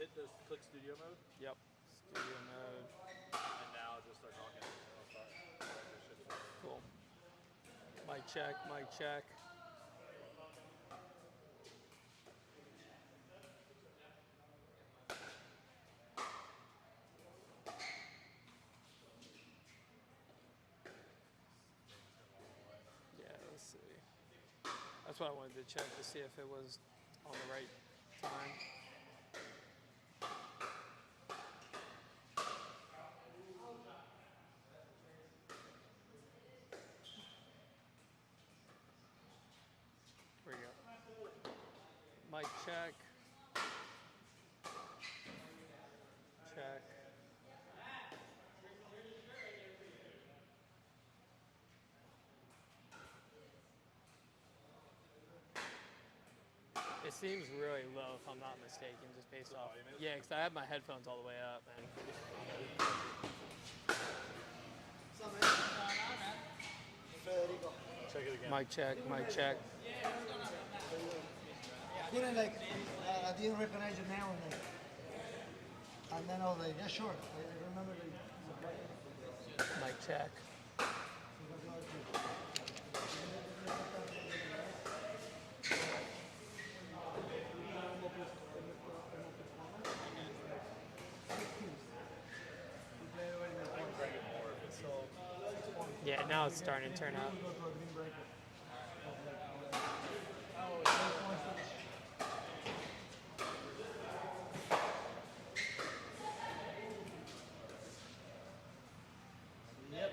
hit this, click studio mode. Yep. Studio mode. And now just start talking. I'll start. Cool. Mic check, mic check. Yeah, let's see. That's what I wanted to check to see if it was on the right time. Here we go. Mic check. Check. It seems really low, if I'm not mistaken, just based off. Yeah, because I have my headphones all the way up. And Check it again. mic check, mic check. Couldn't like, I didn't recognize your name on it. And then I was like, yeah, sure. I remember the. Mic check. Yeah, now it's starting to turn out. Yep.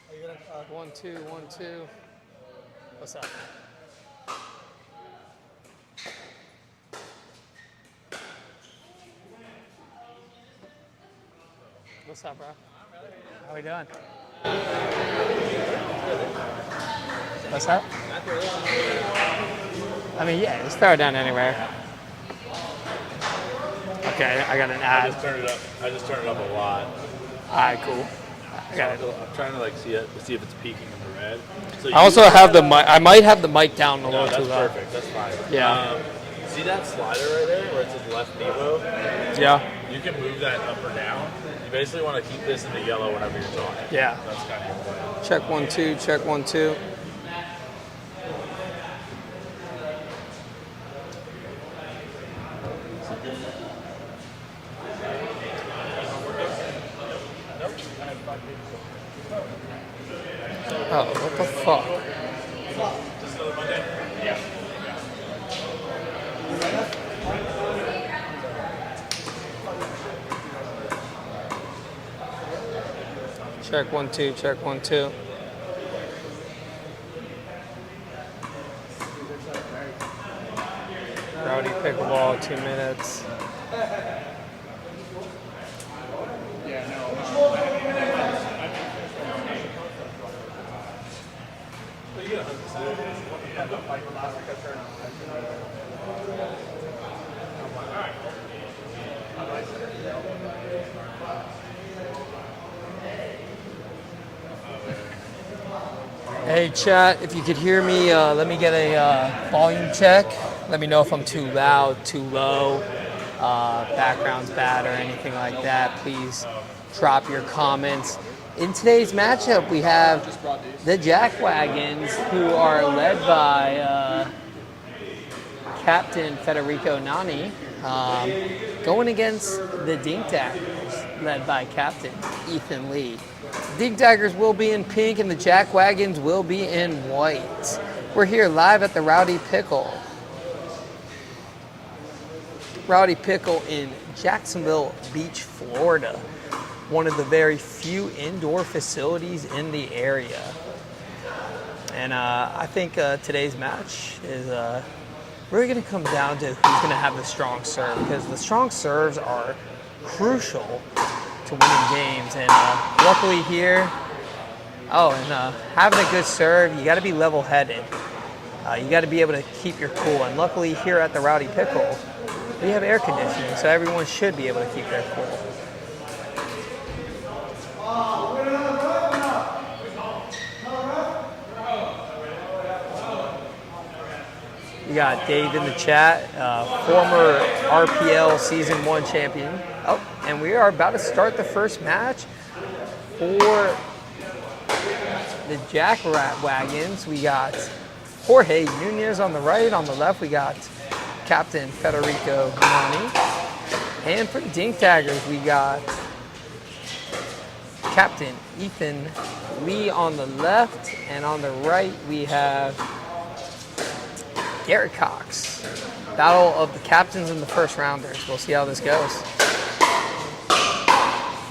Are you gonna, 1, 2, 1, 2. What's up? What's up, bro? How we doing? What's up? I mean, yeah, just throw it down anywhere. Okay, I got an ad. I just turned it up. I just turned it up a lot. Alright, cool. I got it. I'm trying to like see it to see if it's peaking in the red. So I also have the mic. I might have the mic down a No, little that's too low. perfect. That's fine. Yeah. See that slider right there where it says left Devo? Yeah. You can move that up or down. You basically want to keep this in the yellow whenever you're talking. Yeah. That's kind of your plan. Check 1, 2. Check 1, 2. Oh, what the fuck? Just another Monday? Yeah. Check 1, 2. Check 1, 2. Rowdy Pickleball, 2 minutes. Hey chat, if you could hear me, let me get a volume check. Let me know if I'm too loud, too low, background's bad or anything like that. Please drop your comments. In today's matchup, we have the Jackwagons, who are led by Captain Federico Nani, going against the Dink Daggers, led by Captain Ethan Lee. Dink Daggers will be in pink and the Jackwagons will be in white. We're here live at the Rowdy Pickle. Rowdy Pickle in Jacksonville Beach, Florida. One of the very few indoor facilities in the area. And I think today's match is really going to come down to who's going to have the strong serve, because the strong serves are crucial to winning games. And luckily here, having a good serve, you got to be level-headed. You got to be able to keep your cool. And luckily here at the Rowdy Pickle, we have air conditioning, so everyone should be able to keep their cool. We got Dave in the chat, former RPL Season 1 champion. Oh, and we are about to start the first match for the Jackwagons. We got Jorge Nunez on the right. On the left, we got Captain Federico Nani. And for the Dink Daggers, we got Captain Ethan Lee on the left. And on the right, we have Garrett Cox. Battle of the captains and the first rounders. We'll see how this goes.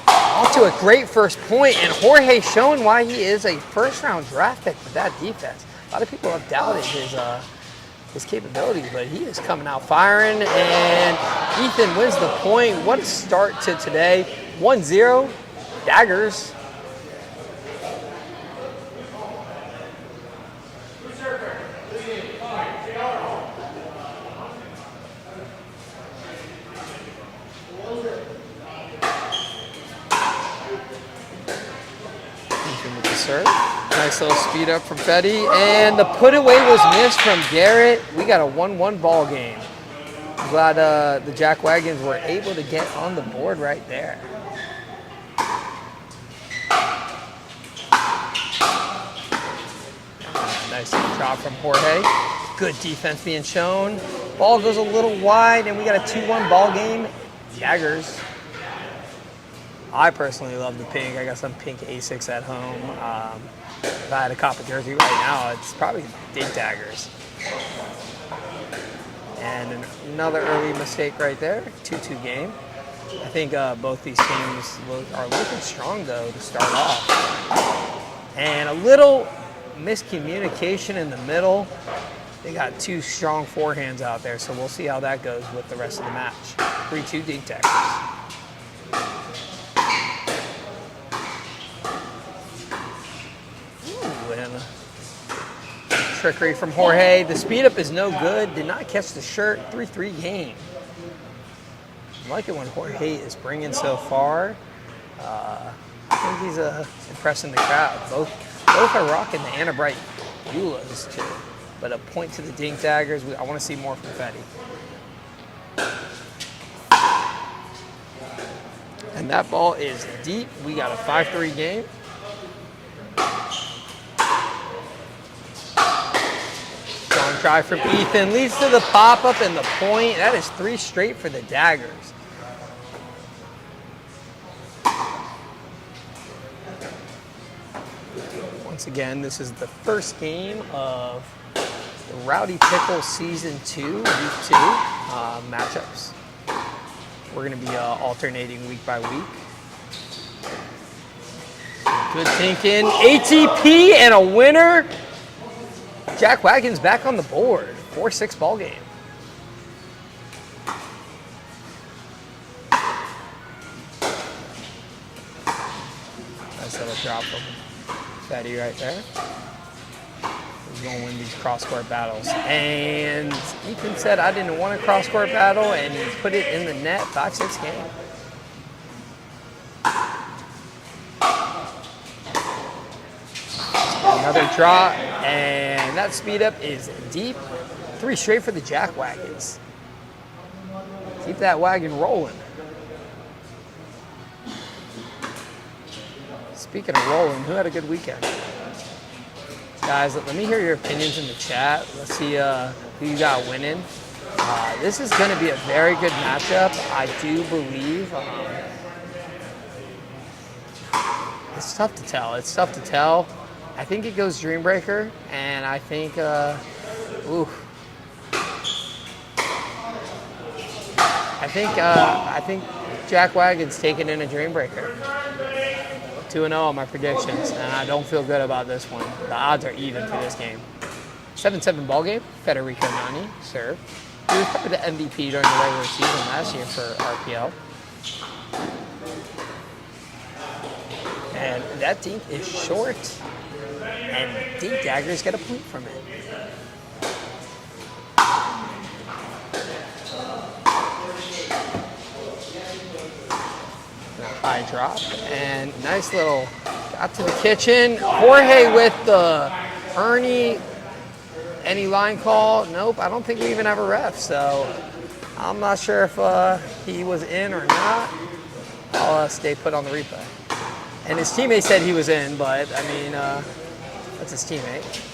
Off to a great first point, and Jorge showing why he is a first-round draft pick with that defense. A lot of people have doubted his capabilities, but he is coming out firing, and Ethan wins the point. What a start to today. 1-0, Daggers. With the serve. Nice little speed up from Fetty. And the put away was missed from Garrett. We got a 1-1 ball game. I'm glad the Jackwagons were able to get on the board right there. Nice drop from Jorge. Good defense being shown. Ball goes a little wide, and we got a 2-1 ball game. Daggers. I personally love the pink. I got some pink Asics at home. If I had a copper jersey right now, it's probably Dink Daggers. And another early mistake right there. 2-2 game. I think both these teams are looking strong, though, to start off. And a little miscommunication in the middle. They got two strong forehands out there, so we'll see how that goes with the rest of the match. 3-2 Dink Daggers. Trickery from Jorge. The speed up is no good. Did not catch the shirt. 3-3 game. I like it when Jorge is bringing so far. I think he's impressing the crowd. Both are rocking the Anna Bright Eulas too. But a point to the Dink Daggers. I want to see more from Fetty. And that ball is deep. We got a 5-3 game. Try from Ethan leads to the pop-up and the point. That is 3 straight for the Daggers. Once again, this is the first game of the Rowdy Pickle Season 2, Week 2 matchups. We're going to be alternating week by week. Good thinking. ATP and a winner. Jackwagons back on the board. 4-6 ball game. Nice little drop from Fatty right there. He's going to win these cross-court battles. And Ethan said, I didn't want a cross-court battle, and he put it in the net. 5-6 game. Another drop, and that speed up is deep. 3 straight for the Jackwagons. Keep that wagon rolling. Speaking of rolling, who had a good weekend? Guys, let me hear your opinions in the chat. Let's see who you got winning. This is going to be a very good matchup. I do believe. It's tough to tell. I think it goes Dreambreaker, and I think, I think Jackwagons taking in a Dreambreaker. 2-0 on my predictions, and I don't feel good about this one. The odds are even for this game. 7-7 ball game. Federico Nani serve. He was probably the MVP during the regular season last year for RPL. And that Dink is short. And Dink Daggers get a point from it. High drop and nice little got to the kitchen. Jorge with the Ernie Any line call? Nope. I don't think we even have a ref, so I'm not sure if he was in or not. I'll stay put on the replay. And his teammate said he was in, but I mean, that's his teammate.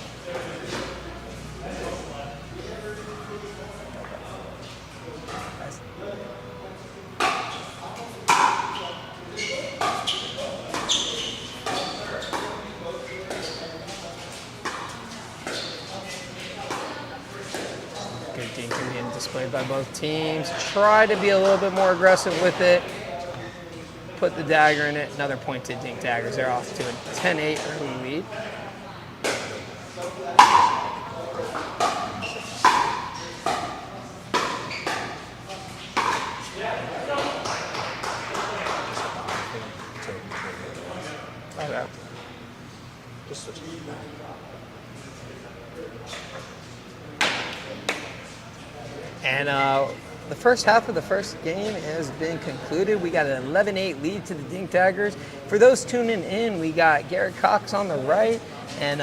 Good dink being displayed by both teams. Try to be a little bit more aggressive with it. Put the dagger in it. Another point to Dink Daggers. They're off to a 10-8 early lead. Okay. Just switch it. And the first half of the first game has been concluded. We got an 11-8 lead to the Dink Daggers. For those tuning in, we got Garrett Cox on the right and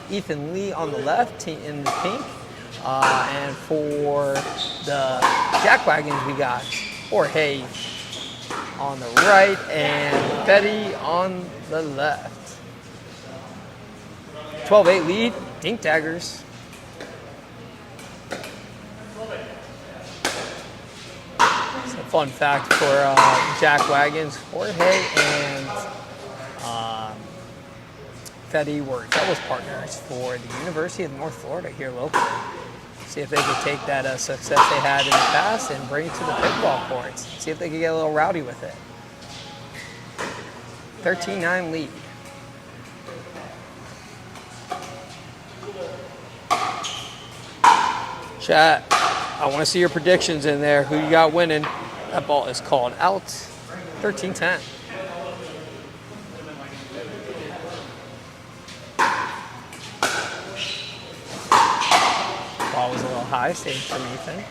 Ethan Lee on the left in the pink. And for the Jackwagons, we got Jorge on the right and Betty on the left. 12-8 lead, Dink Daggers. Fun fact for Jackwagons, Jorge and Fetty were doubles partners for the University of North Florida here locally. See if they could take that success they had in the past and bring it to the pickleball courts. See if they could get a little rowdy with it. 13-9 lead. Chat, I want to see your predictions in there. Who you got winning? That ball is called out. 13-10. Ball was a little high, saved from Ethan.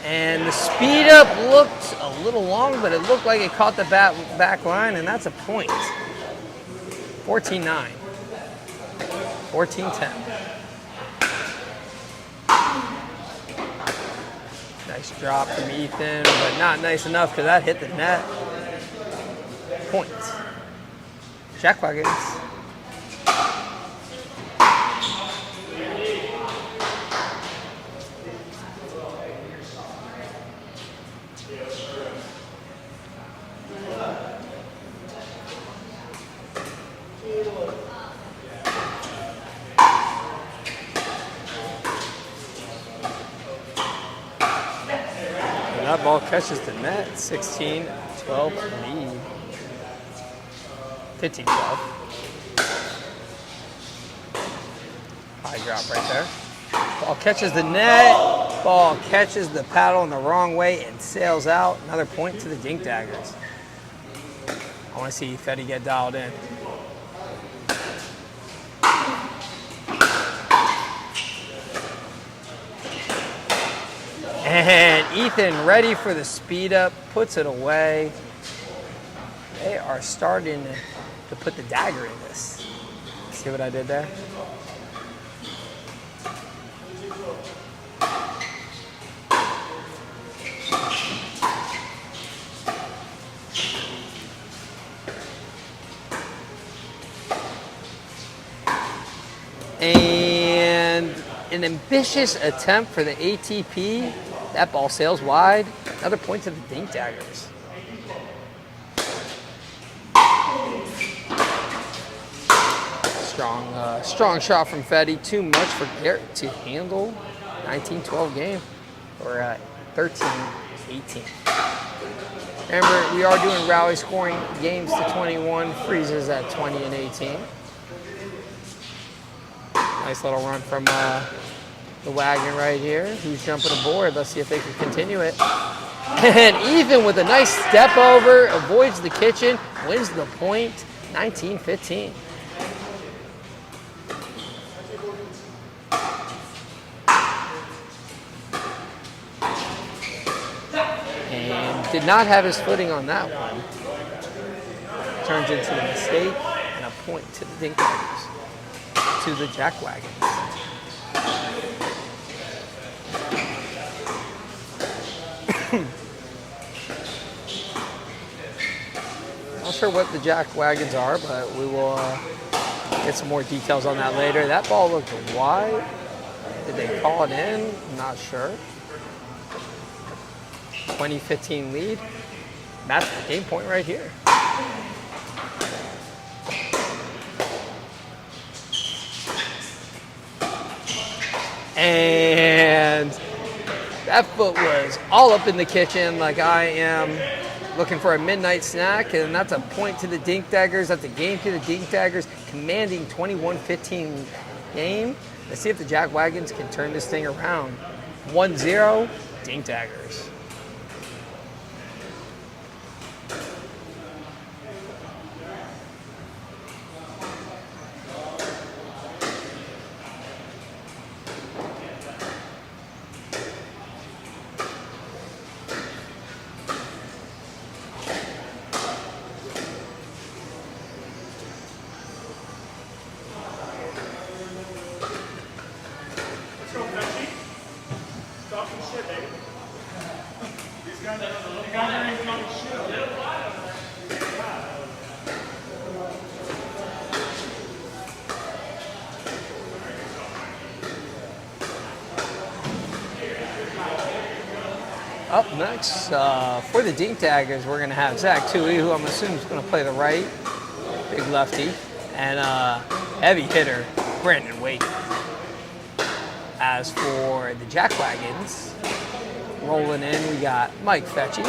And the speed up looked a little long, but it looked like it caught the back line, and that's a point. 14-9. 14-10. Nice drop from Ethan, but not nice enough because that hit the net. Point. Jackwagons. That ball catches the net, 16-12 lead. 15-12. High drop right there. Ball catches the net. Ball catches the paddle in the wrong way and sails out. Another point to the Dink Daggers. I want to see Fetty get dialed in. And Ethan ready for the speed up, puts it away. They are starting to put the dagger in this. See what I did there? And an ambitious attempt for the ATP. That ball sails wide. Another point to the Dink Daggers. Strong shot from Fetty. Too much for Garrett to handle. 19-12 game. We're at 13-18. Remember, we are doing rally scoring games to 21. Freezes at 20 and 18. Nice little run from the wagon right here. Who's jumping aboard? Let's see if they can continue it. And Ethan with a nice step over, avoids the kitchen, wins the point, 19-15. And did not have his footing on that one. Turns into a mistake and a point to the Dink Daggers. to the Jackwagons. Not sure what the Jackwagons are, but we will get some more details on that later. That ball looked wide. Did they call it in? I'm not sure. 20-15 lead. That's the game point right here. And that foot was all up in the kitchen like I am looking for a midnight snack, and that's a point to the Dink Daggers. That's a game to the Dink Daggers, commanding 21-15 game. Let's see if the Jackwagons can turn this thing around. 1-0, Dink Daggers. Up next, for the Dink Daggers, we're going to have Zach Toohey, who I'm assuming is going to play the right, big lefty, and heavy hitter, Brandon Wake. As for the Jackwagons, rolling in, we got Mike Fetchy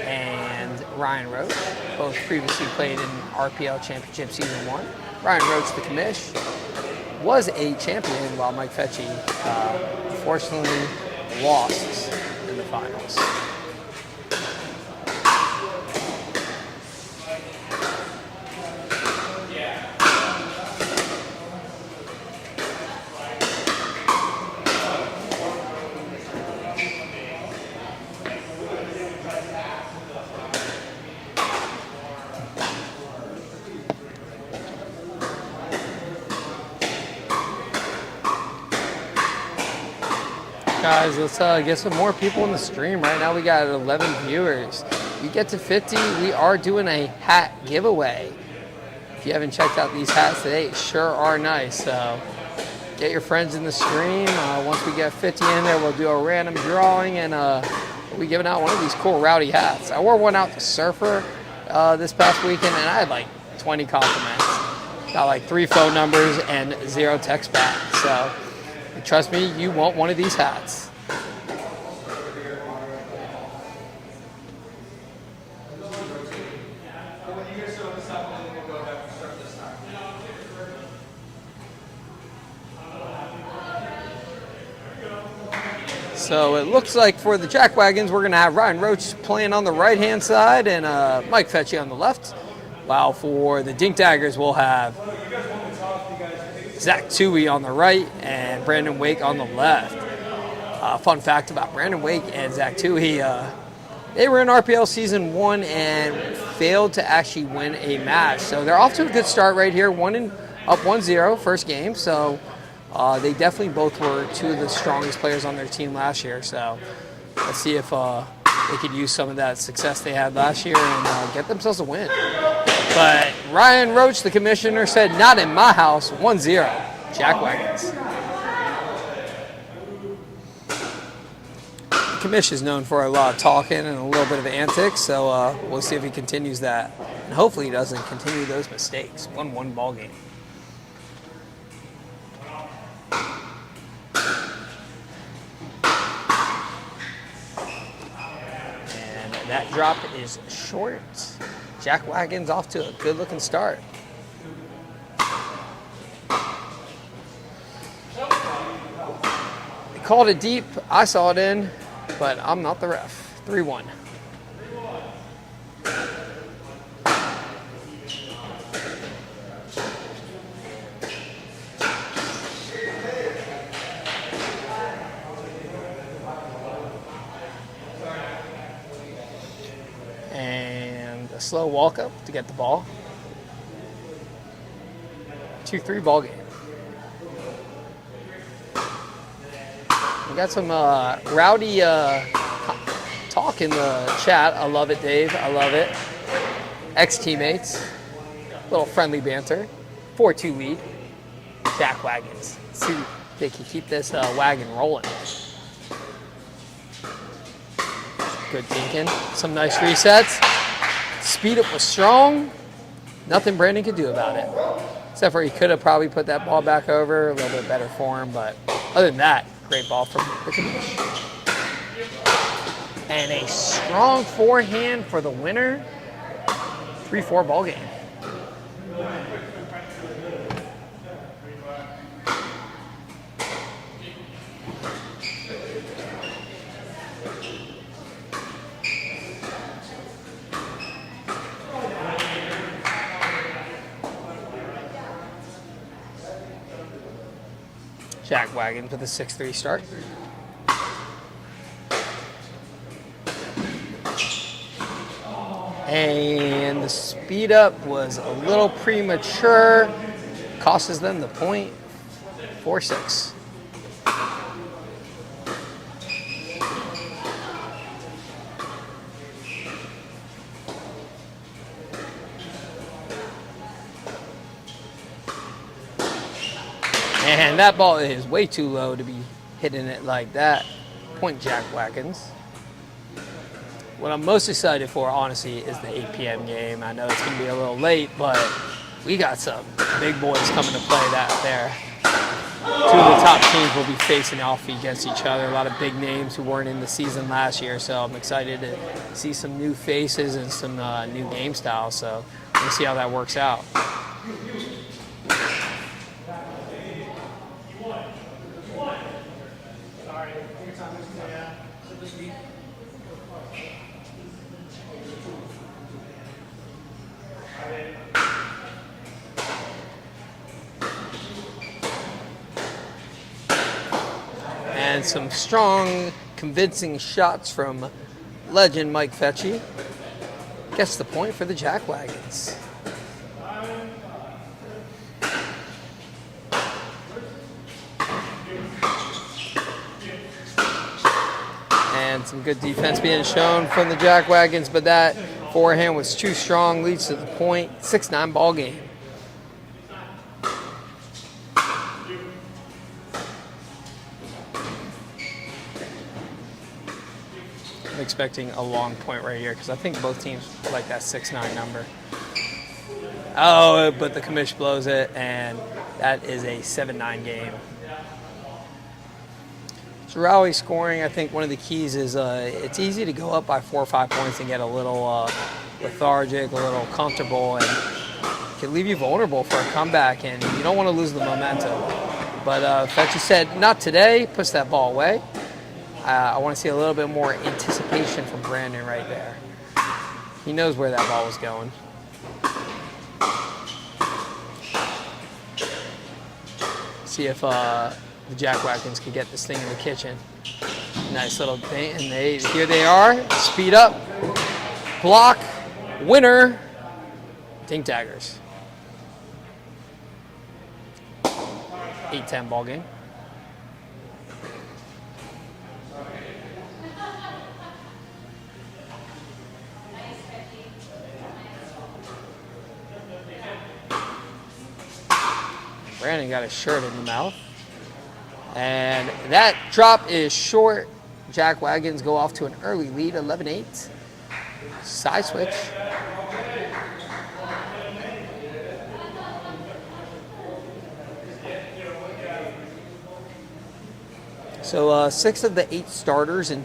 and Ryan Roach, both previously played in RPL Championship Season 1. Ryan Roach, the commish, was a champion, while Mike Fetchy unfortunately lost in the finals. Guys, let's get some more people in the stream. Right now we got 11 viewers. We get to 50, we are doing a hat giveaway. If you haven't checked out these hats today, sure are nice. So get your friends in the stream. Once we get 50 in there, we'll do a random drawing, and we'll be giving out one of these cool Rowdy hats. I wore one out to Surfer this past weekend, and I had like 20 compliments. Got like 3 phone numbers and 0 text back. So trust me, you want one of these hats. So it looks like for the Jackwagons, we're going to have Ryan Roach playing on the right-hand side and Mike Fetchy on the left. While for the Dink Daggers, we'll have Zach Toohey on the right and Brandon Wake on the left. Fun fact about Brandon Wake and Zach Toohey, they were in RPL Season 1 and failed to actually win a match. So they're off to a good start right here, up 1-0 first game. So they definitely both were 2 of the strongest players on their team last year. So let's see if they could use some of that success they had last year and get themselves a win. But Ryan Roach, the commissioner, said, "Not in my house." 1-0, Jackwagons. The commission is known for a lot of talking and a little bit of antics, so we'll see if he continues that. And hopefully he doesn't continue those mistakes. 1-1 ball game. And that drop is short. Jackwagons off to a good-looking start. They called it deep. I saw it in, but I'm not the ref. 3-1. Slow walk up to get the ball. 2-3 ball game. We got some rowdy talk in the chat. I love it, Dave. I love it. Ex-teammates. Little friendly banter. 4-2 lead. Jackwagons. Let's see if they can keep this wagon rolling. Good thinking. Some nice resets. Speed up was strong. Nothing Brandon could do about it. Except for he could have probably put that ball back over. A little bit better form. But other than that, great ball from Pickleball. And a strong forehand for the winner. 3-4 ball game. Jackwagons with a 6-3 start. And the speed up was a little premature. Costs them the point. 4-6. And that ball is way too low to be hitting it like that. Point Jackwagons. What I'm most excited for, honestly, is the 8 p.m. game. I know it's going to be a little late, but we got some big boys coming to play that there. Two of the top teams will be facing off against each other. A lot of big names who weren't in the season last year, so I'm excited to see some new faces and some new game styles. So we'll see how that works out. And some strong, convincing shots from legend Mike Fetchy. Gets the point for the Jackwagons. And some good defense being shown from the Jackwagons, but that forehand was too strong, leads to the point. 6-9 ball game. I'm expecting a long point right here because I think both teams like that 6-9 number. Oh, but the commish blows it, and that is a 7-9 game. So rally scoring, I think one of the keys is it's easy to go up by 4 or 5 points and get a little lethargic, a little comfortable, and it can leave you vulnerable for a comeback, and you don't want to lose the momentum. But Fetchy said, not today, puts that ball away. I want to see a little bit more anticipation from Brandon right there. He knows where that ball was going. See if the Jackwagons can get this thing in the kitchen. Nice little thing, and here they are. Speed up, block, winner, Dink Daggers. 8-10 ball game. Brandon got his shirt in the mouth. And that drop is short. Jackwagons go off to an early lead, 11-8. Side switch. So 6 of the 8 starters in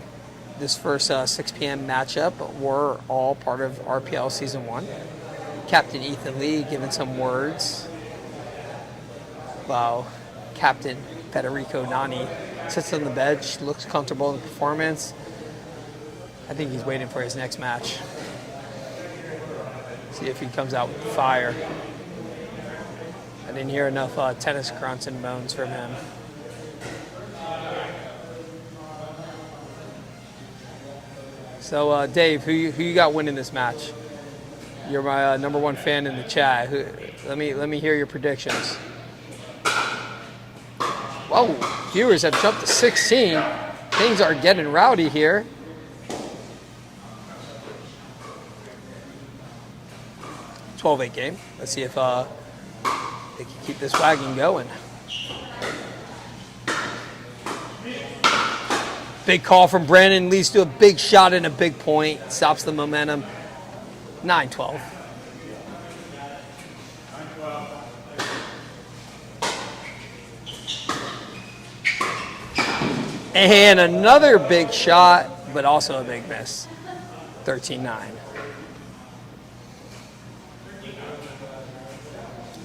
this first 6 p.m. matchup were all part of RPL Season 1. Captain Ethan Lee giving some words. Wow, Captain Federico Nani sits on the bench, looks comfortable in the performance. I think he's waiting for his next match. See if he comes out with fire. I didn't hear enough tennis grunts and moans from him. So, Dave, who you got winning this match? You're my number 1 fan in the chat. Let me hear your predictions. Whoa! viewers have jumped to 16. Things are getting rowdy here. .12-8 game. Let's see if they can keep this wagon going. Big call from Brandon, leads to a big shot and a big point. Stops the momentum. 9-12. And another big shot, but also a big miss. 13-9.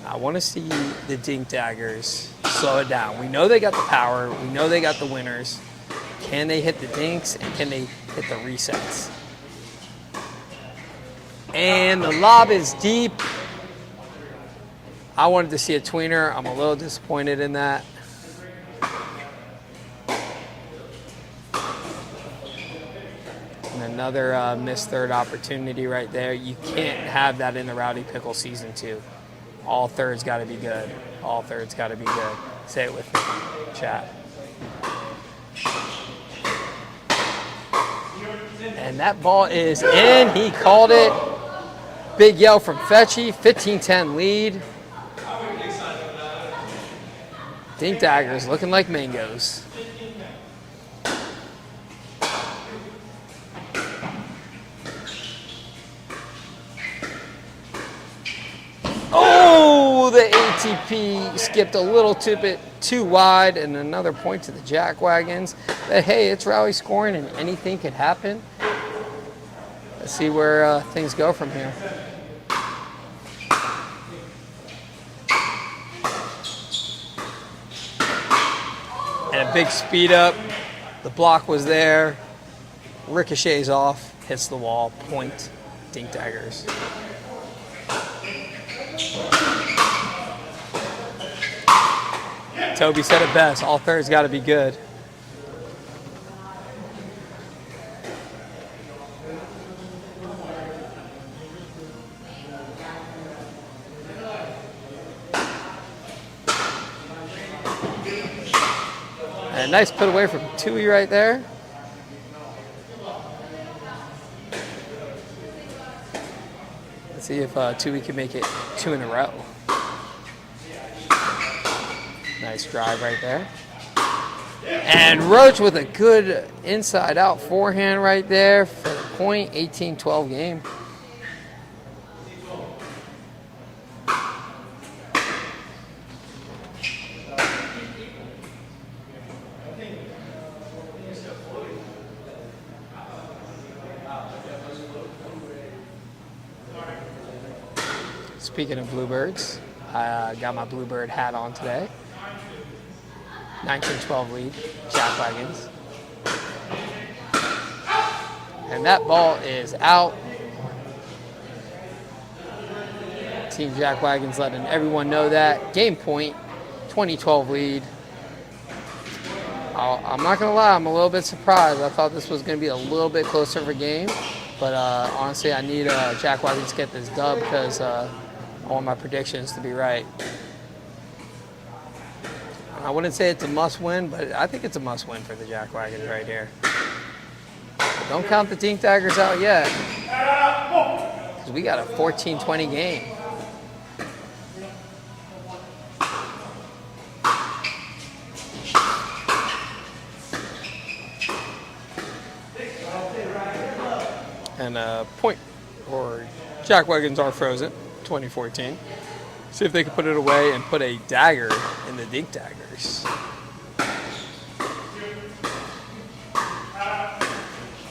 I want to see the Dink Daggers slow it down. We know they got the power. We know they got the winners. Can they hit the dinks and can they hit the resets? And the lob is deep. I wanted to see a tweener. I'm a little disappointed in that. And another missed third opportunity right there. You can't have that in the Rowdy Pickle season 2. All thirds got to be good. All thirds got to be good. Say it with me, chat. And that ball is in. He called it. Big yell from Fetchy. 15-10 lead. Dink Daggers looking like mangoes. Oh, the ATP skipped a little bit too wide, and another point to the Jackwagons. But hey, it's Rowdy scoring, and anything could happen. Let's see where things go from here. And a big speed up. The block was there. Ricochets off, hits the wall. Point, Dink Daggers. Toby said it best. All thirds got to be good. And a nice put away from Tui right there. Let's see if Tui can make it 2 in a row. Nice drive right there. And Roach with a good inside-out forehand right there for the point. 18-12 game. Speaking of Bluebirds, I got my Bluebird hat on today. 19-12 lead, Jackwagons. And that ball is out. Team Jackwagons letting everyone know that. Game point, 20-12 lead. I'm not going to lie, I'm a little bit surprised. I thought this was going to be a little bit closer of a game. But honestly, I need Jackwagons to get this dub because I want my predictions to be right. I wouldn't say it's a must-win, but I think it's a must-win for the Jackwagons right here. Don't count the Dink Daggers out yet, because we got a 14-20 game. And point, or Jackwagons are frozen, 2014. See if they can put it away and put a dagger in the Dink Daggers.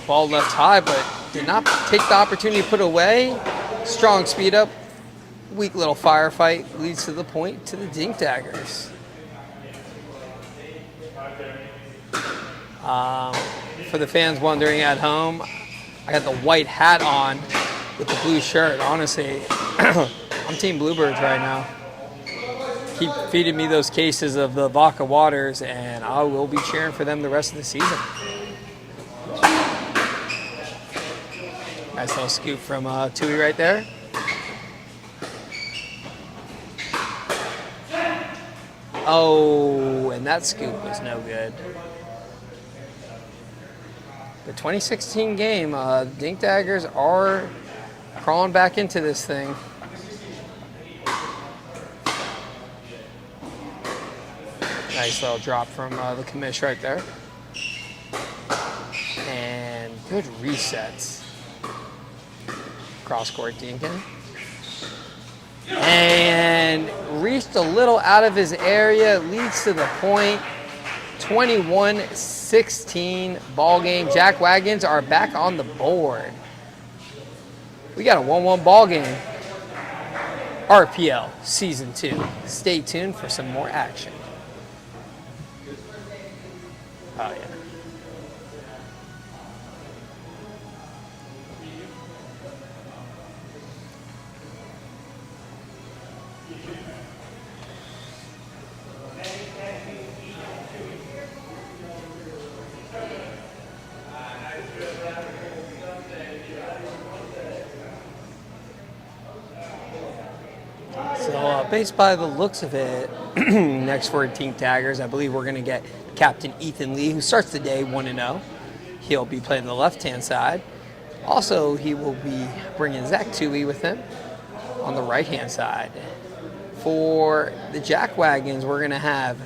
Ball left high, but did not take the opportunity to put away. Strong speed up. Weak little firefight leads to the point to the Dink Daggers. For the fans wondering at home, I got the white hat on with the blue shirt. Honestly, I'm Team Bluebirds right now. Keep feeding me those cases of the vodka waters, and I will be cheering for them the rest of the season. Nice little scoop from Tui right there. Oh, and that scoop was no good. The 2016 game, Dink Daggers are crawling back into this thing. Nice little drop from the commish right there. And good resets. Cross court Dinkin. And reached a little out of his area, leads to the point. 21-16 ball game. Jackwagons are back on the board. We got a 1-1 ball game. RPL Season 2. Stay tuned for some more action. Oh, yeah. So, based by the looks of it, next for Dink Daggers, I believe we're going to get Captain Ethan Lee, who starts the day 1-0. He'll be playing the left-hand side. Also, he will be bringing Zach Tui with him on the right-hand side. For the Jackwagons, we're going to have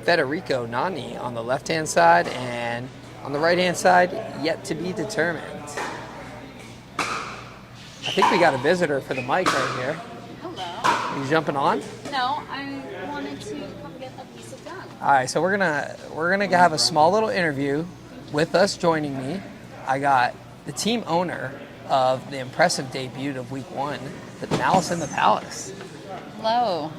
Federico Nani on the left-hand side, and on the right-hand side, yet to be determined. I think we got a visitor for the mic right here. Hello. You jumping on? No, I wanted to come get a piece of gum. All right, so we're gonna have a small little interview. With us joining me, I got the team owner of the impressive debut of Week 1, the Malice in the Palace. Hello,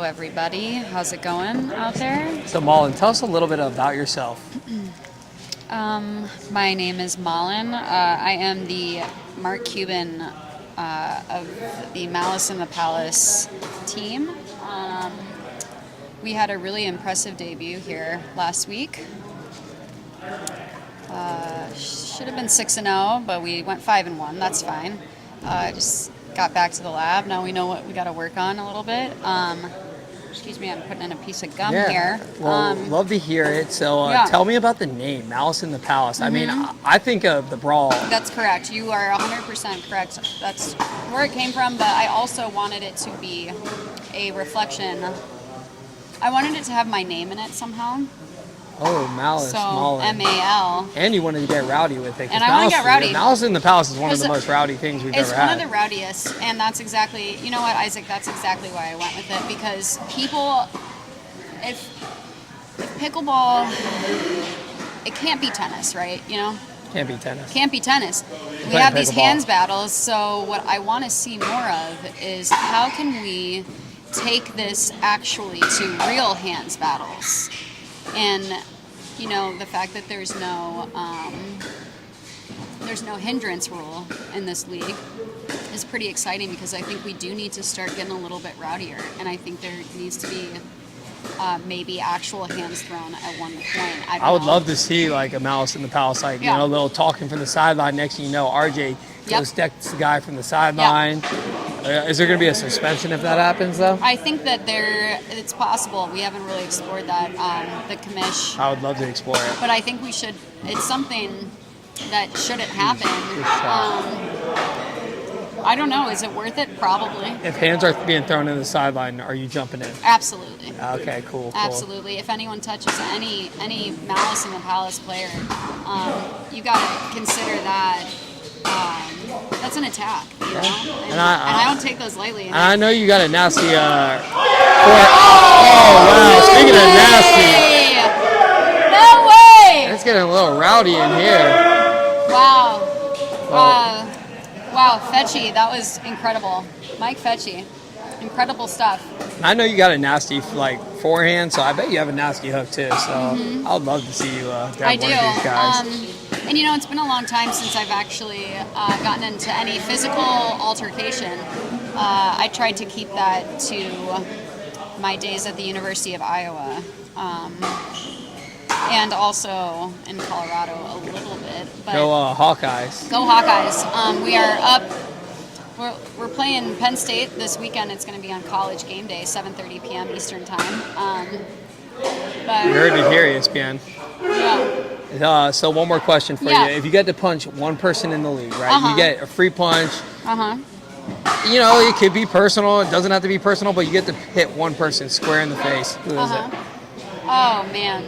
everybody. How's it going out there? So, Malin, tell us a little bit about yourself. My name is Malin. I am the Mark Cuban of the Malice in the Palace team. We had a really impressive debut here last week. Should have been 6-0, but we went 5-1. That's fine. Just got back to the lab. Now we know what we got to work on a little bit. Excuse me, I'm putting in a piece of gum here. Well, love to hear it. So tell me about the name, Malice in the Palace. I mean, I think of the Brawl. That's correct. You are 100% correct. That's where it came from, but I also wanted it to be a reflection. I wanted it to have my name in it somehow. Oh, Malice, So Malin. M-A-L. And you wanted to get rowdy with it. 'Cause And I wanna get rowdy. Malice in the Palace is one of the Because most rowdy things we've It's ever one had. of the rowdiest, and that's exactly, you know what, Isaac, that's exactly why I went with it, because people, if pickleball, it can't be tennis, right, you know? Can't be tennis. Can't be tennis. We playing have these pickleball. hands battles, so what I want to see more of is how can we take this actually to real hands battles? And, you know, the fact that there's no hindrance rule in this league is pretty exciting, because I think we do need to start getting a little bit rowdier, and I think there needs to be maybe actual hands thrown at one point. I would love to see like a Malice in the Palace, like you Yeah. know, a little talking from the sideline. Next thing you know, RJ goes decks the guy from the sideline. Is there going to be a suspension if that happens, though? I think that it's possible. We haven't really explored that, the commish. I would love to explore it. But I think we should. It's something that shouldn't happen. I don't know. Is it worth it? Probably. If hands are being thrown in the sideline, are you jumping in? Absolutely. Okay, cool. Absolutely. If anyone touches any Malice in the Palace player, you got to consider that. That's an attack, you know? And I don't take those lightly. And I know you got a nasty. Oh wow! Speaking of nasty, no way! it's getting a little rowdy in here. Wow. Wow, Fetchy, that was incredible. Mike Fetchy, incredible stuff. I know you got a nasty like forehand, so I bet you have a nasty hook too. So I would love to see you grab I one do. of these guys. And you know, it's been a long time since I've actually gotten into any physical altercation. I tried to keep that to my days at the University of Iowa. And also in Colorado a little bit. But Go Hawkeyes. Go Hawkeyes. We are up We're playing Penn State this weekend. It's going to be on College Game Day, 7:30 p.m. Eastern Time. But You heard it here, ESPN. yeah, So one more question for Yeah. you. If you get to punch one person in the league, right? Uh-huh. You get a free punch. uh-huh. You know, it could be personal. It doesn't have to be personal, but you get to hit one person square in the face. Who is Uh-huh. it? Oh man,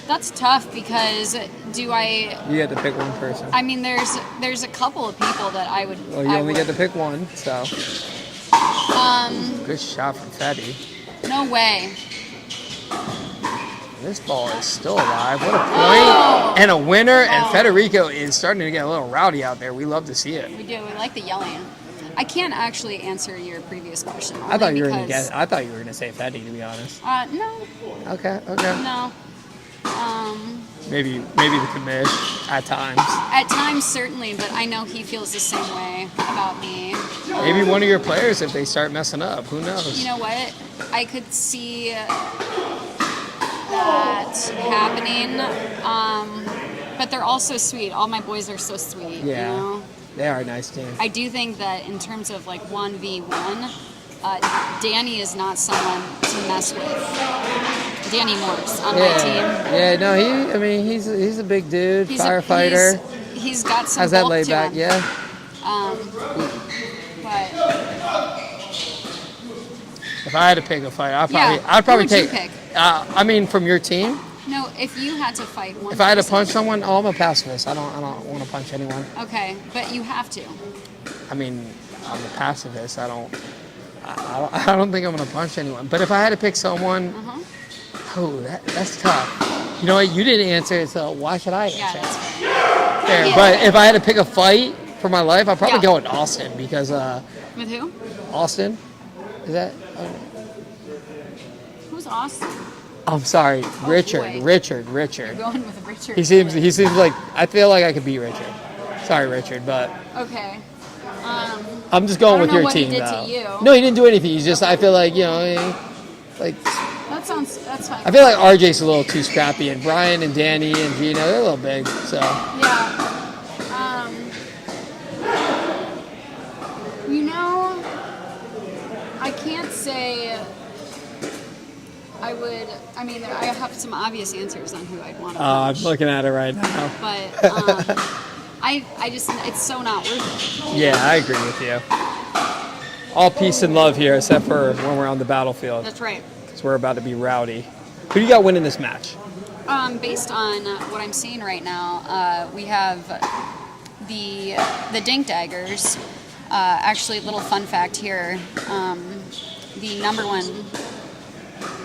that's tough because You get to pick one person. I mean, there's a couple of people that I would. Well, you I only would- get to pick one, so. Good shot from Fetty. No way. This ball is still alive. What a point. And a winner. And Federico is starting to get a little rowdy out there. We love to see it. We do. We like the yelling. I can't actually answer your previous question. I thought you were going to I thought you were gonna say Fetty, to be honest. No, Okay. no. Maybe the commish at times. At times, certainly, but I know he feels the same way about me. Maybe one of your players if they start messing up. Who knows? You know what? I could see that happening. But they're all so sweet. All my boys are so sweet. Yeah. You know? They are a nice team. I do think that in terms of like 1v1, Danny is not someone to mess with. Danny Morse on my team. Yeah, no, he's a big dude, firefighter. He's got some Has that bulk laid to back, him. yeah. But If I had to pick a fight, I'd who probably would you take. pick? From your team, no, if you had to fight one if I had to person- punch someone, I'm a pacifist. I don't want to punch anyone. Okay, but you have to. I mean, I'm a pacifist. I don't think I'm gonna punch anyone. But if I had to pick someone, that's tough. You know what? You didn't answer it, so why should I answer? Yeah, it? that's Fair. Yeah. But if I had to pick a fight for my life, I'd probably Yeah. go with Austin because With who? Austin, is that? Who's Austin? I'm sorry, Richard. boy. Richard. You're going with Richard. He seems like I feel like I could beat Richard. Sorry, Richard, but Okay. I'm just going I don't with know your what he team did to though. you. No, he didn't do anything. He's just I feel like That's fine. I feel like RJ's a little too scrappy, and Brian and Danny and Gino, they're a little big. So Yeah. You know, I can't say I would. I mean, I have some obvious answers on who I'd want to I'm punch. looking at it right now. But I just, it's so not worth it. Yeah, I agree with you. All peace and love here, except for when we're on the battlefield, That's right. because we're about to be rowdy. Who do you got winning this match? Based on what I'm seeing right now, we have the Dink Daggers. Actually, a little fun fact here: the number one,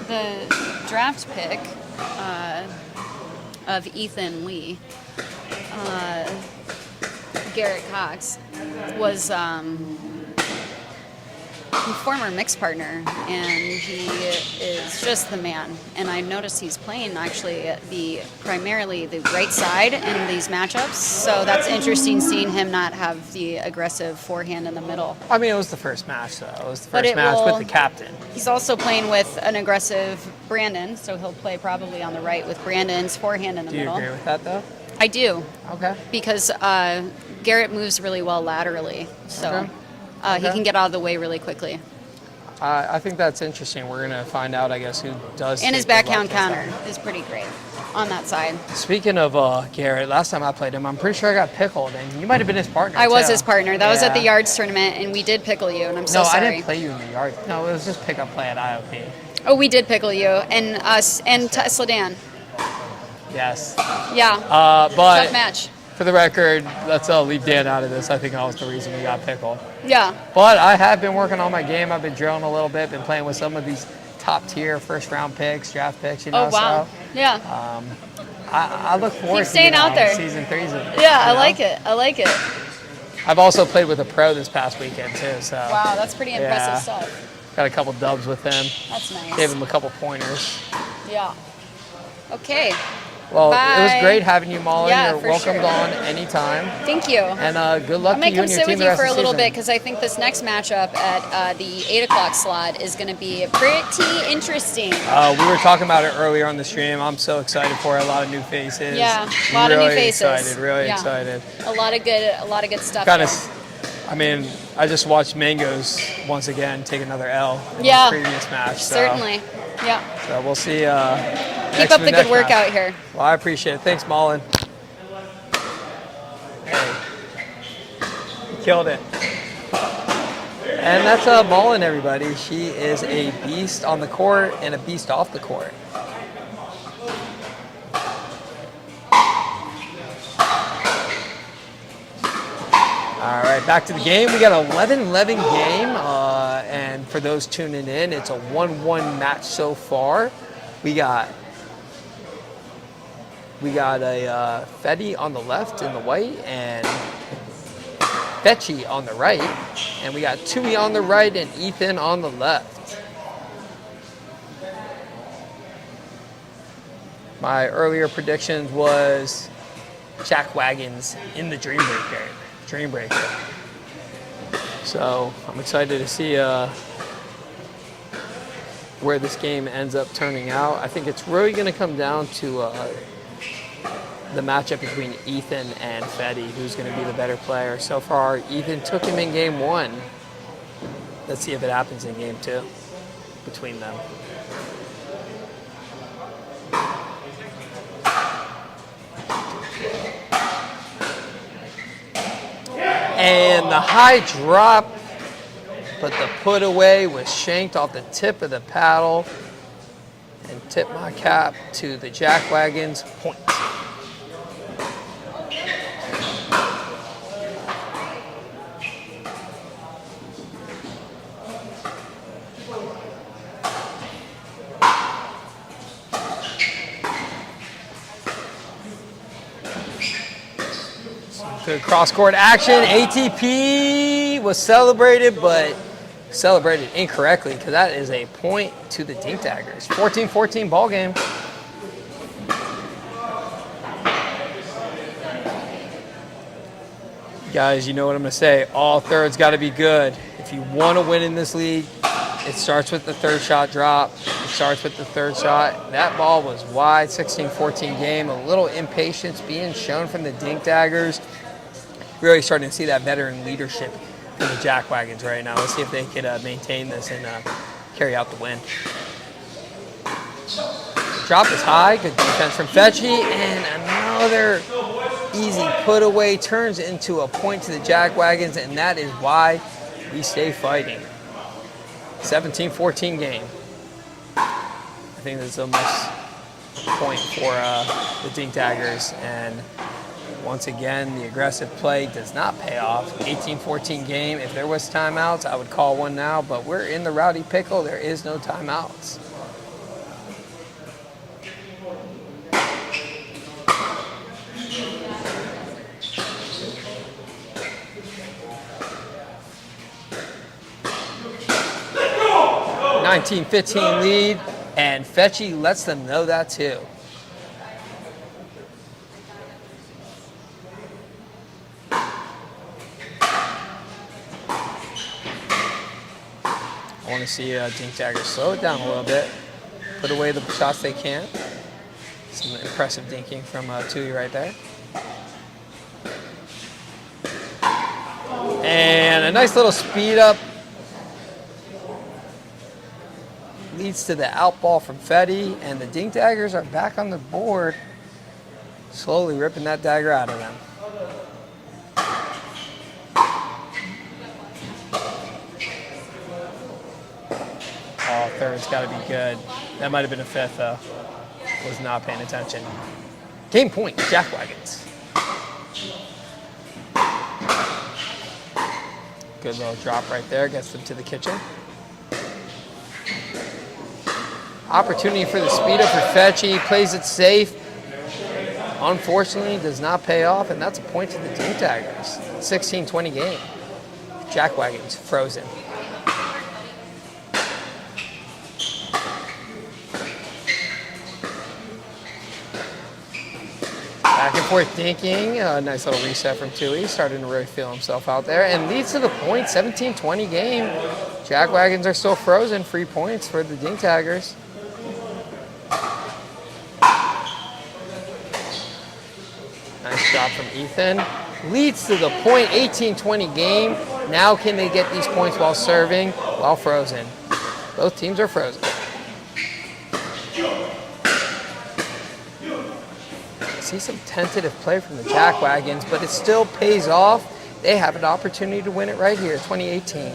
the draft pick of Ethan Lee, Garrett Cox, was former mix partner, and he is just the man. And I noticed he's playing actually primarily the right side in these matchups, so that's interesting seeing him not have the aggressive forehand in the middle. I mean, it was the first match, though. It was the But first it match will- with the captain. He's also playing with an aggressive Brandon, so he'll play probably on the right with Brandon's forehand in the Do you middle. agree with that, though? I do, Okay. because Garrett moves really well laterally, so Okay. he can get out of the way really quickly. I think that's interesting. We're going to find out, I guess, who does. And his take the backhand left counter is pretty great on that side. Speaking of Garrett, last time I played him, I'm pretty sure I got pickled, and you might have been his partner. I was too. his partner. That was at the Yeah. yards tournament, and we did pickle you, and I'm so No, sorry. I didn't play you in the yard. No, it was just pick up play at IOP. Oh, we did pickle you, and us, and Tesla Dan. Yes. Yeah, But tough match. for the record, let's leave Dan out of this. I think that was the reason we got pickled. Yeah, But I have been working on my game. I've been drilling a little bit. Been playing with some of these top tier first round picks, draft picks. You know. oh wow. So Yeah, I look forward Keep to staying out there. season 3. yeah, I like it. I like it. I've also played with a pro this past weekend too. So Wow, that's pretty impressive Yeah. stuff. got a couple dubs with him. That's nice. Gave him a couple pointers. Yeah. Okay. Well, Bye. it was great having you, Molly. Yeah, You're for welcomed sure. on anytime. Thank you. And good luck I to might you come and your sit team with the you rest for of a the little season. bit because I think this next matchup at the 8 o'clock slot is going to be pretty interesting. We were talking about it earlier on the stream. I'm so excited for it. A lot of new faces. Yeah, a lot of new faces. Excited, really Yeah. excited. A lot of good stuff. Kind there. of, I mean, I just watched Mangoes once again take another L in Yeah. the previous match. So, Certainly. Yeah. So we'll see. Keep up the good work out here. Well, I appreciate it. Thanks, Mullen. Hey, you killed it. And that's Mullen, everybody. She is a beast on the court and a beast off the court. All right, back to the game. We got an 11-11 game, and for those tuning in, it's a 1-1 match so far. We got a Fetty on the left in the white, and Fetchy on the right, and we got Tui on the right and Ethan on the left. My earlier predictions was Jackwagons in the Dreambreaker. So I'm excited to see where this game ends up turning out. I think it's really going to come down to the matchup between Ethan and Fetty, who's going to be the better player. So far, Ethan took him in game 1. Let's see if it happens in game 2 between them. And the high drop, but the put away was shanked off the tip of the paddle. And tip my cap to the Jackwagons point. Good cross-court action. ATP was celebrated, but celebrated incorrectly because that is a point to the Dink Daggers. 14-14 ball game. Guys, you know what I'm going to say. All thirds got to be good. If you want to win in this league, it starts with the third shot drop. It starts with the third shot. That ball was wide, 16-14 game. A little impatience being shown from the Dink Daggers. Really starting to see that veteran leadership from the Jackwagons right now. Let's see if they can maintain this and carry out the win. Drop is high. Good defense from Fetchy. And another easy put away turns into a point to the Jackwagons, and that is why we stay fighting. 17-14 game. I think this is a must point for the Dink Daggers. And once again, the aggressive play does not pay off. 18-14 game. If there was timeouts, I would call one now, but we're in the Rowdy Pickle. There is no timeouts. Let's go! 19-15 lead, and Fetchy lets them know that too. I want to see Dink Daggers slow it down a little bit, put away the shots they can. Some impressive dinking from Tui right there. And a nice little speed up leads to the out ball from Fetty, and the Dink Daggers are back on the board, slowly ripping that dagger out of them. Oh, third's got to be good. That might have been a fifth, though. Was not paying attention. Game point, Jackwagons. Good little drop right there. Gets them to the kitchen. Opportunity for the speed up for Fetchy. Plays it safe. Unfortunately, does not pay off, and that's a point to the Dink Daggers. 16-20 game. Jackwagons frozen. Back and forth dinking. A nice little reset from Tui. Starting to really feel himself out there. And leads to the point. 17-20 game. Jackwagons are still frozen. 3 points for the Dink Daggers. Nice job from Ethan. Leads to the point. 18-20 game. Now can they get these points while serving, while frozen? Both teams are frozen. See some tentative play from the Jackwagons, but it still pays off. They have an opportunity to win it right here, 2018.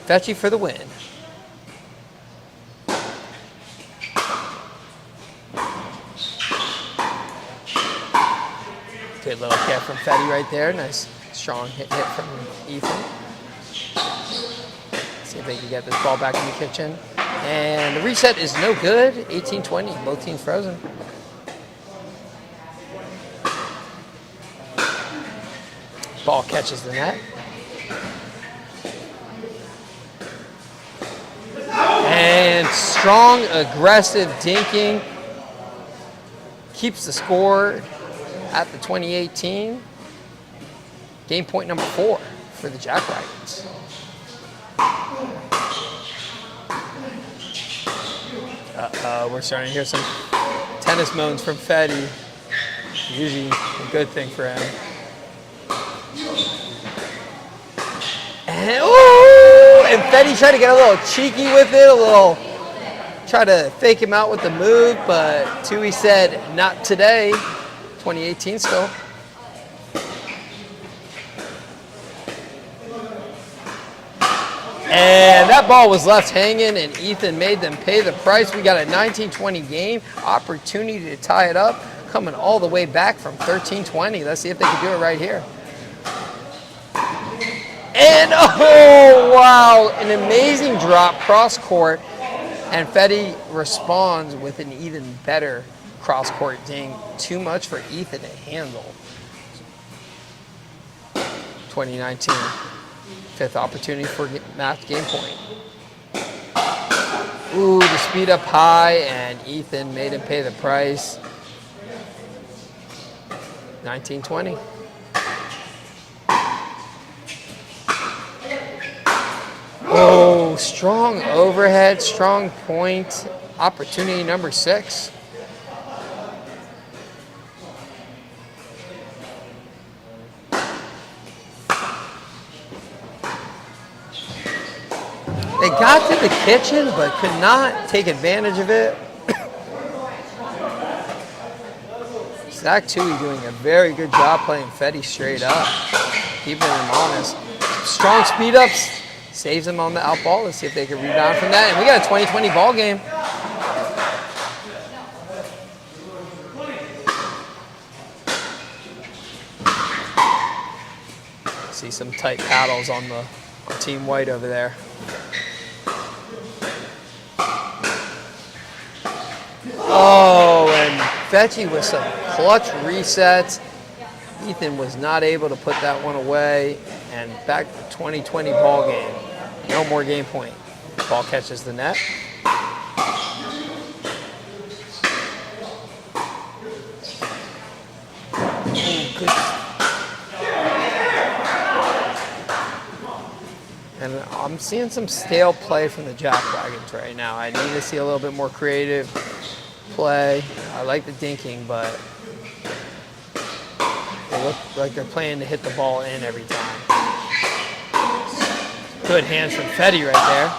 Fetchy for the win. Good little kick from Fetty right there. Nice strong hit from Ethan. See if they can get this ball back in the kitchen. And the reset is no good. 18-20, both teams frozen. Ball catches the net. And strong, aggressive dinking keeps the score at the 2018. Game point number 4 for the Jackwagons. We're starting to hear some tennis moans from Fetty. Usually a good thing for him. And Fetty tried to get a little cheeky with it, try to fake him out with the move, but Tui said, not today. 2018 still. And that ball was left hanging, and Ethan made them pay the price. We got a 19-20 game, opportunity to tie it up, coming all the way back from 13-20. Let's see if they can do it right here. And, oh, wow, an amazing drop cross-court, and Fetty responds with an even better cross-court ding. Too much for Ethan to handle. 2019, 5th opportunity for match game point. Ooh, the speed up high, and Ethan made him pay the price. 19-20. Oh, strong overhead, strong point. Opportunity number 6. They got to the kitchen, but could not take advantage of it. Zach Tui doing a very good job playing Fetty straight up, keeping him honest. Strong speed ups, saves him on the out ball. Let's see if they can rebound from that. And we got a 20-20 ball game. See some tight paddles on the Team White over there. Oh, and Fetchy with some clutch resets. Ethan was not able to put that one away. And back to 20-20 ball game. No more game point. Ball catches the net. Ooh, good. And I'm seeing some stale play from the Jackwagons right now. I need to see a little bit more creative play. I like the dinking, but they look like they're playing to hit the ball in every time. Good hands from Fetty right there.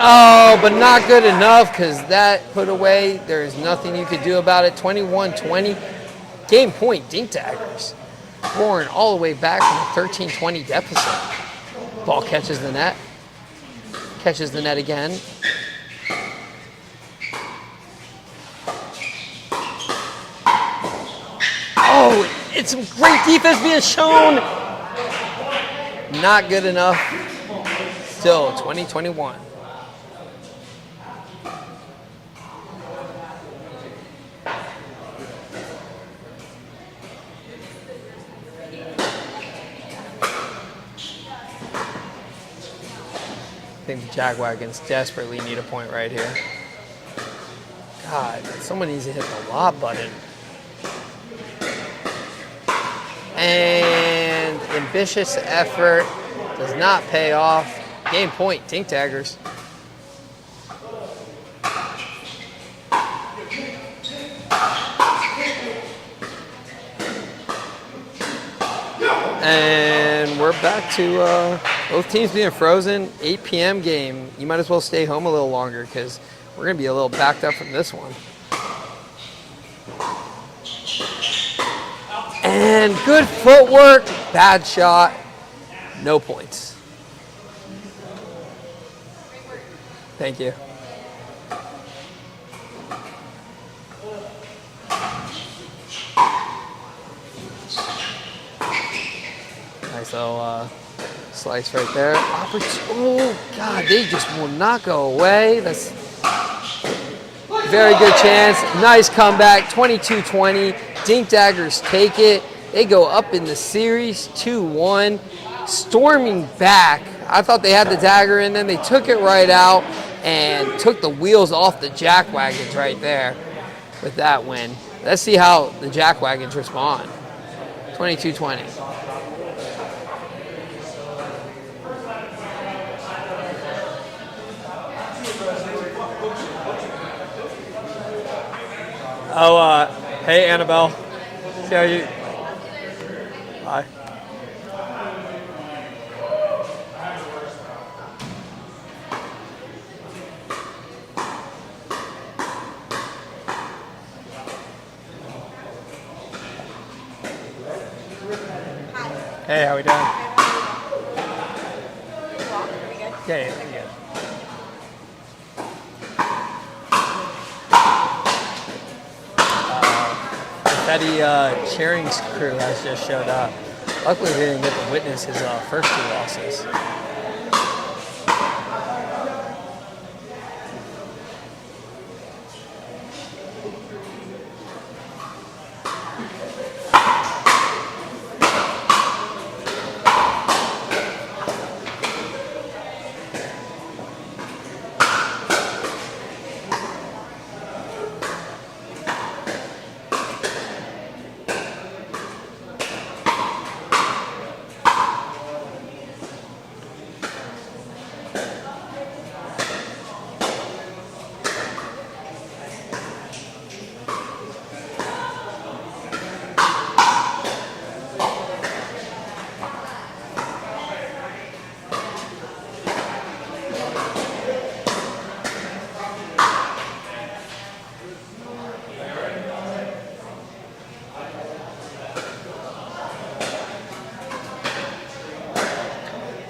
Oh, but not good enough because that put away. There's nothing you could do about it. 21-20. Game point, Dink Daggers. Roaring all the way back from a 13-20 deficit. Ball catches the net. Catches the net again. Oh, it's some great defense being shown. Not good enough. Still 20-21. I think the Jackwagons desperately need a point right here. God, someone needs to hit the lob button. And ambitious effort does not pay off. Game point, Dink Daggers. And we're back to both teams being frozen. 8 p.m. game. You might as well stay home a little longer because we're going to be a little backed up from this one. And good footwork. Bad shot. No points. Thank you. Nice little slice right there. Oh, God, they just will not go away. That's very good chance. Nice comeback, 22-20. Dink Daggers take it. They go up in the series, 2-1. Storming back. I thought they had the dagger in them. They took it right out and took the wheels off the Jackwagons right there with that win. Let's see how the Jackwagons respond. 22-20. Oh, hey, Annabelle. See how you... Hi. Hey, how we doing? Yeah, pretty good. Betty Chering's crew has just showed up. Luckily, we didn't get to witness his first 2 losses.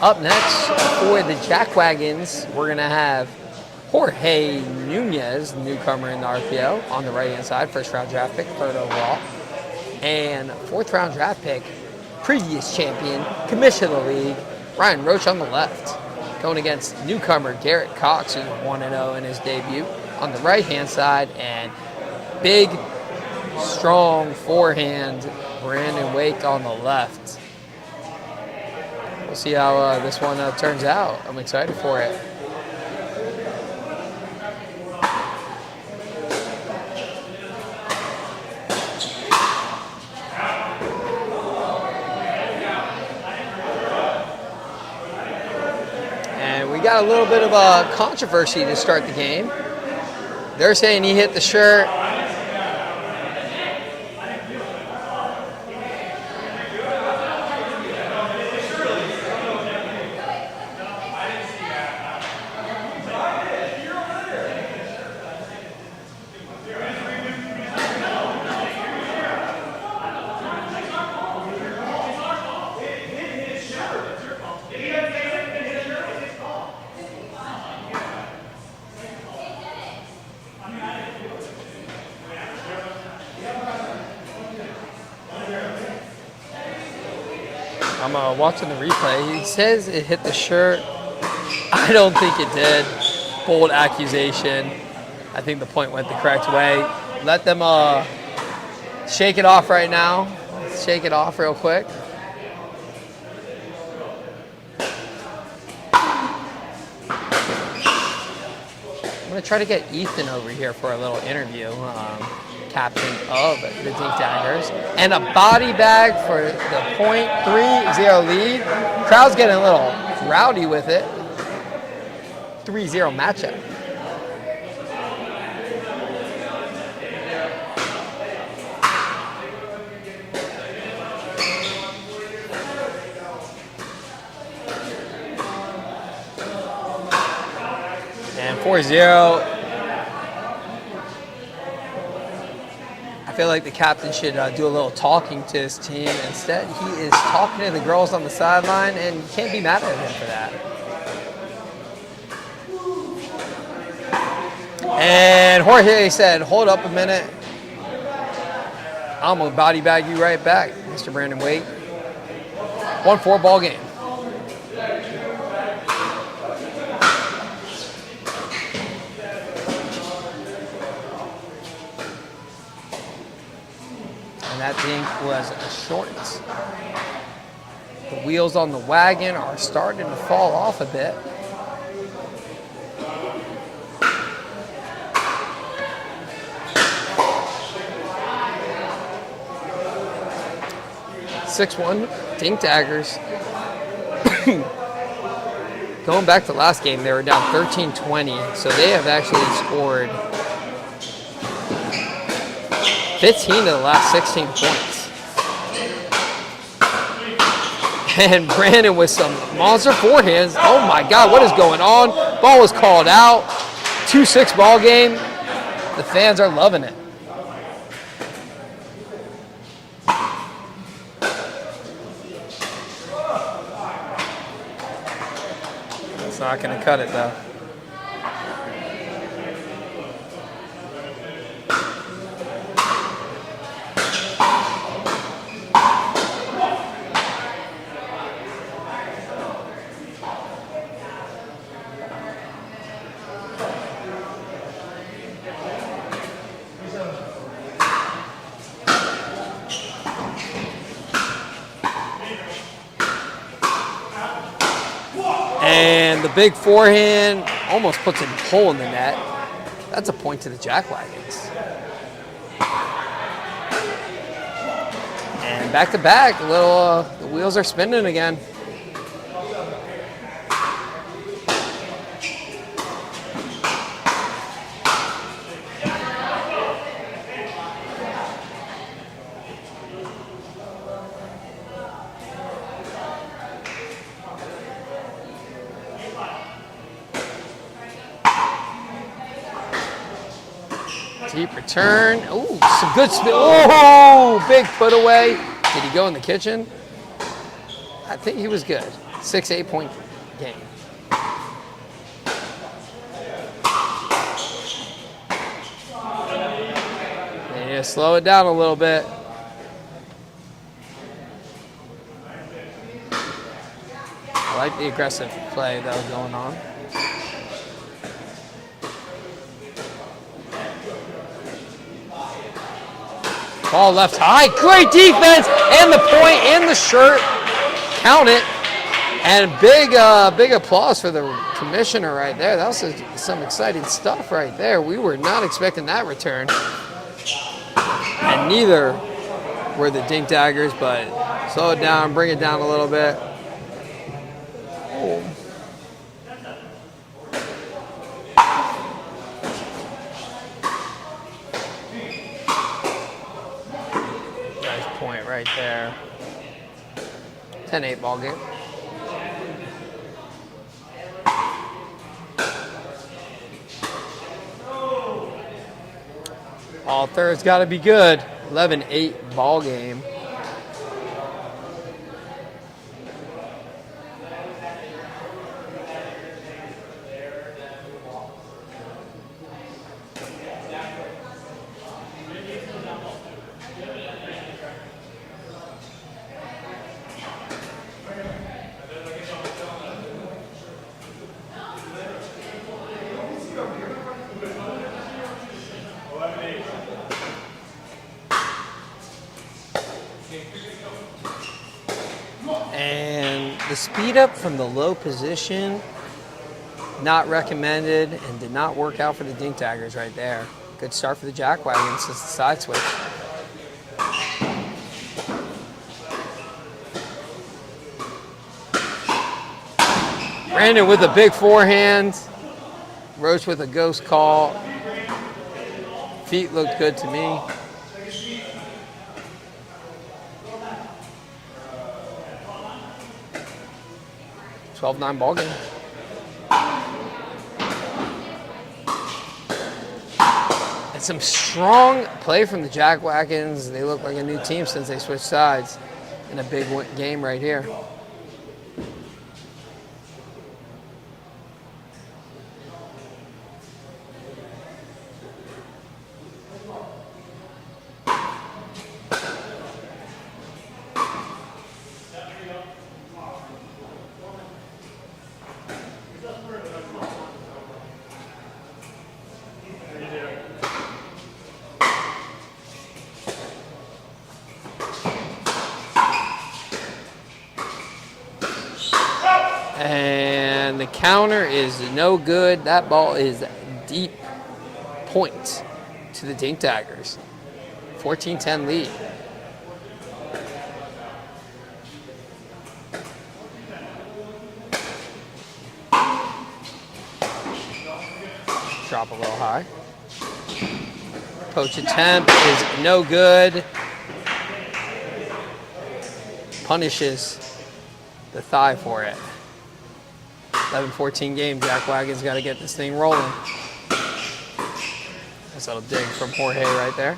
Up next for the Jackwagons, we're going to have Jorge Nunez, newcomer in the RPO, on the right-hand side, first round draft pick, 3rd overall. And 4th round draft pick, previous champion, commissioner of the league, Ryan Roach on the left. Going against newcomer Garrett Cox, who's 1-0 in his debut, on the right-hand side. And big, strong forehand, Brandon Wake on the left. We'll see how this one turns out. I'm excited for it. And we got a little bit of a controversy to start the game. They're saying he hit the shirt. I'm watching the replay. He says it hit the shirt. I don't think it did. Bold accusation. I think the point went the correct way. Let them shake it off right now. Let's shake it off real quick. I'm going to try to get Ethan over here for a little interview. captain of the Dink Daggers. And a body bag for the point 3-0 lead. Crowd's getting a little rowdy with it. 3-0 matchup. And 4-0. I feel like the captain should do a little talking to his team. Instead, he is talking to the girls on the sideline, and you can't be mad at him for that. And Jorge said, hold up a minute. I'm going to body bag you right back, Mr. Brandon Waite. 1-4 ball game. And that Dink was a short. The wheels on the wagon are starting to fall off a bit. (6-1) Dink Daggers. Going back to last game, they were down 13-20, so they have actually scored 15 of the last 16 points. And Brandon with some monster forehands. Oh my God, what is going on? Ball was called out. 2-6 ball game. The fans are loving it. It's not going to cut it though. And the big forehand almost puts a hole in the net. That's a point to the Jackwagons. And back to back, the wheels are spinning again. Deep return. Ooh, some good spin. Oh, big put away. Did he go in the kitchen? I think he was good. 6-8 point game. Yeah, slow it down a little bit. I like the aggressive play that was going on. Ball left high, great defense, and the point in the shirt, count it, and big applause for the commissioner right there. That was some exciting stuff right there. We were not expecting that return, and neither were the Dink Daggers, but slow it down, bring it down a little bit. Oh. Point right there. 10-8 ball game. All thirds got to be good. 11-8 ball game. And the speed up from the low position, not recommended and did not work out for the Dink Daggers right there. Good start for the Jackwagons since the side switch. Brandon with a big forehand. Roach with a ghost call. Feet looked good to me. $12-9 ball game. And some strong play from the Jackwagons. They look like a new team since they switched sides in a big game right here. And the counter is no good. That ball is deep. Point to the Dink Daggers. 14-10 lead. Drop a little high. Poach attempt is no good. Punishes the thigh for it. 11-14 game. Jackwagons got to get this thing rolling. Nice little dig from Jorge right there.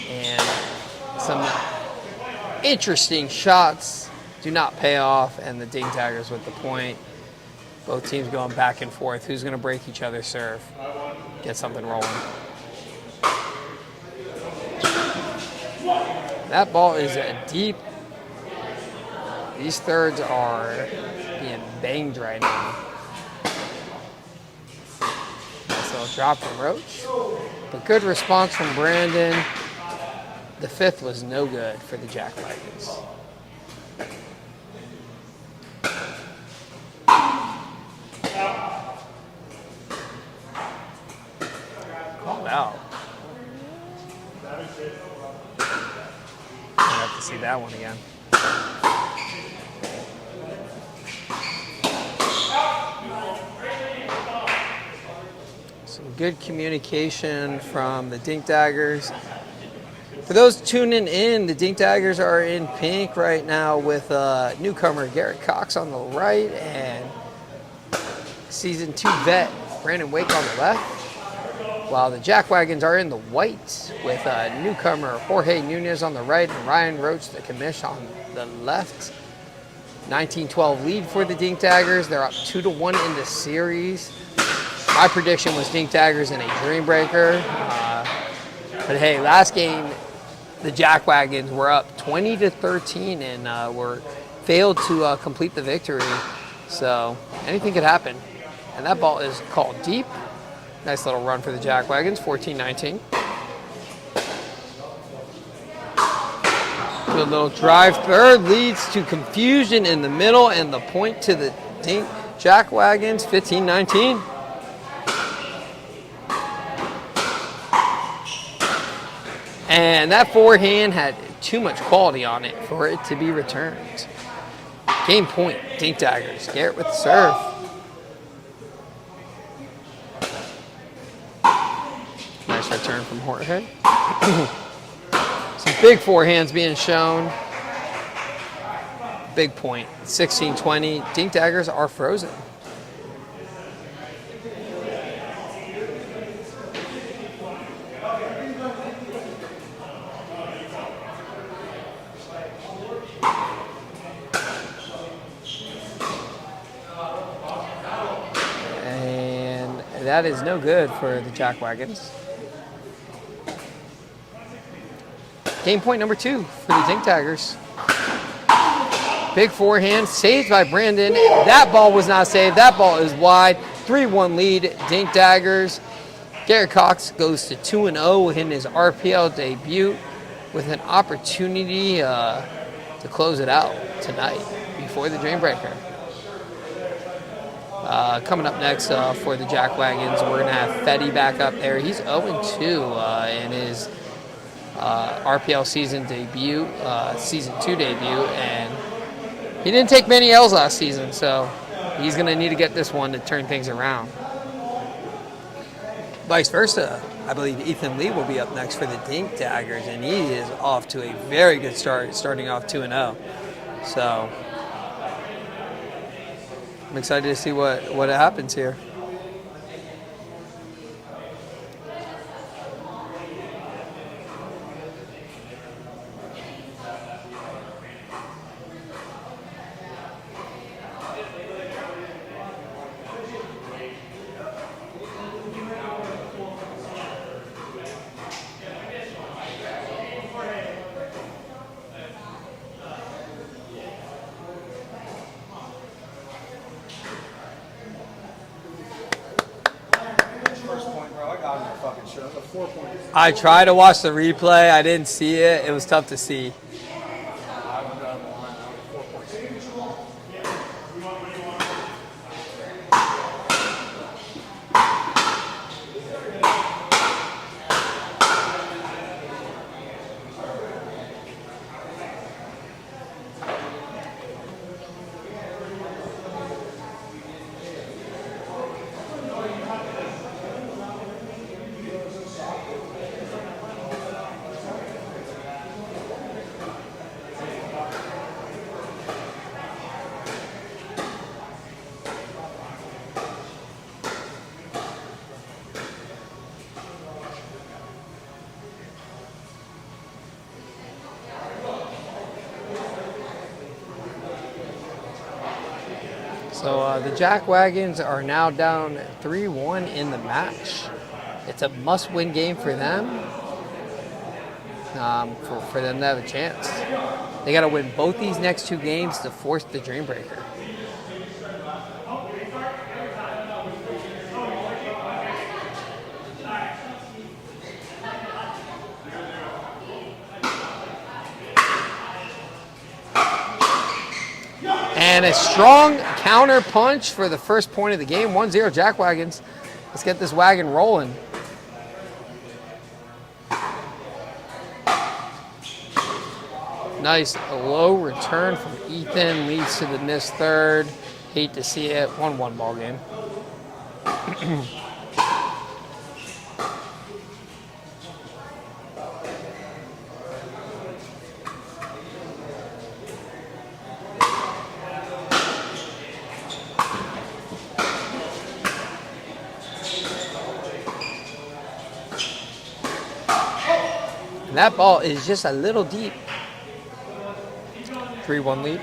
And some interesting shots do not pay off, and the Dink Daggers with the point. Both teams going back and forth. Who's going to break each other's serve? Get something rolling. That ball is deep. These thirds are being banged right now. Nice little drop from Roach. But good response from Brandon. The fifth was no good for the Jackwagons. Called out. I'll have to see that one again. Some good communication from the Dink Daggers. For those tuning in, the Dink Daggers are in pink right now with newcomer Garrett Cox on the right and Season 2 vet Brandon Wake on the left, while the Jackwagons are in the white with newcomer Jorge Nunez on the right and Ryan Roach, the commish, on the left. 19-12 lead for the Dink Daggers. They're up 2-1 in the series. My prediction was Dink Daggers in a dream breaker. But hey, last game, the Jackwagons were up 20-13 and were failed to complete the victory. So anything could happen. And that ball is called deep. Nice little run for the Jackwagons, 14-19. Good little drive. Third leads to confusion in the middle and the point to the Dink Jackwagons, 15-19. And that forehand had too much quality on it for it to be returned. Game point, Dink Daggers. Garrett with the serve. Nice return from Jorge. Some big forehands being shown. Big point, 16-20. Dink Daggers are frozen. That is no good for the Jackwagons. Game point number 2 for the Dink Daggers. Big forehand, saved by Brandon. That ball was not saved. That ball is wide. 3-1 lead, Dink Daggers. Garrett Cox goes to 2-0 in his RPL debut with an opportunity to close it out tonight before the Dream Breaker. Coming up next for the Jackwagons, we're going to have Fetty back up there. He's 0-2 in his RPL season debut, season 2 debut, and he didn't take many L's last season, so he's going to need to get this one to turn things around. Vice versa, I believe Ethan Lee will be up next for the Dink Daggers, and he is off to a very good start, starting off 2-0. So I'm excited to see what happens here. I tried to watch the replay. I didn't see it. It was tough to see. So the Jackwagons are now down 3-1 in the match. It's a must-win game for them, for them to have a chance. They got to win both these next 2 games to force the Dream Breaker. And a strong counter punch for the first point of the game. 1-0 Jackwagons. Let's get this wagon rolling. Nice low return from Ethan. Leads to the missed third. Hate to see it. 1-1 ball game. And that ball is just a little deep. 3-1 lead.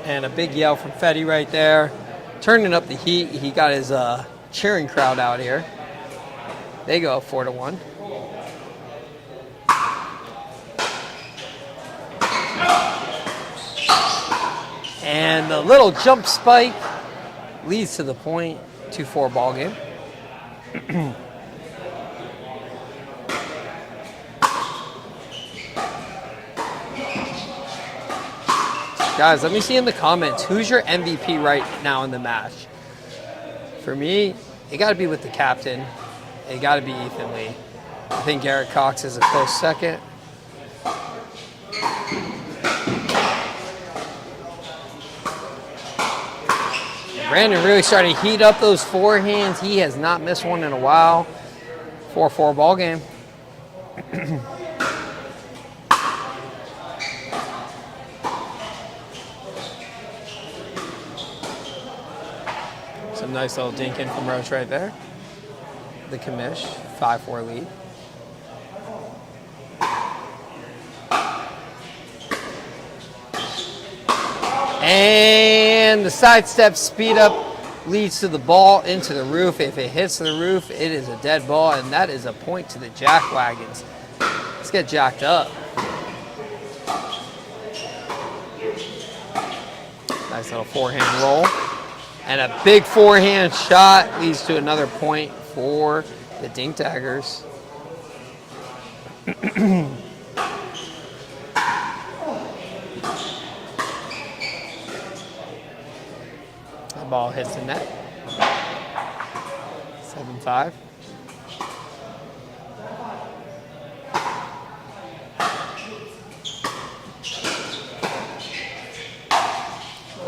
And a big yell from Fetty right there. Turning up the heat. He got his cheering crowd out here. They go 4-1. And the little jump spike leads to the point. 2-4 ball game. Guys, let me see in the comments, who's your MVP right now in the match? For me, it got to be with the captain. It got to be Ethan Lee. I think Garrett Cox is a close second. Brandon really starting to heat up those forehands. He has not missed one in a while. 4-4 ball game. Some nice little dink in from Roach right there. The commish, 5-4 lead. And the sidestep speed up leads to the ball into the roof. If it hits the roof, it is a dead ball, and that is a point to the Jackwagons. Let's get jacked up. Nice little forehand roll. And a big forehand shot leads to another point for the Dink Daggers. The ball hits the net. 7-5.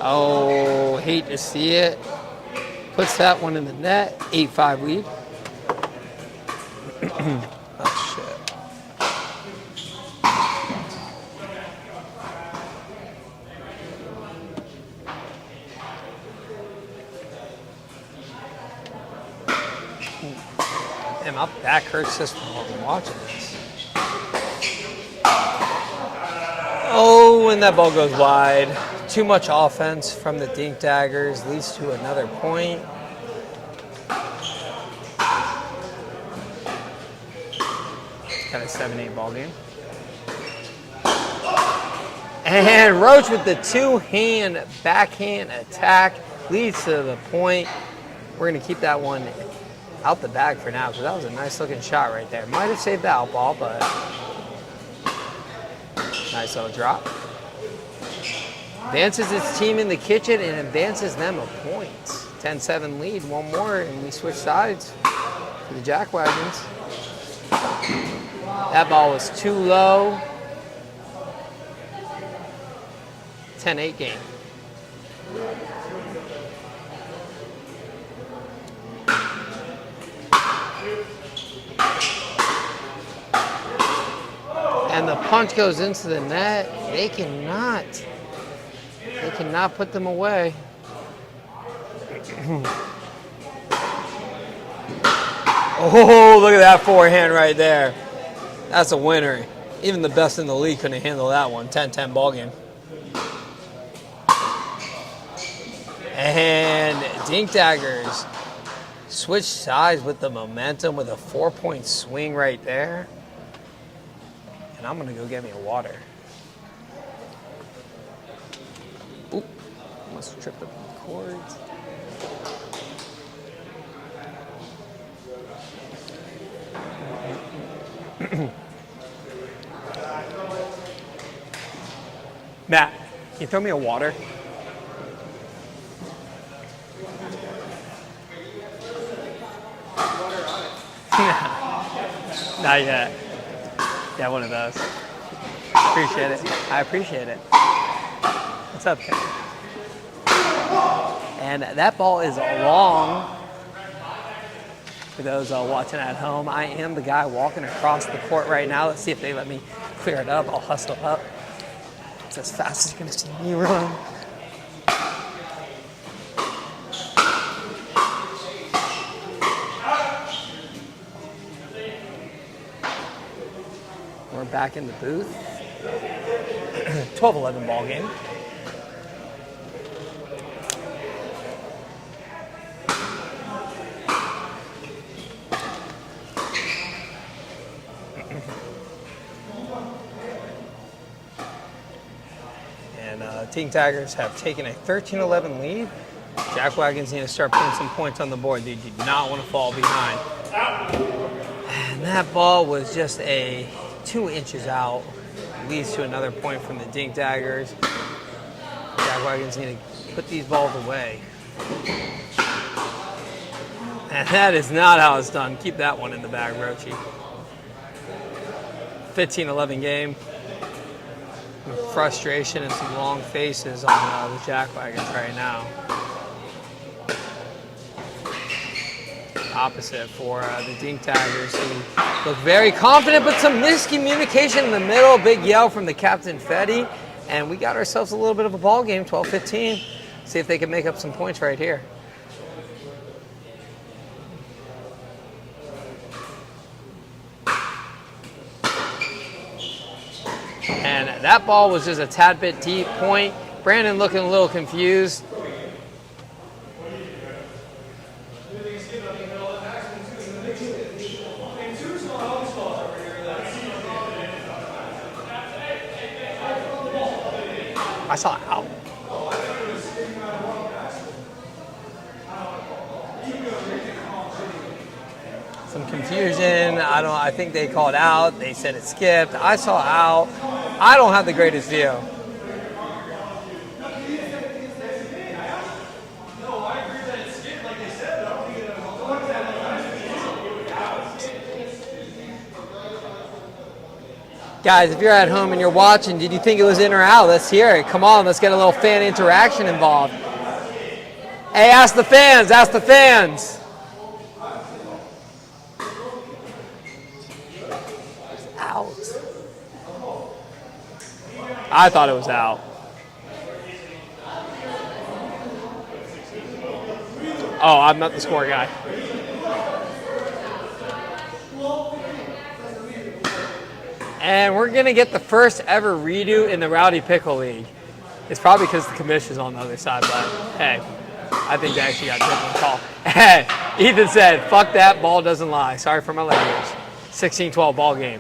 Oh, hate to see it. Puts that one in the net. 8-5 lead. Oh, shit. Damn, my back hurts just from watching this. Oh, and that ball goes wide. Too much offense from the Dink Daggers leads to another point. Kind of 7-8 ball game. And Roach with the two-hand backhand attack leads to the point. We're going to keep that one out the bag for now because that was a nice looking shot right there. Might have saved the out ball, but nice little drop. Advances its team in the kitchen and advances them a point. 10-7 lead, one more, and we switch sides to the Jackwagons. That ball was too low. 10-8 game. And the punch goes into the net. They cannot put them away. Oh, look at that forehand right there. That's a winner. Even the best in the league couldn't handle that one. 10-10 ball game. And Dink Daggers switch sides with the momentum with a 4-point swing right there. And I'm gonna go get me a water. Oop, almost tripped up the cords. Matt, can you throw me a water? Not yet. Yeah, one of those. Appreciate it. I appreciate it. What's up, Ken? And that ball is long. For those watching at home, I am the guy walking across the court right now. Let's see if they let me clear it up. I'll hustle up. It's as fast as you're going to see me run. We're back in the booth. 12-11 ball game. Dink Daggers have taken a 13-11 lead. Jackwagons need to start putting some points on the board. They do not want to fall behind. And that ball was just 2 inches out. Leads to another point from the Dink Daggers. Jackwagons need to put these balls away. And that is not how it's done. Keep that one in the bag, Roachy. 15-11 game. Frustration and some long faces on the Jackwagons right now. Opposite for the Dink Daggers, who look very confident, but some miscommunication in the middle. Big yell from the captain, Fetty, and we got ourselves a little bit of a ball game, 12-15. See if they can make up some points right here. And that ball was just a tad bit deep point. Brandon looking a little confused. I saw out. some confusion. I think they called out. They said it skipped. I saw out. I don't have the greatest view. Guys, if you're at home and you're watching, did you think it was in or out? Let's hear it. Come on, let's get a little fan interaction involved. Hey, ask the fans, ask the fans. It's out. I thought it was out. Oh, I'm not the score guy. And we're going to get the first ever redo in the Rowdy Pickle League. It's probably because the commission's on the other side, but hey, I think they actually got a different call. Hey, Ethan said, fuck that, ball doesn't lie. Sorry for my language. 16-12 ball game.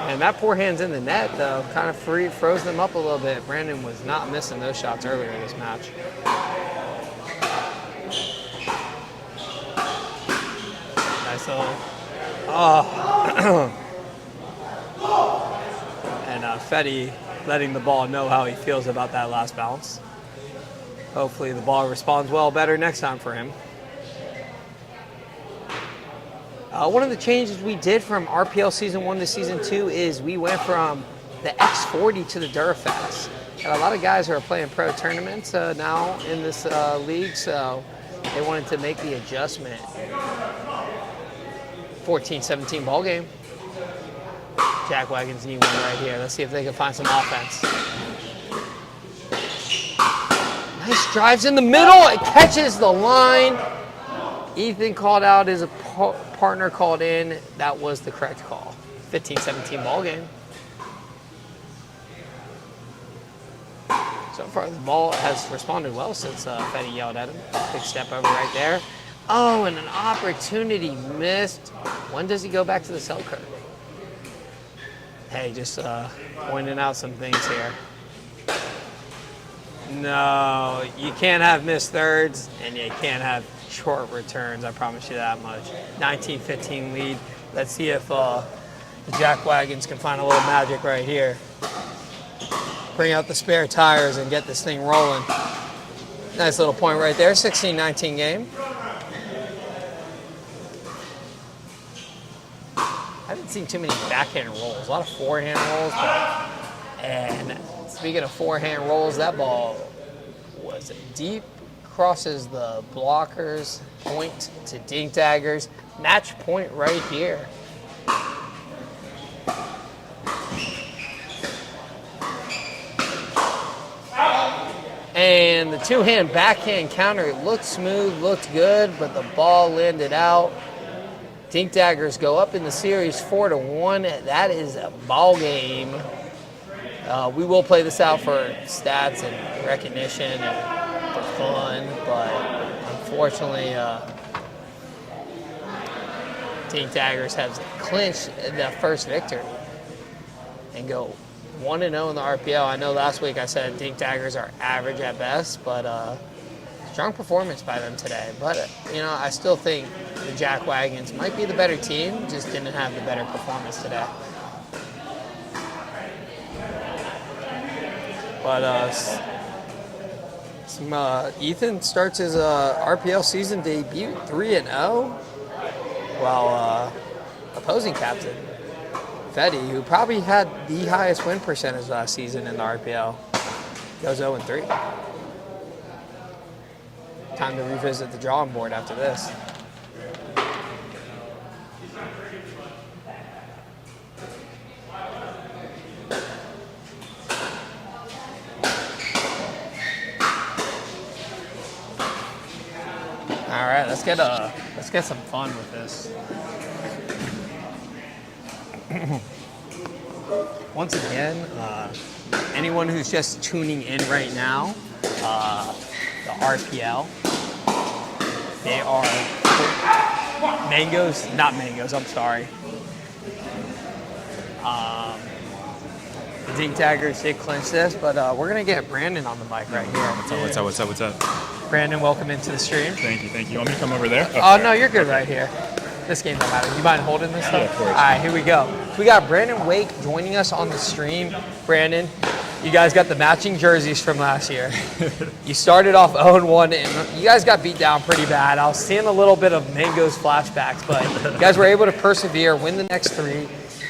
And that forehand's in the net, though. Kind of froze them up a little bit. Brandon was not missing those shots earlier this match. Nice little... Oh. And Fetty letting the ball know how he feels about that last bounce. Hopefully the ball responds better next time for him. One of the changes we did from RPL Season 1 to Season 2 is we went from the X40 to the Durafast. Got a lot of guys who are playing pro tournaments now in this league, so they wanted to make the adjustment. 14-17 ball game. Jackwagons need one right here. Let's see if they can find some offense. Nice drives in the middle. It catches the line. Ethan called out his partner called in. That was the correct call. 15-17 ball game. So far, the ball has responded well since Fetty yelled at him. Big step over right there. Oh, and an opportunity missed. When does he go back to the Selkirk? Hey, just pointing out some things here. No, you can't have missed thirds, and you can't have short returns. I promise you that much. 19-15 lead. Let's see if the Jackwagons can find a little magic right here. Bring out the spare tires and get this thing rolling. Nice little point right there. 16-19 game. I haven't seen too many backhand rolls. A lot of forehand rolls. And speaking of forehand rolls, that ball was deep. Crosses the blockers. Point to Dink Daggers. Match point right here. And the two-hand backhand counter looked smooth, looked good, but the ball landed out. Dink Daggers go up in the series 4-1. That is a ball game. We will play this out for stats and recognition and for fun, but unfortunately, Dink Daggers has clinched the first victory and go 1-0 in the RPL. I know last week I said Dink Daggers are average at best, but strong performance by them today. But, I still think the Jackwagons might be the better team, just didn't have the better performance today. But Ethan starts his RPL season debut 3-0, while opposing captain Fetty, who probably had the highest win percentage last season in the RPL, goes 0-3. Time to revisit the drawing board after this. All right, let's get some fun with this. Once again, anyone who's just tuning in right now, the RPL, they are not mangoes, I'm sorry. The the Dink Daggers did clinch this, but we're going to get Brandon on the mic right here. What's up? Brandon, welcome into the stream. Thank you. You want me to come over there? Oh, no, you're good right here. This game don't matter. You mind holding this stuff? Yeah, of course. All right, here we go. So we got Brandon Wake joining us on the stream. Brandon, you guys got the matching jerseys from last year. You started off 0-1, and you guys got beat down pretty bad. I was seeing a little bit of Mango's flashbacks, but you guys were able to persevere, win the next 3.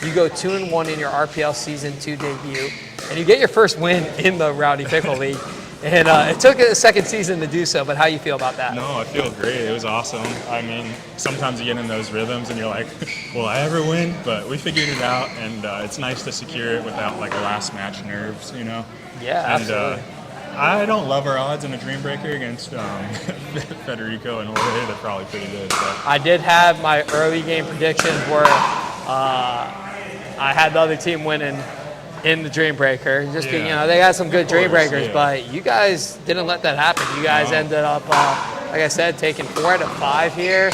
You go 2-1 in your RPL Season 2 debut, and you get your first win in the Rowdy Pickle League. And it took a second season to do so, but how you feel about that? No, I feel great. It was awesome. I mean, sometimes you get in those rhythms and you're like, will I ever win? But we figured it out, and it's nice to secure it without like a last match nerves, you know? Yeah, absolutely. I don't love our odds in a Dream Breaker against Federico and Jorge. They're probably pretty good. So. I did have my early game predictions where I had the other team winning in the Dream Breaker. Just being, you know, they got some good Dream Breakers, but you guys didn't let that happen. You guys ended up, like I said, taking 4 out of 5 here.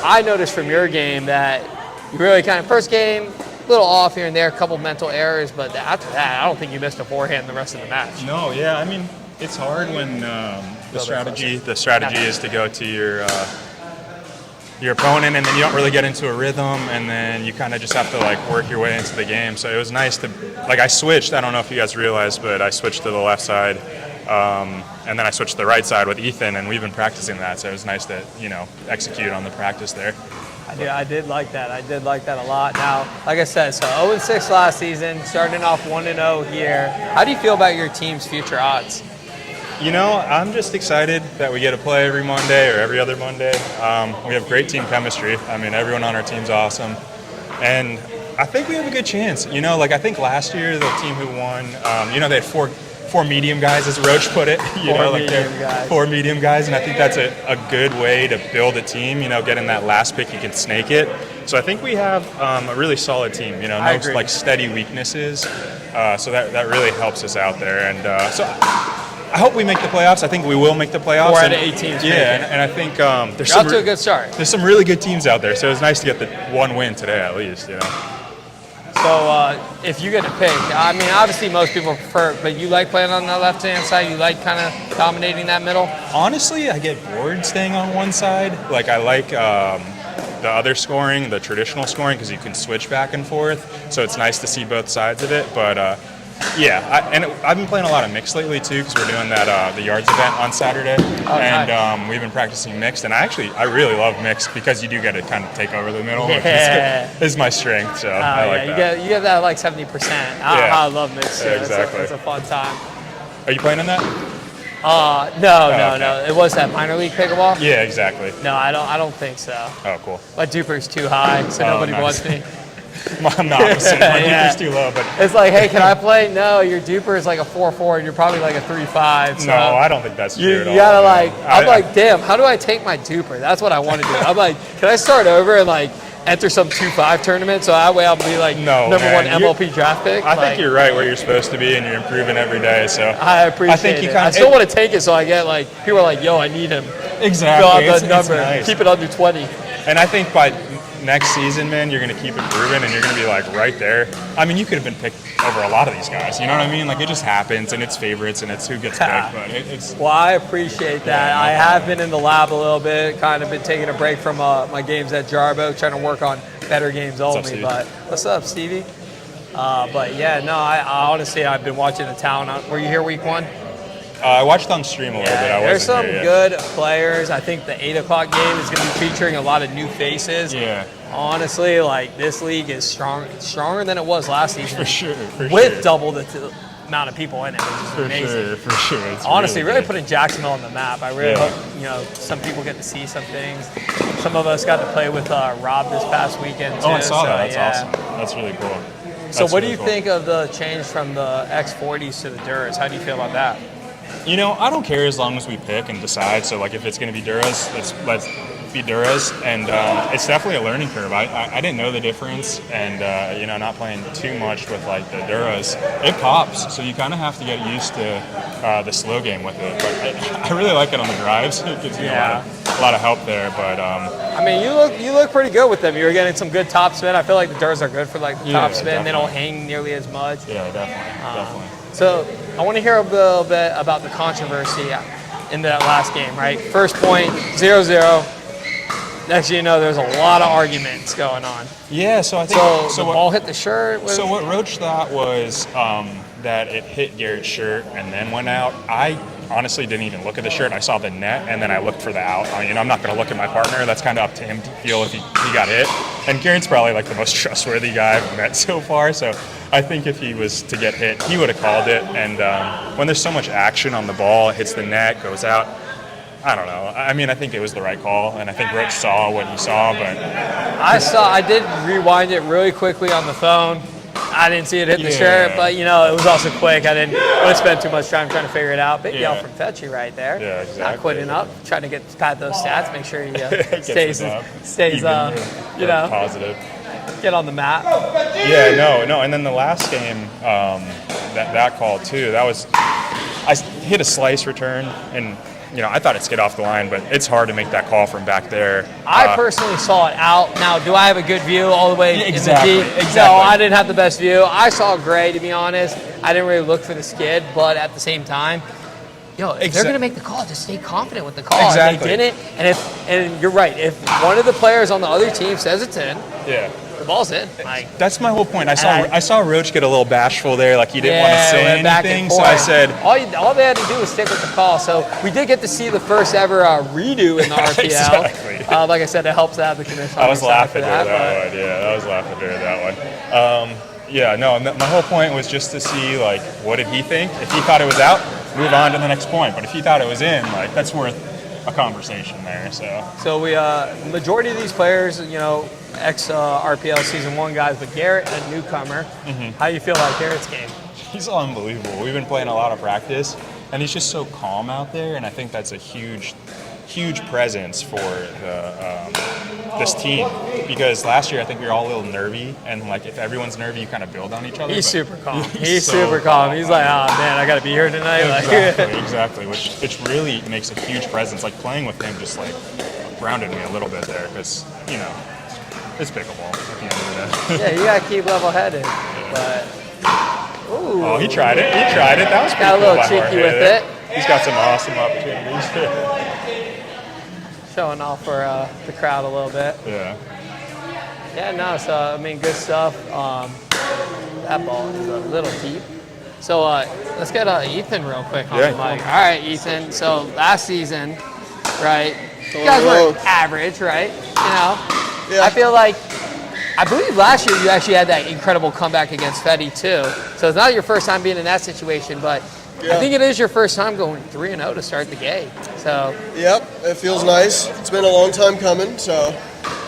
I noticed from your game that you really kind of, first game, a little off here and there, a couple mental errors, but after that, I don't think you missed a forehand the rest of the match. No, yeah, I mean, it's hard when the strategy is to go to your opponent, and then you don't really get into a rhythm, and then you kind of just have to like work your way into the game. So it was nice to, like, I switched. I don't know if you guys realized, but I switched to the left side, and then I switched to the right side with Ethan, and we've been practicing that. So it was nice to, you know, execute on the practice there. I did like that. I did like that a lot. Now, like I said, so 0-6 last season, starting off 1-0 here. How do you feel about your team's future odds? You know, I'm just excited that we get to play every Monday or every other Monday. We have great team chemistry. I mean, everyone on our team's awesome. And I think we have a good chance. You know, like I think last year the team who won, you know, they had four medium guys, as Roach put it. Four medium guys, and I think that's a good way to build a team. You know, getting that last pick, you can snake it. So I think we have a really solid team. You know, no like steady weaknesses. So that really helps us out there. And so I hope we make the playoffs. I think we will make the playoffs. 4 out of 8 teams. Yeah, and I think there's off to a good start. There's some really good teams out there. So it's nice to get the 1 win today at least. You know. So if you get to pick, I mean, obviously most people prefer, but you like playing on the left-hand side? You like kind of dominating that middle? Honestly, I get bored staying on one side. Like I like the other scoring, the traditional scoring, because you can switch back and forth. So it's nice to see both sides of it. But yeah, I've been playing a lot of mixed lately too, because we're doing that the yards event on Saturday, and we've been practicing mixed. And I really love mixed because you do get to kind of take over the middle. Yeah. Which is my strength, so I like that. You get that like 70%. I love mixed too. Exactly. It's a fun time. Are you playing in that? No. It was that minor league pickleball. Yeah, exactly. No, I don't think so. Oh, cool. My duper's too high, so nobody wants me. I'm the opposite. My duper's too low, but it's like, hey, can I play? No, your duper is like a 4.4, and you're probably like a 3.5. So no, I don't think that's true at all. You gotta I'm like, damn, how do I take my duper? That's what I want to do. I'm like, can I start over and like enter some 2.5 tournament so that way I'll be like number 1 MLP draft pick? I think you're right where you're supposed to be, and you're improving every day. So I appreciate it. I still want to take it, so I get like people are like, yo, I need him. Exactly. Fill out that number. Nice. Keep it under 20. And I think by next season, man, you're going to keep improving, and you're going to be like right there. I mean, you could have been picked over a lot of these guys. You know what I mean? Like it just happens, and it's favorites, and it's who gets picked. But it's. Well, I appreciate that. Yeah, I have been in the lab a little bit, kind of been taking a break from my games at Jarbo, trying to work on better games only. But what's up, Stevie? But yeah, no, I honestly I've been watching the talent. Were you here week 1? I watched on stream a little bit. There's some good players. I think the 8 o'clock game is going to be featuring a lot of new faces. Yeah. Honestly, like this league is stronger than it was last season. For sure. With double the amount of people in it, which is amazing. For sure. It's honestly, really good. putting Jacksonville on the map. I really hope some people get to see some things. Some of us got to play with Rob this past weekend too. Oh, I saw that. That's awesome. That's really cool. So what do you think of the change from the X40s to the Duras? How do you feel about that? You know, I don't care as long as we pick and decide. So, like, if it's going to be Duras, let's be Duras. And it's definitely a learning curve. I didn't know the difference. And, you know, not playing too much with, like, the Duras, it pops. So you kind of have to get used to the slow game with it. But I really like it on the drives. It gives me a lot of help there. But I mean, you look pretty good with them. You were getting some good top spin. I feel like the Durs are good for like the top spin. Definitely. They don't hang nearly as much. Yeah, definitely. So I want to hear a little bit about the controversy in that last game, right? First point, 0-0. Next thing you know, there's a lot of arguments going on. Yeah, so I think So the ball hit the shirt. So what Roach thought was that it hit Garrett's shirt and then went out. I honestly didn't even look at the shirt. I saw the net, and then I looked for the out. I'm not going to look at my partner. That's kind of up to him to feel if he got hit. And Garrett's probably like the most trustworthy guy I've met so far. So I think if he was to get hit, he would have called it. And when there's so much action on the ball, it hits the net, goes out. I don't know. I mean, I think it was the right call, and I think Roach saw what he saw, but I did rewind it really quickly on the phone. I didn't see it hit the shirt, but it was also quick. I didn't want to spend too much time trying to figure it out. Big yell from Fetchy right there. Yeah, exactly. Not quitting up, trying to pad those stats, make sure he stays positive. Get on the map. Yeah, no. And then the last game, that call too. I hit a slice return, and I thought it skid off the line, but it's hard to make that call from back there. I personally saw it out. Now, do I have a good view all the way exactly, in the deep? exactly. No, I didn't have the best view. I saw gray, to be honest. I didn't really look for the skid, but at the same time, if they're going to make the call, just stay confident with the call. Exactly. If they didn't, and you're right, if one of the players on the other team says it's in, the ball's in. That's my whole point. I saw Roach get a little bashful there, like he didn't want to say anything. So I said, all they had to do was stick with the call. So we did get to see the first ever redo in the RPL. Exactly. Like I said, it helps to have the commission. I was laughing during that one. Yeah, I was laughing during that one. My whole point was just to see what did he think. If he thought it was out, move on to the next point. But if he thought it was in, that's worth a conversation there. So we majority of these players, ex RPL season 1 guys, but Garrett, a newcomer. Mm-hmm. How do you feel about Garrett's game? He's unbelievable. We've been playing a lot of practice, and he's just so calm out there, and I think that's a huge presence for this team, because last year I think we were all a little nervy, and if everyone's nervy, you kind of build on each other. He's super calm. He's super calm. He's like, oh man, I got to be here tonight. Exactly. Which really makes a huge presence. Playing with him just grounded me a little bit there, because it's pickleball at the end of the day. Yeah, you got to keep level-headed. But oh, he tried it. That was pretty got a little cool cheeky with it. He's got some awesome opportunities. Showing off for the crowd a little bit. Yeah. Yeah, no, so, good stuff. That ball is a little deep. So let's get Ethan real quick on the mic. All right, Ethan. So last season, right, you guys were average, right? Yeah. I believe last year you actually had that incredible comeback against Fetty too. So it's not your first time being in that situation, but I think it is your first time going 3-0 to start the game. So. Yep, it feels nice. It's been a long time coming. So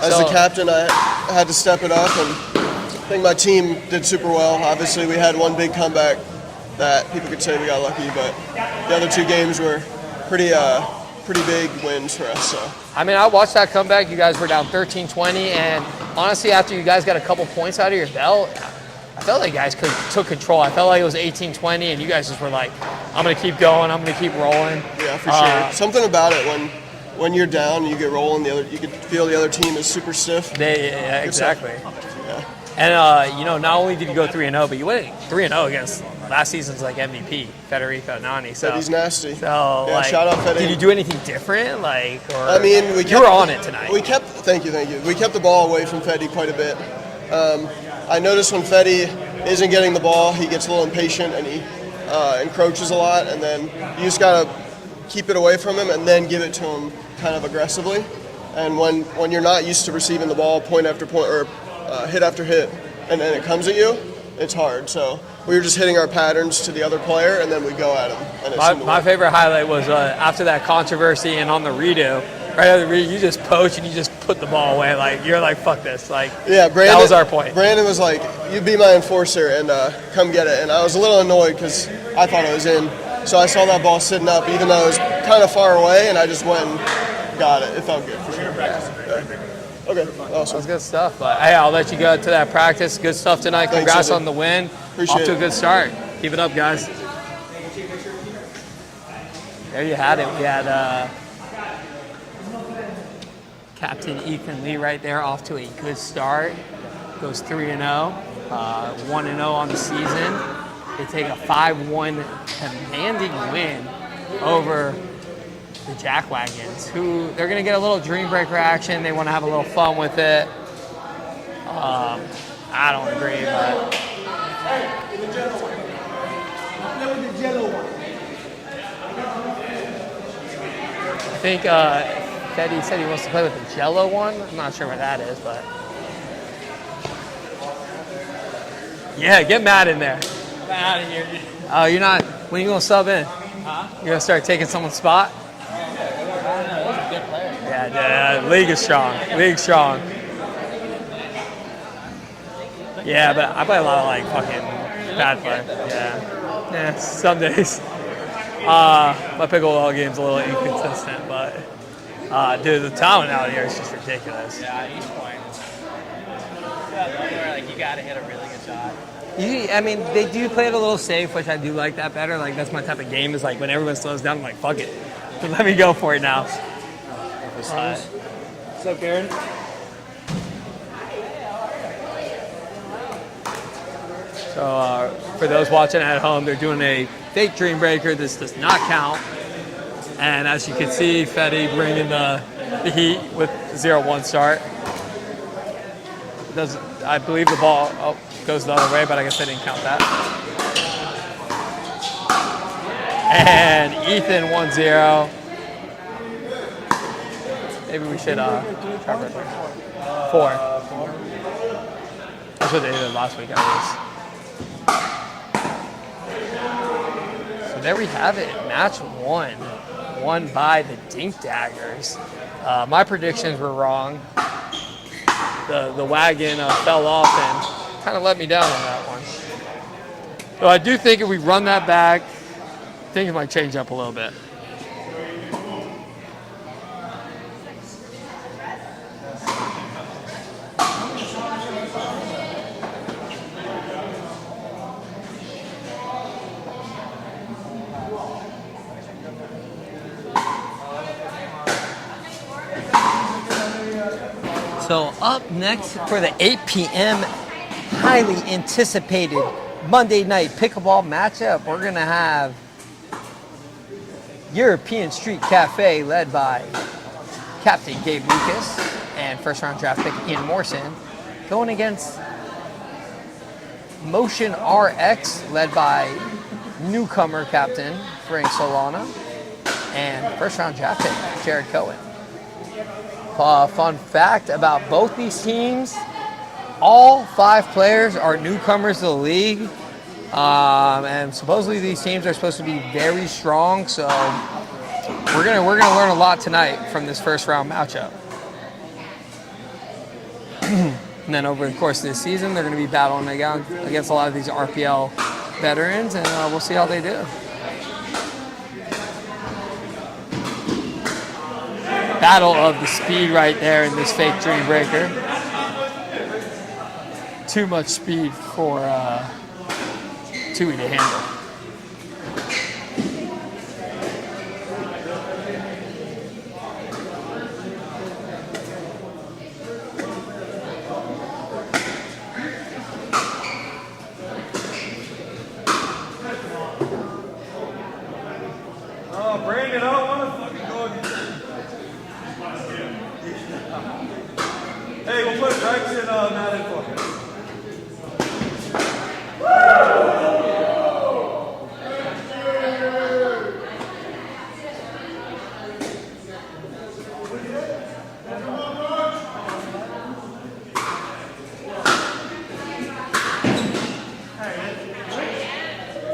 as the captain, I had to step it up, and I think my team did super well. Obviously, we had one big comeback that people could say we got lucky, but the other 2 games were pretty big wins for us. So. I watched that comeback. You guys were down 13-20, and honestly, after you guys got a couple points out of your belt, I felt like you guys took control. I felt like it was 18-20, and you guys just were like, I'm going to keep going. I'm going to keep rolling. Yeah, for sure. Something about it when you're down and you get rolling, you can feel the other team is super stiff. Yeah, exactly. Yeah. And, not only did you go 3-0, but you went 3-0 against last season's MVP, Federico Nani. So he's nasty. So, shout out Fede. Did you do anything different? You were on it tonight. Thank you. We kept the ball away from Fede quite a bit. I noticed when Fede isn't getting the ball, he gets a little impatient and he encroaches a lot, and then you just gotta keep it away from him and then give it to him kind of aggressively. And when you're not used to receiving the ball point after point or hit after hit, and then it comes at you, it's hard. So we were just hitting our patterns to the other player, and then we go at him. And my favorite highlight was after that controversy and on the redo. Right after the redo, you just poach and you just put the ball away. You're like, fuck this. Brandon, that was our point. Brandon was like, you be my enforcer and come get it. And I was a little annoyed because I thought it was in. So I saw that ball sitting up, even though it was kind of far away, and I just went and got it. It felt good for sure. Yeah. Okay, awesome. That's good stuff. But hey, I'll let you go to that practice. Good stuff tonight. Congrats on the win. Appreciate Off to a good start. Keep it up, guys. There you had it. We had Captain Ethan Lee right there off to a good start. Goes 3-0, 1-0 on the season. They take a 5-1 commanding win over the Jackwagons, who they're going to get a little dream breaker action. They want to have a little fun with it. I don't agree, but I think Teddy said he wants to play with the Jello one. I'm not sure what that is, but yeah, get Matt in there. I'm out of here. Oh, you're not. When are you gonna sub in? Huh? You're gonna start taking someone's spot? I don't know. He's a good player. Yeah, league is strong. League strong. Yeah, but I play a lot of like fucking bad play. Yeah, some days. My pickleball game's a little inconsistent, but dude, the talent out here is just ridiculous. Yeah, at each point. Where, like, you gotta hit a really good shot. I mean, they do play it a little safe, which I do like that better. Like, that's my type of game, is like when everyone slows down, I'm like, fuck it. But let me go for it now. What's up, Karen? So for those watching at home, they're doing a fake dream breaker. This does not count. And as you can see, Fetty bringing the heat with 0-1 start. I believe the ball goes the other way, but I guess they didn't count that. And Ethan 1-0. Maybe we should try for 4. That's what they did last week, at least. So there we have it. Match 1. Won by the Dink Daggers. My predictions were wrong. The wagon fell off and kind of let me down on that one. So I do think if we run that back, things might change up a little bit. So up next for the 8 p.m. highly anticipated Monday night pickleball matchup, we're going to have European Street Cafe led by Captain Gabe Lucas and first round draft pick Ian Morrison going against Motion RX led by newcomer Captain Frank Solana and first round draft pick Jared Cohen. Fun fact about both these teams, all 5 players are newcomers to the league, and supposedly these teams are supposed to be very strong, so we're gonna learn a lot tonight from this first round matchup. And then over the course of this season, they're going to be battling against a lot of these RPL veterans, and we'll see how they do. Battle of the speed right there in this fake dream breaker. Too much speed for Tui to handle. Oh, Brandon, I don't want to fucking go against you. Hey, we'll put Rex and Matt in for him.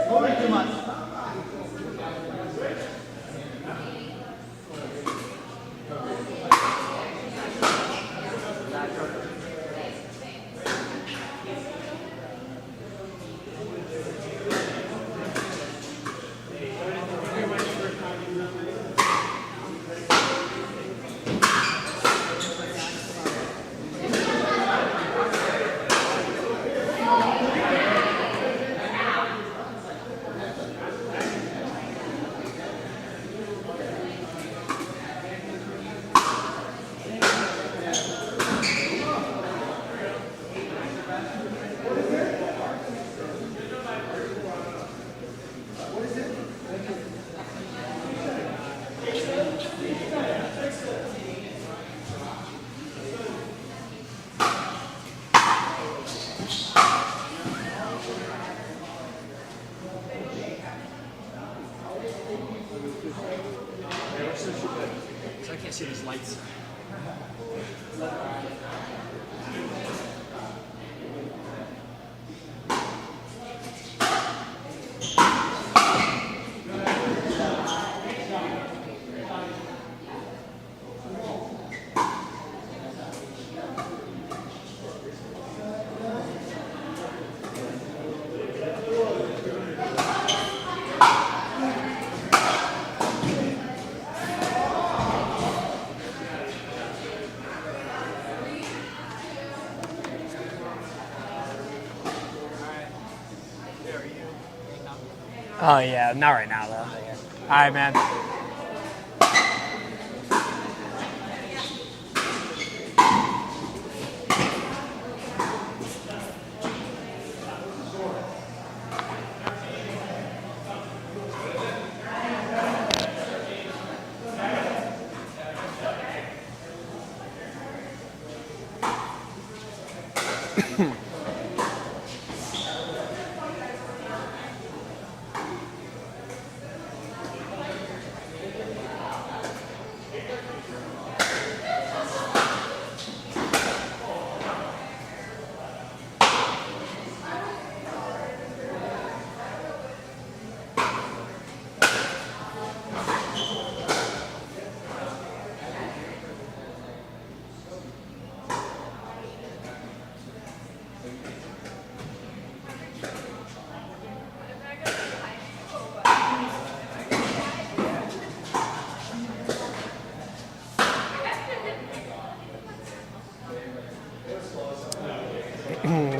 Moving too much. can't see these lights. Oh yeah, not right now though. All right, man.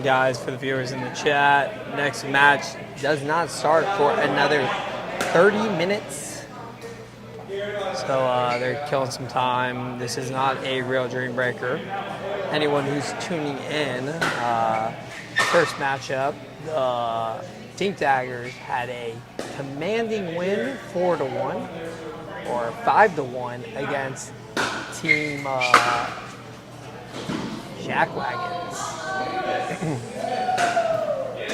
Guys, for the viewers in the chat, next match does not start for another 30 minutes. So they're killing some time. This is not a real Dream Breaker. Anyone who's tuning in, first matchup, the Dink Daggers had a commanding win 4-1 or 5-1 against Team Jackwagons.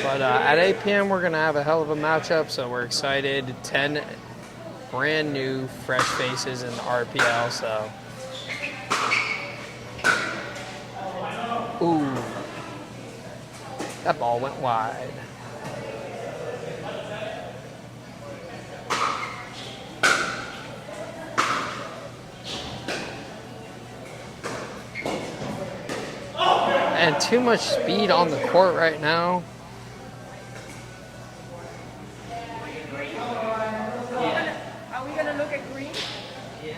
But at 8 p.m. we're going to have a hell of a matchup, so we're excited. 10 brand new fresh faces in the RPL, so. Ooh. That ball went wide. And too much speed on the court right now. Are we gonna look at green? Yeah.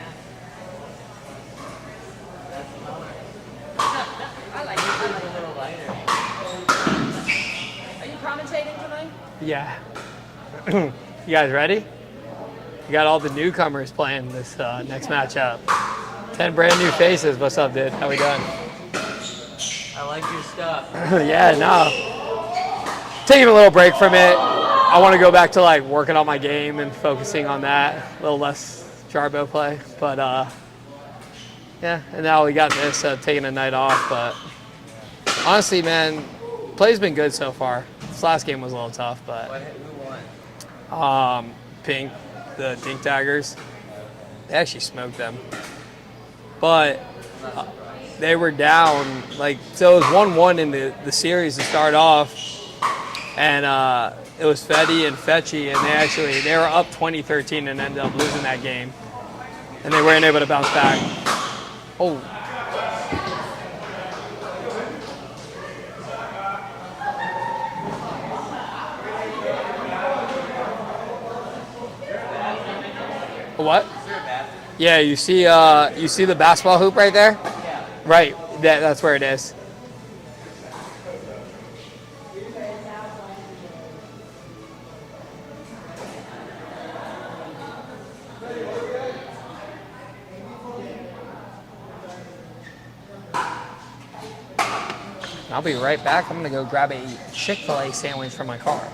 I like it. A little lighter. Are you commentating tonight? Yeah. You guys ready? You got all the newcomers playing this next matchup. 10 brand new faces. What's up, dude? How we doing? I like your stuff. Yeah, no. Taking a little break from it. I want to go back to like working on my game and focusing on that. A little less Jarbo play. But yeah, and now we got this, taking a night off. But honestly, man, play's been good so far. This last game was a little tough, but Who won? Pink, the Dink Daggers, they actually smoked them. But they were down, like, so it was 1-1 in the series to start off, and it was Fetty and Fetchy, and they were up 20-13 and ended up losing that game, and they weren't able to bounce back. Oh. What? Yeah, you see the basketball hoop right there? Yeah. Right, that's where it is. I'll be right back. I'm gonna go grab a Chick-fil-A sandwich from my car.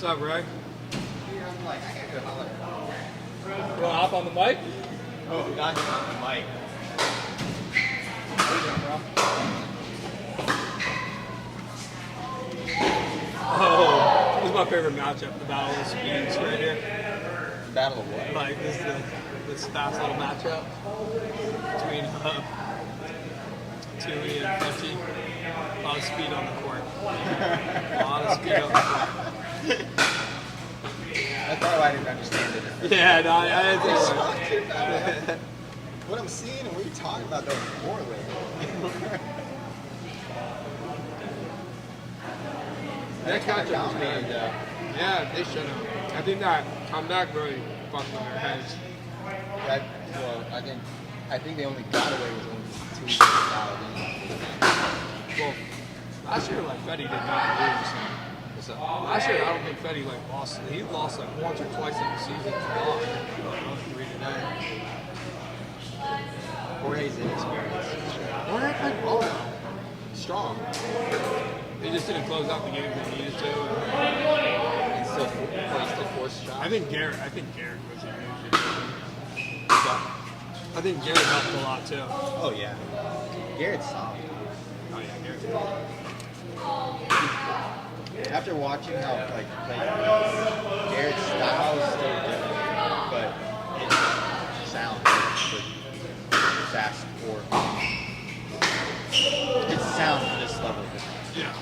What's up, Ray? I'm like, I gotta go holler. You wanna hop on the mic? Oh, not on the mic. How you doing, bro? Oh, this is my favorite matchup, the Battle of the Speeds right here. Battle of what? Like, this fast little matchup between Tui and Fletchy. A lot of speed on the court. A lot of speed on the court. That's probably why I didn't understand it. Yeah, no, I didn't What are you think talking about? What I'm seeing and what you're talking about don't correlate. That matchup was good. Yeah, they should have. I think that comeback really fucked with their heads. I think they only got away with only 2 years fouled in. Well, last year, like, Fetty did not lose. Last year, I don't think Fetty lost. He lost like once or twice in the season to God. Jorge's inexperienced. Jorge played well now. Strong. They just didn't close out the games they needed to. And still forced shots. I think Garrett was a huge. I think Garrett helped a lot too. Oh yeah. Garrett's solid. Oh yeah, Garrett's good. After watching how Garrett's style is still different, but it sounds pretty fast or it sounds at this level different. Yeah.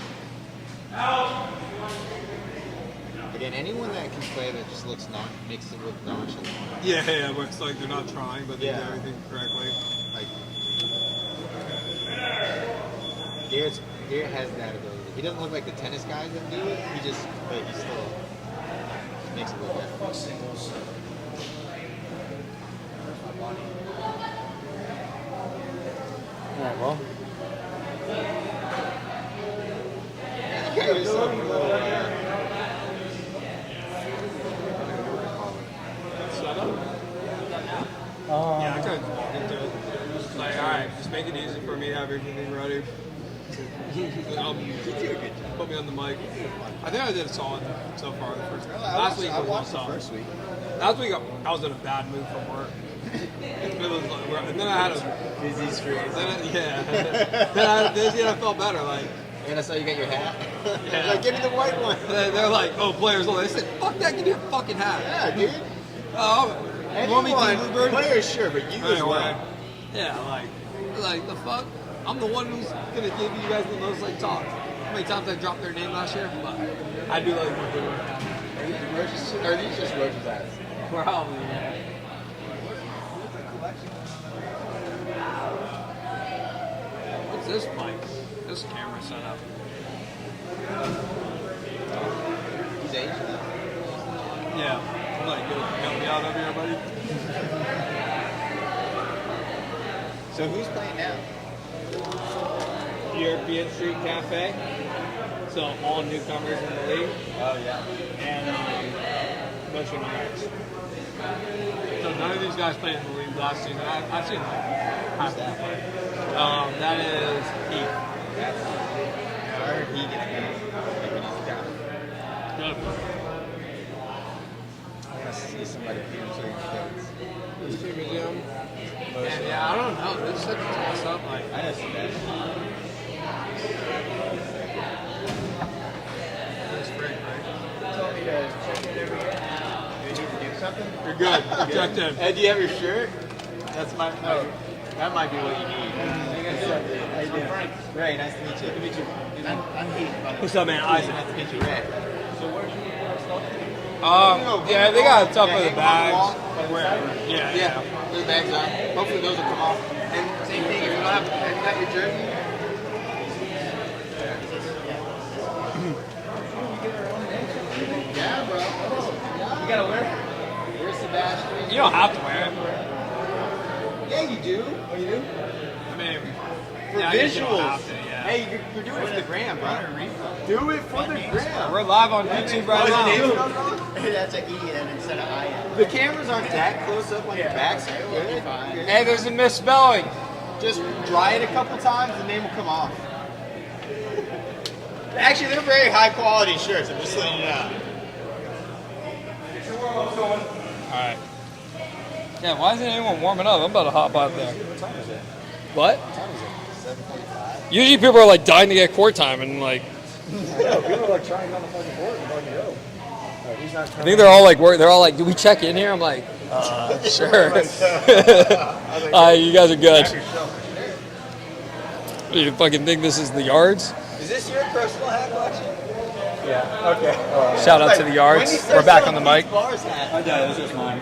Again, anyone that can play that just makes it look nonchalant. Yeah, where it's like they're not trying, but they do Yeah. everything correctly. Like Garrett has that ability. He doesn't look like the tennis guys that do it. But he still makes it look better. Singles. All right, well. Yeah, there's some little, Yeah, I kind of walked into it. Like, all right, just make it easy for me to have everything ready. Put me on the mic. I think I did solid so far the first. Last week I was watched the solid. first week. Last week I was in a bad mood from work. It was like, and then I had a Busy streets. then I felt better. Like, And I saw you got your hat. Yeah. Like, give me the white one. they're like, oh, players only. I said, fuck that, give me a fucking hat. Yeah, dude. Oh, you want me to Anyone, Bluebird? players, sure, but you as well. Anyway, yeah, like the fuck. I'm the one who's gonna give you guys the most like talk. How many times I dropped their name last year? But I do like more good Are these just Roach's hats? Probably. Yeah. What's this mic? This camera setup. He's Asian. Yeah. I'm like, get me out over here, buddy. So who's playing now? European Street Cafe. So all newcomers in the league. Oh yeah. And a bunch of Nords. So none of these guys played in the league last season. I've seen like half of them play. That is Heath. I heard he gets better. Like when he's down. Good. I want to see somebody beat him so he gets. Museum. And yeah, I don't know. This is such a toss up. Like, I know Sebastian. this spring, right? Told me to check in every year. Do you need to do something? You're good. You checked in. Hey, do you have your shirt? That's my. No. That might be what you need. How you doing? Frank. Ray, nice to meet you. Good to meet you. I'm Heath. What's up, man? Isaac. Nice to meet you, Ray. So where's your Yeah, they got stuff for the bags. Wherever. Yeah. The bags on. Hopefully those will come off. And same thing, if you don't have your jersey. Yeah, bro. You gotta wear it. Where's Sebastian? You don't have to wear it. Yeah, you do. Oh, you do? I mean, For yeah, I guess you don't visuals. have to, yeah. Hey, you're doing it for the gram, bro. Do it for the gram. We're live on YouTube right now. That's an E and instead of I. The cameras aren't that close up on your back, so you're good. Hey, there's a misspelling. Just dry it a couple times, the name will come off. Actually, they're very high quality shirts. I'm just letting you know. Alright. Yeah, why isn't anyone warming up? I'm about to hop out there. What time is it? What? What time is it? 7:45. Usually people are like dying to get court time and like. I know, people are like trying on the fucking board and letting go. He's not I think they're all like, they're all like, do we check in here? I'm like, sure. You guys are good. You fucking think this is the yards? Is this your personal hat collection? Yeah, okay. Shout out to the yards. We're back on the mic. Bars hat. I died, this is mine.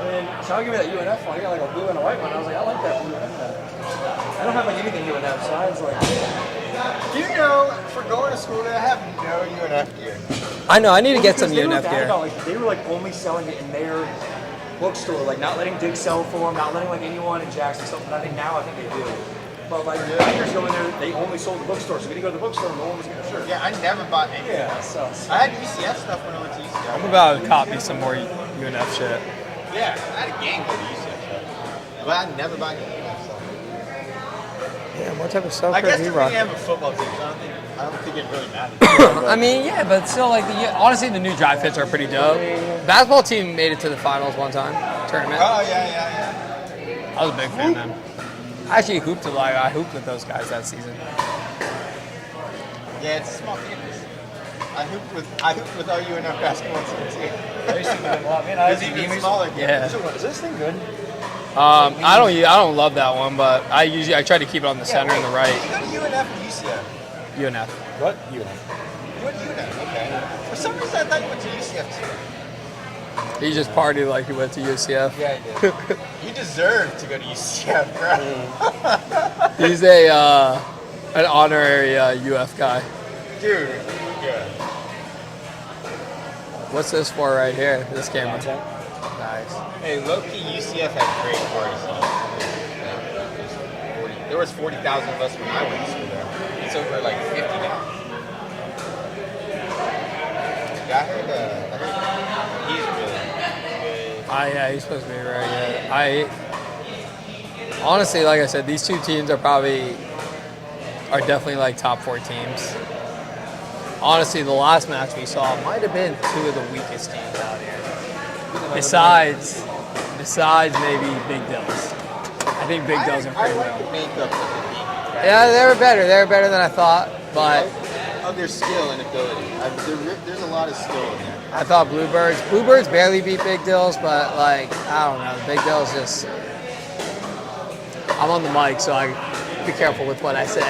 And then Sean gave me that UNF one. I got like a blue and a white one. I was like, I like that blue UNF hat. I don't have like anything UNF, so I was like, Do you know, for going to school there, I have no UNF gear. I know. I need to get some Because they were UNF bad gear. about, like, they were like only selling it in their bookstore, like not letting Dink sell for them, not letting like anyone in Jackson sell. But I think now they do. But like years ago in there, they only sold the bookstore, so we didn't go to the bookstore and no one was getting a shirt. Yeah, I never bought any. Yeah, so I had UCF stuff when I went to UCF. I'm about to copy some more UNF shit. Yeah, I had a gang go to UCF stuff. But I never bought any UNF stuff. Yeah, what type of stuff I guess could we he rock? have a football team, so I don't think it really matters. I mean, yeah, but still, like, honestly, the new dry fits are pretty dope. Basketball team made it to the finals one time, tournament. Oh, yeah. I was a big fan then. I actually hooped a lot. I hooped with those guys that season. Yeah, it's a small campus. I hooped with our UNF basketball team too. It's even smaller campus. Yeah. Is this thing good? I don't love that one, but I try to keep it on the center and the right. Did you go to UNF or UCF? UNF. What? You went to UNF, okay. For some reason I thought you went to UCF too. He just partied like he went to UCF. Yeah, he did. You deserve to go to UCF, bro. He's an honorary UF guy. Dude, yeah. What's this for right here? This camera. Nice. Hey, low-key, UCF had great parties. There was 40,000 of us when I went to school there. It's over like 50 now. Yeah, I heard he's really good. Yeah, he's supposed to be very good. Honestly, like I said, these two teams are definitely like top 4 teams. Honestly, the last match we saw might have been 2 of the weakest teams out here. Besides maybe Big Dills. I think Big Dills are pretty I like well. the makeup of the team. Yeah, they were better. They were better than I thought, but Of their skill and ability. There's a lot of skill in there. I thought Bluebirds barely beat Big Dills, but like, I don't know. Big Dills just, I'm on the mic, so I be careful with what I say.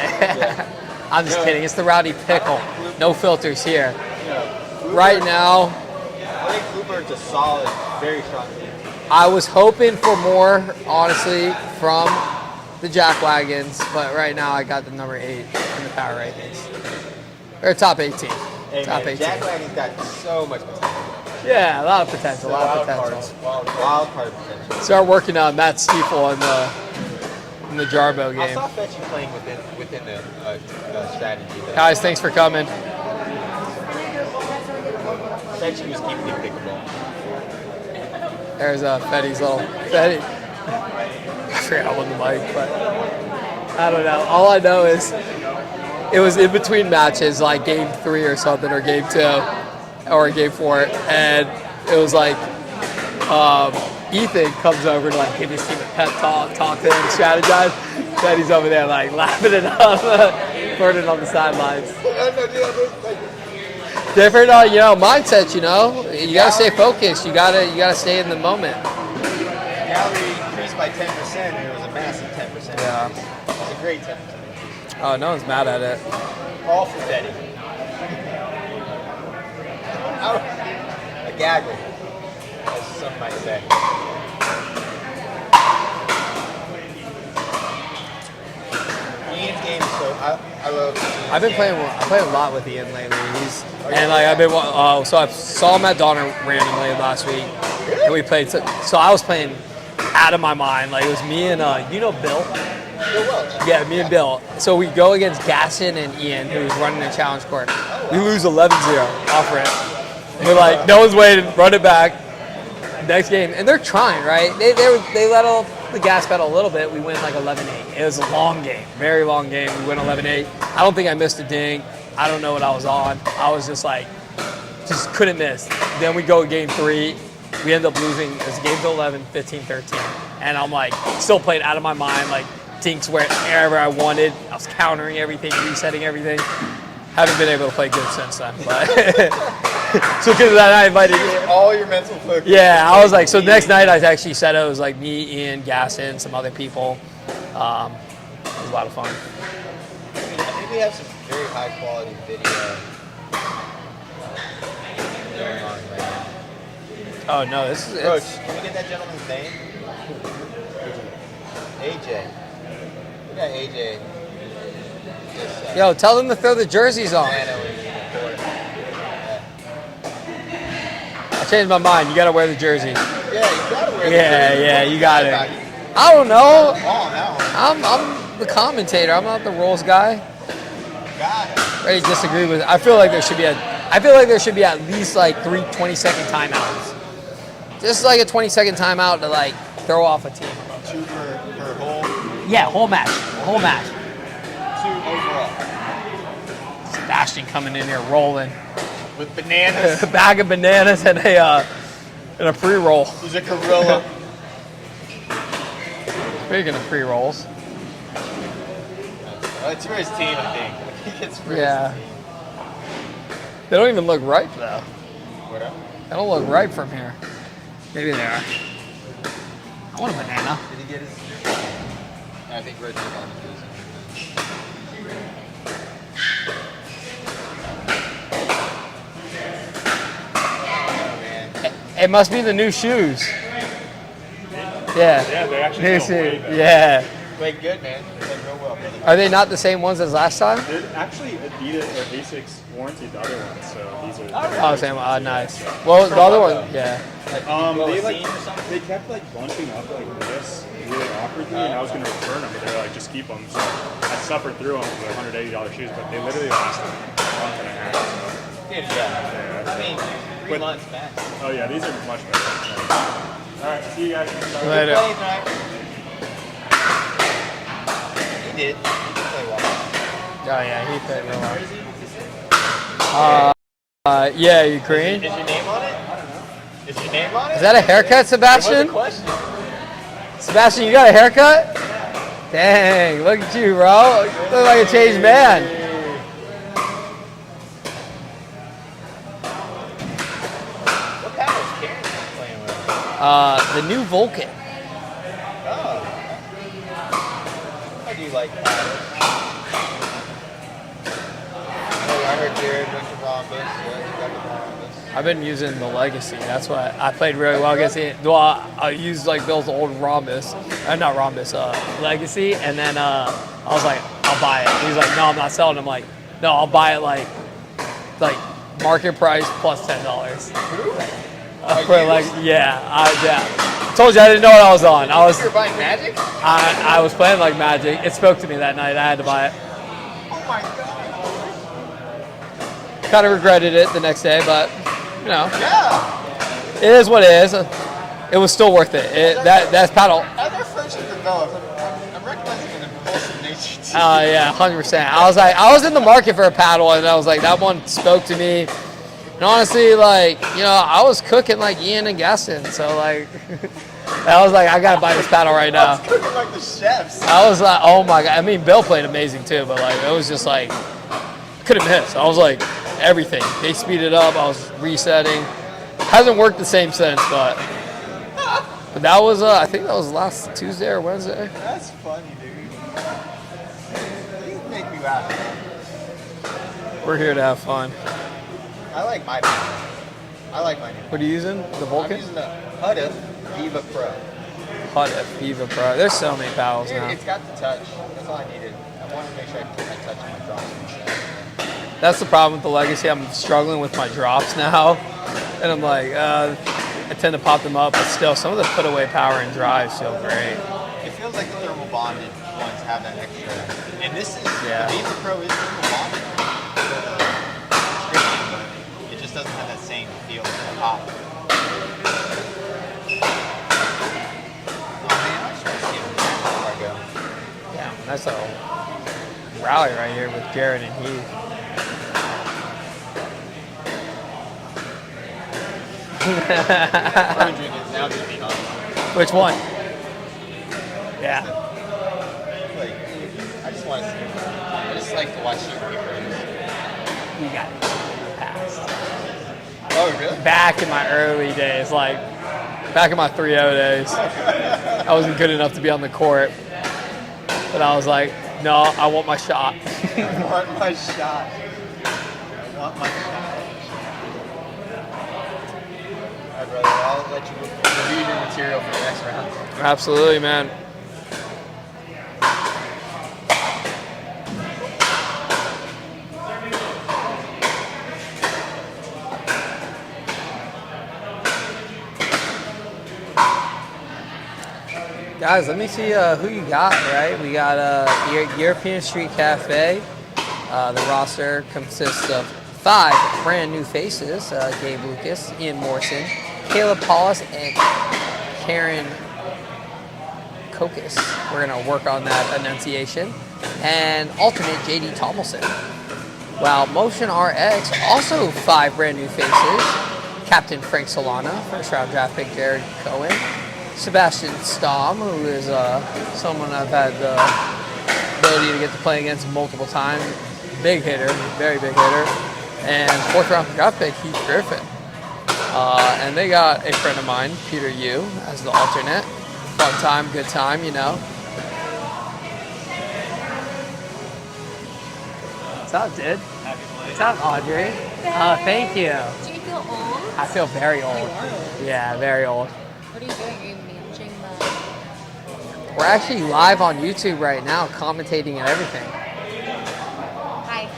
I'm just kidding. It's the Rowdy Pickle. No filters here. Yeah. Right now, I think Bluebird's a solid, very strong team. I was hoping for more, honestly, from the Jackwagons, but right now I got the number 8 in the power rankings. Or top 18. Hey, Top man, 18. Jackwagons got so much potential. Yeah, a lot of potential. A lot of Wild potential. cards, wild card potential. Start working on Matt Stiefel in the Jarbo I game. saw Fetchy playing within the strategy. Guys, thanks for coming. Fetchy was keeping the pickleball. There's Fetty's little Fetty. I forgot I won the mic, but I don't know. All I know is it was in between matches, like game 3 or something, or game 2, or game 4, and it was like Ethan comes over to like give his team a pep talk to him, strategize. Fetty's over there like laughing it up, flirting on the sidelines. Different, mindset. You gotta stay focused. You gotta stay in the moment. Gallery increased by 10%, and it was a massive 10%. Yeah. It was a great 10%. Oh, no one's mad at it. All for Betty. A gaggle, as some might say. Ian's game is so I love Ian's I've been playing. I play a lot with Ian lately. I've been. So I saw him at Donner randomly last week, and we played. So I was playing out of my mind. Like it was me and Bill. Bill Welch. Yeah, me and Bill. So we go against Gaston and Ian, who's running the challenge court. We lose 11-0 off rip. We're like, no one's waiting. Run it back. Next game, and they're trying, right? They let off the gas pedal a little bit. We win like 11-8. It was a long game, very long game. We win 11-8. I don't think I missed a ding. I don't know what I was on. I was just couldn't miss. Then we go game 3. We end up losing. It was game to 11, 15-13. And I'm like, still playing out of my mind, like dinks wherever I wanted. I was countering everything, resetting everything. Haven't been able to play good since then. But so because of that, I invited all your mental focus. Yeah, I was like, so next night I actually said it was like me, Ian, Gaston, some other people. It was a lot of fun. I think we have some very high quality video going on right now. Oh no, this is Coach, can we get that gentleman's name? AJ. We got AJ. Yo, tell them to throw the jerseys on. I changed my mind. You gotta wear the jersey. Yeah, you gotta wear the jersey. Yeah, you got it. I don't know. I'm the commentator. I'm not the rules guy. Ready to disagree with. I feel like there should be at least like 3 20-second timeouts. Just like a 20-second timeout to like throw off a team. 2 per hole. Yeah, whole match. 2 overall. Sebastian coming in here rolling with bananas. A bag of bananas and a pre-roll. He's a gorilla. Speaking of pre-rolls. It's for his team, I think. It's for his team. They don't even look ripe though. What up? They don't look ripe from here. Maybe they are. I want a banana. Did he get his? I think Red Bull on his. It must be the new shoes. Yeah. Yeah, they actually new feel shoes. way better. Yeah. Played good, man. Played real well. Are they not the same ones as last time? They're actually Adidas or Asics warranted the other ones, so these are. Oh, same. Nice. Well, the other one, yeah. They kept like bunching up like this really awkwardly, and I was gonna return them, but they were like, just keep them. So I suffered through them for $180 shoes, but they literally lasted a month and a half. So. Yeah. I mean, 3 months max. Oh yeah, these are much better. All right, see you guys. Later. He did. He played well. Oh yeah, he played real well. Yeah, Ukraine. Is your name on it? I don't know. Is your name on it? Is that a haircut, Sebastian? What's the question? Sebastian, you got a haircut? Dang, look at you, bro. You look like a changed man. What paddle is Karen playing with? The new Vulcan. Oh. I do like paddles. Oh, I heard Jared went to Rhombus. Yeah, he got to Rhombus. I've been using the Legacy. That's what I played really well against it. Well, I used like Bill's old Rhombus, not Rhombus, Legacy, and then I was like, I'll buy it. And he's like, no, I'm not selling. I'm like, no, I'll buy it like market price plus $10. For like, yeah. Told you I didn't know what I was on. You were buying Magic? I was playing like Magic. It spoke to me that night. I had to buy it. Oh my god. Kind of regretted it the next day, but you know. Yeah. It is what it is. It was still worth it. That's paddle. As our friendship develops, I'm recognizing an impulsive nature to Yeah, 100%. I was in the market for a paddle, and I was like, that one spoke to me. And honestly, like, you know, I was cooking like Ian and Gaston, so like, I was like, I gotta buy this paddle right now. I was cooking like the chefs. I was like, oh my god. I mean, Bill played amazing too, but like, it was just like, couldn't miss. I was like, everything. They speeded up. I was resetting. Hasn't worked the same since, but that was, I think that was last Tuesday or Wednesday. That's funny, dude. You make me laugh. We're here to have fun. I like my paddle. I like my new. What are you using? The Vulcan? I'm using the Huda Viva Pro. Huda Viva Pro. There's so many paddles Dude, now. it's got the touch. That's all I needed. I wanted to make sure I put my touch on my drops and stuff. That's the problem with the Legacy. I'm struggling with my drops now. And I'm like, I tend to pop them up, but still, some of the put away power and drives feel great. It feels like the thermal bonded ones have that extra. And this is, Yeah. the Viva Pro is thermal bonded. It just doesn't have that same feel as the pop. Oh man, I just want to see it before I go. Yeah, that's a rally right here with Jared and Heath. I'm drinking it now, to be honest. Which one? Yeah. Like, I just want to see it. I just like to watch you get raised. You got it. Passed. Oh, really? Back in my early days, like back in my 3-0 days, I wasn't good enough to be on the court. But I was like, no, I want my shot. I want my shot. I want my shot. I'd rather I'll let you review your material for the next round. Absolutely, man. Guys, let me see who you got, right? We got European Street Cafe. The roster consists of 5 brand new faces. Gabe Lucas, Ian Morrison, Caleb Paulus, and Karen Kokis. We're going to work on that enunciation. And alternate JD Tomlinson. While Motion RX, also 5 brand new faces. Captain Frank Solana, first round draft pick Jared Cohen. Sebastian Stamm, who is someone I've had the ability to get to play against multiple times. Big hitter, very big hitter. And 4th round draft pick Heath Griffin. And they got a friend of mine, Peter Yu, as the alternate. Fun time, good time, you know. What's up, dude? What's up, Audrey? Oh, thank you. Do you feel old? I feel very old. Yeah, very old. What are you doing? Are you managing the... We're actually live on YouTube right now, commentating and everything. Hi.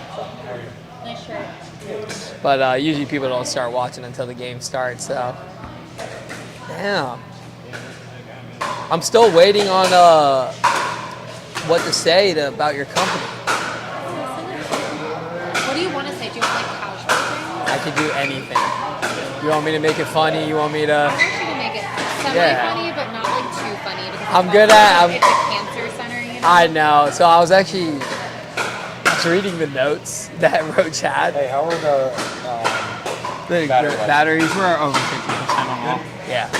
Nice shirt. But usually people don't start watching until the game starts, so. Damn. I'm still waiting on what to say about your company. What do you want to say? Do you want like casual things? I could do anything. You want me to make it funny? You want me to... I want you to make it semi-funny, but not like too funny. Because I'm good at... It's a cancer center, you know? I know. So I was actually reading the notes that Roach had. Hey, how are the batteries were over 50% on all. Yeah.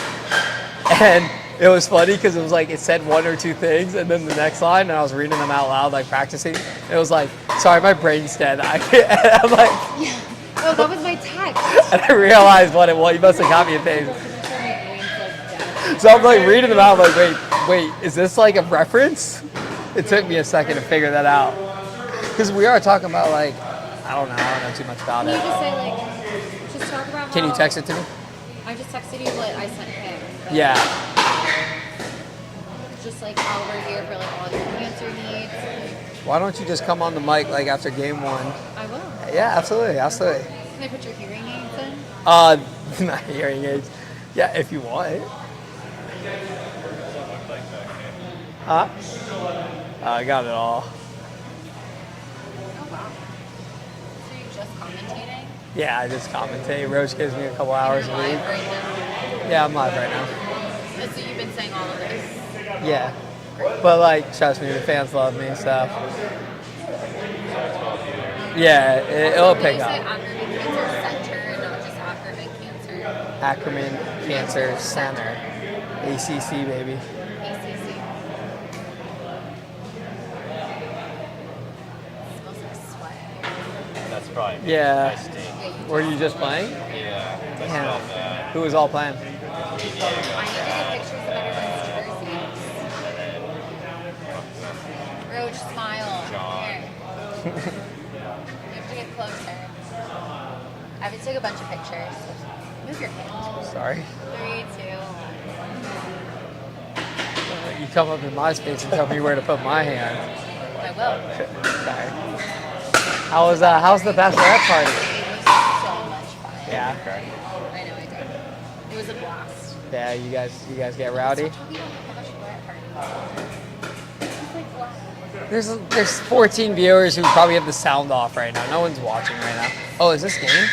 And it was funny because it was like it said 1 or 2 things, and then the next line, and I was reading them out loud, like practicing. It was like, sorry, my brain's dead. I'm like... Yeah. Oh, that was my text. And I realized what it was. You must have got me a thing. So I'm like reading them out, I'm like, wait, is this like a reference? It took me a second to figure that out. Because we are talking about like, I don't know too much about You it. just say like Just talk about Can you how- text it to me? I just texted you what I sent him. but Yeah. Just like how we're here for like all your cancer needs. Why don't you just come on the mic like after game 1? I will. Yeah, absolutely, absolutely. Can I put your hearing aids in? Not hearing aids. Yeah, if you want. Huh? I got it all. Oh wow. So you're just commentating? Yeah, I just commentate. Rose gives me a couple hours a You're week. live right now. Yeah, I'm live right now. And so you've been saying all of this. Yeah. But like, trust me, the fans love me, so. Yeah, it'll pick Did you say up. Ackerman Cancer Center and not just Ackerman Cancer? Ackerman Cancer Center. ACC, baby. ACC. Smells like sweat. That's probably me. Yeah. I stink. Were you just playing? Yeah. That's Yeah. not bad. Who was all playing? I need to get pictures of everyone's jerseys. Roach, smile. Here. You have to get closer. I have to take a bunch of pictures. Move your hand. Sorry. 3, 2. You come up in my space and tell me where to put my hand. I will. Sorry. How's the bachelorette party? It was so much fun. Yeah. I know I did. It was a blast. Yeah, you guys get rowdy. Talking about the bachelorette party. It's like what? There's 14 viewers who probably have the sound off right now. No one's watching right now. Oh, is this game?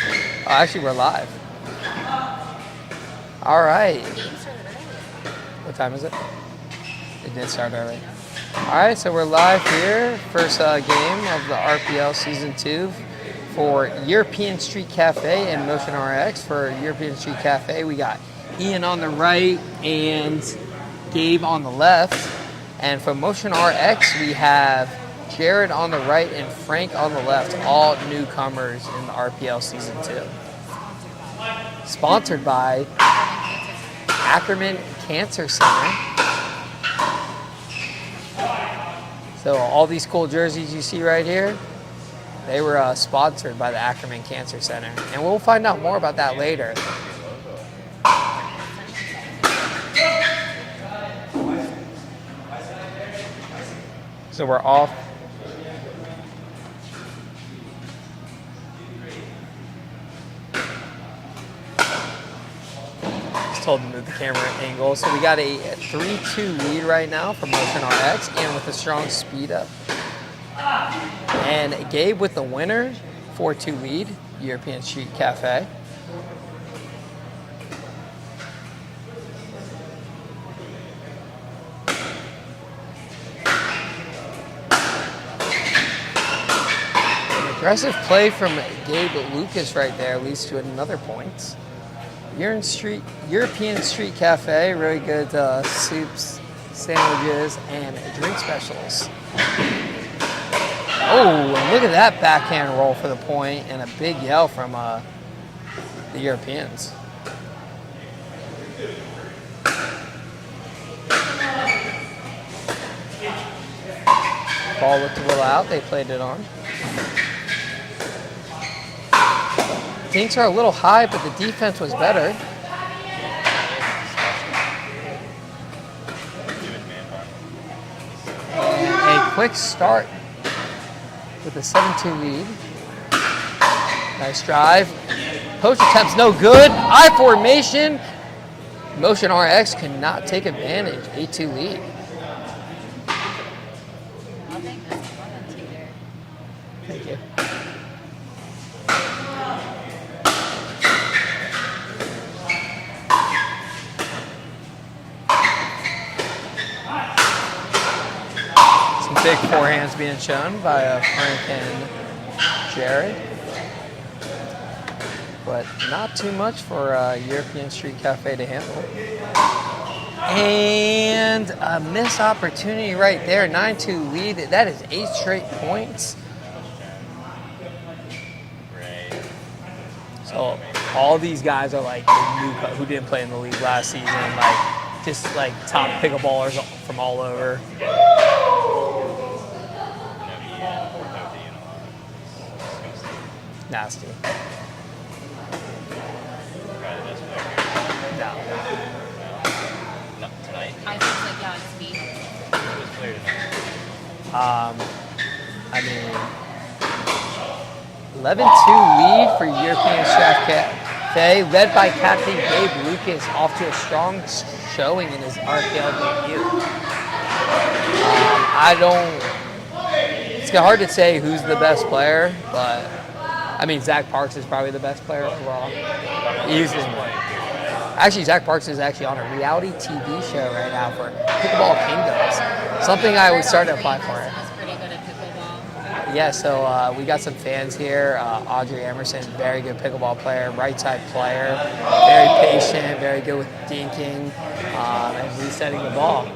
Oh, actually, we're live. All right. What time is it? It did start early. All right, so we're live here. First game of the RPL Season 2 for European Street Cafe and Motion RX. For European Street Cafe, we got Ian on the right and Gabe on the left. And for Motion RX, we have Jared on the right and Frank on the left, all newcomers in the RPL Season 2. Sponsored by Ackerman Cancer Center. So all these cool jerseys you see right here, they were sponsored by the Ackerman Cancer Center. And we'll find out more about that later. So we're off. Just told them to move the camera angle. So we got a 3-2 lead right now for Motion RX, and with a strong speed up. And Gabe with the winner, 4-2 lead, European Street Cafe. Aggressive play from Gabe Lucas right there leads to another point. European Street Cafe, really good soups, sandwiches, and drink specials. Oh, and look at that backhand roll for the point, and a big yell from the Europeans. Ball looked a little out, they played it on. Dinks are a little high, but the defense was better. And a quick start with a 7-2 lead. Nice drive. Post attempts no good. I formation. Motion RX could not take advantage. 8-2 lead. Thank you. Some big forehands being shown by Frank and Jared. But not too much for European Street Cafe to handle. And a missed opportunity right there. 9-2 lead. That is 8 straight points. So all these guys are like who didn't play in the league last season, like just like top pickleballers from all over. Nasty. I mean, 11-2 lead for European Chef Cafe, led by Captain Gabe Lucas, off to a strong showing in his RPL debut. It's hard to say who's the best player, but I mean, Zach Parks is probably the best player overall. Actually, Zach Parks is actually on a reality TV show right now for Pickleball Kingdoms. Something I would start to apply for. He's pretty good at pickleball. Yeah, so we got some fans here. Audrey Emerson, very good pickleball player, right side player, very patient, very good with dinking and resetting the ball.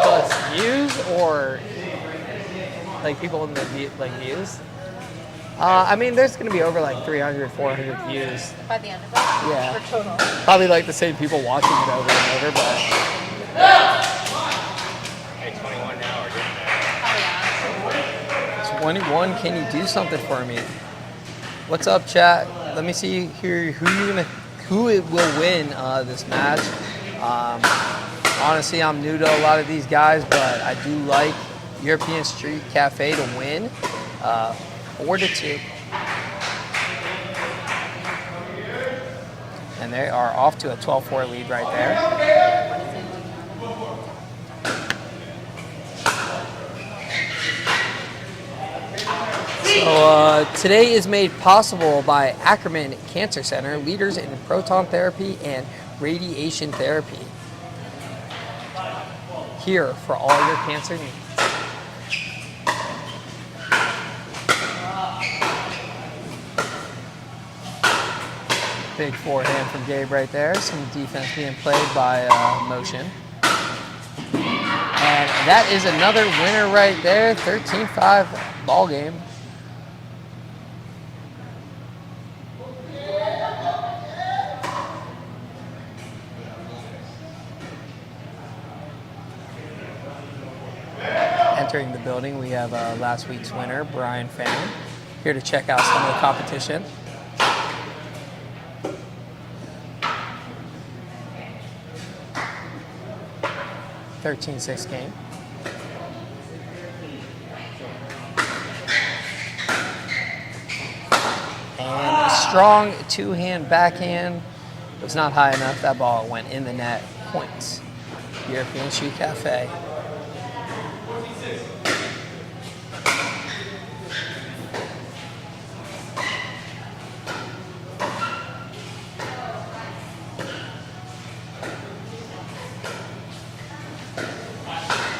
Plus views or like people in the views? I mean, there's going to be over like 300, 400 views. By the end of it? Yeah. For total? Probably like the same people watching it over and over, but. Hey, 21 now, we're getting there. 21, can you do something for me? What's up, chat? Let me see here who it will win this match. Honestly, I'm new to a lot of these guys, but I do like European Street Cafe to win 4-2. And they are off to a 12-4 lead right there. So today is made possible by Ackerman Cancer Center, leaders in proton therapy and radiation therapy. Here for all your cancer needs. Big forehand from Gabe right there. Some defense being played by motion. And that is another winner right there. 13-5 ball game. Entering the building, we have last week's winner, Brian Fanning, here to check out some of the competition. (13-6) game. And a strong two-hand backhand. It was not high enough. That ball went in the net. Points. European Shoe Cafe.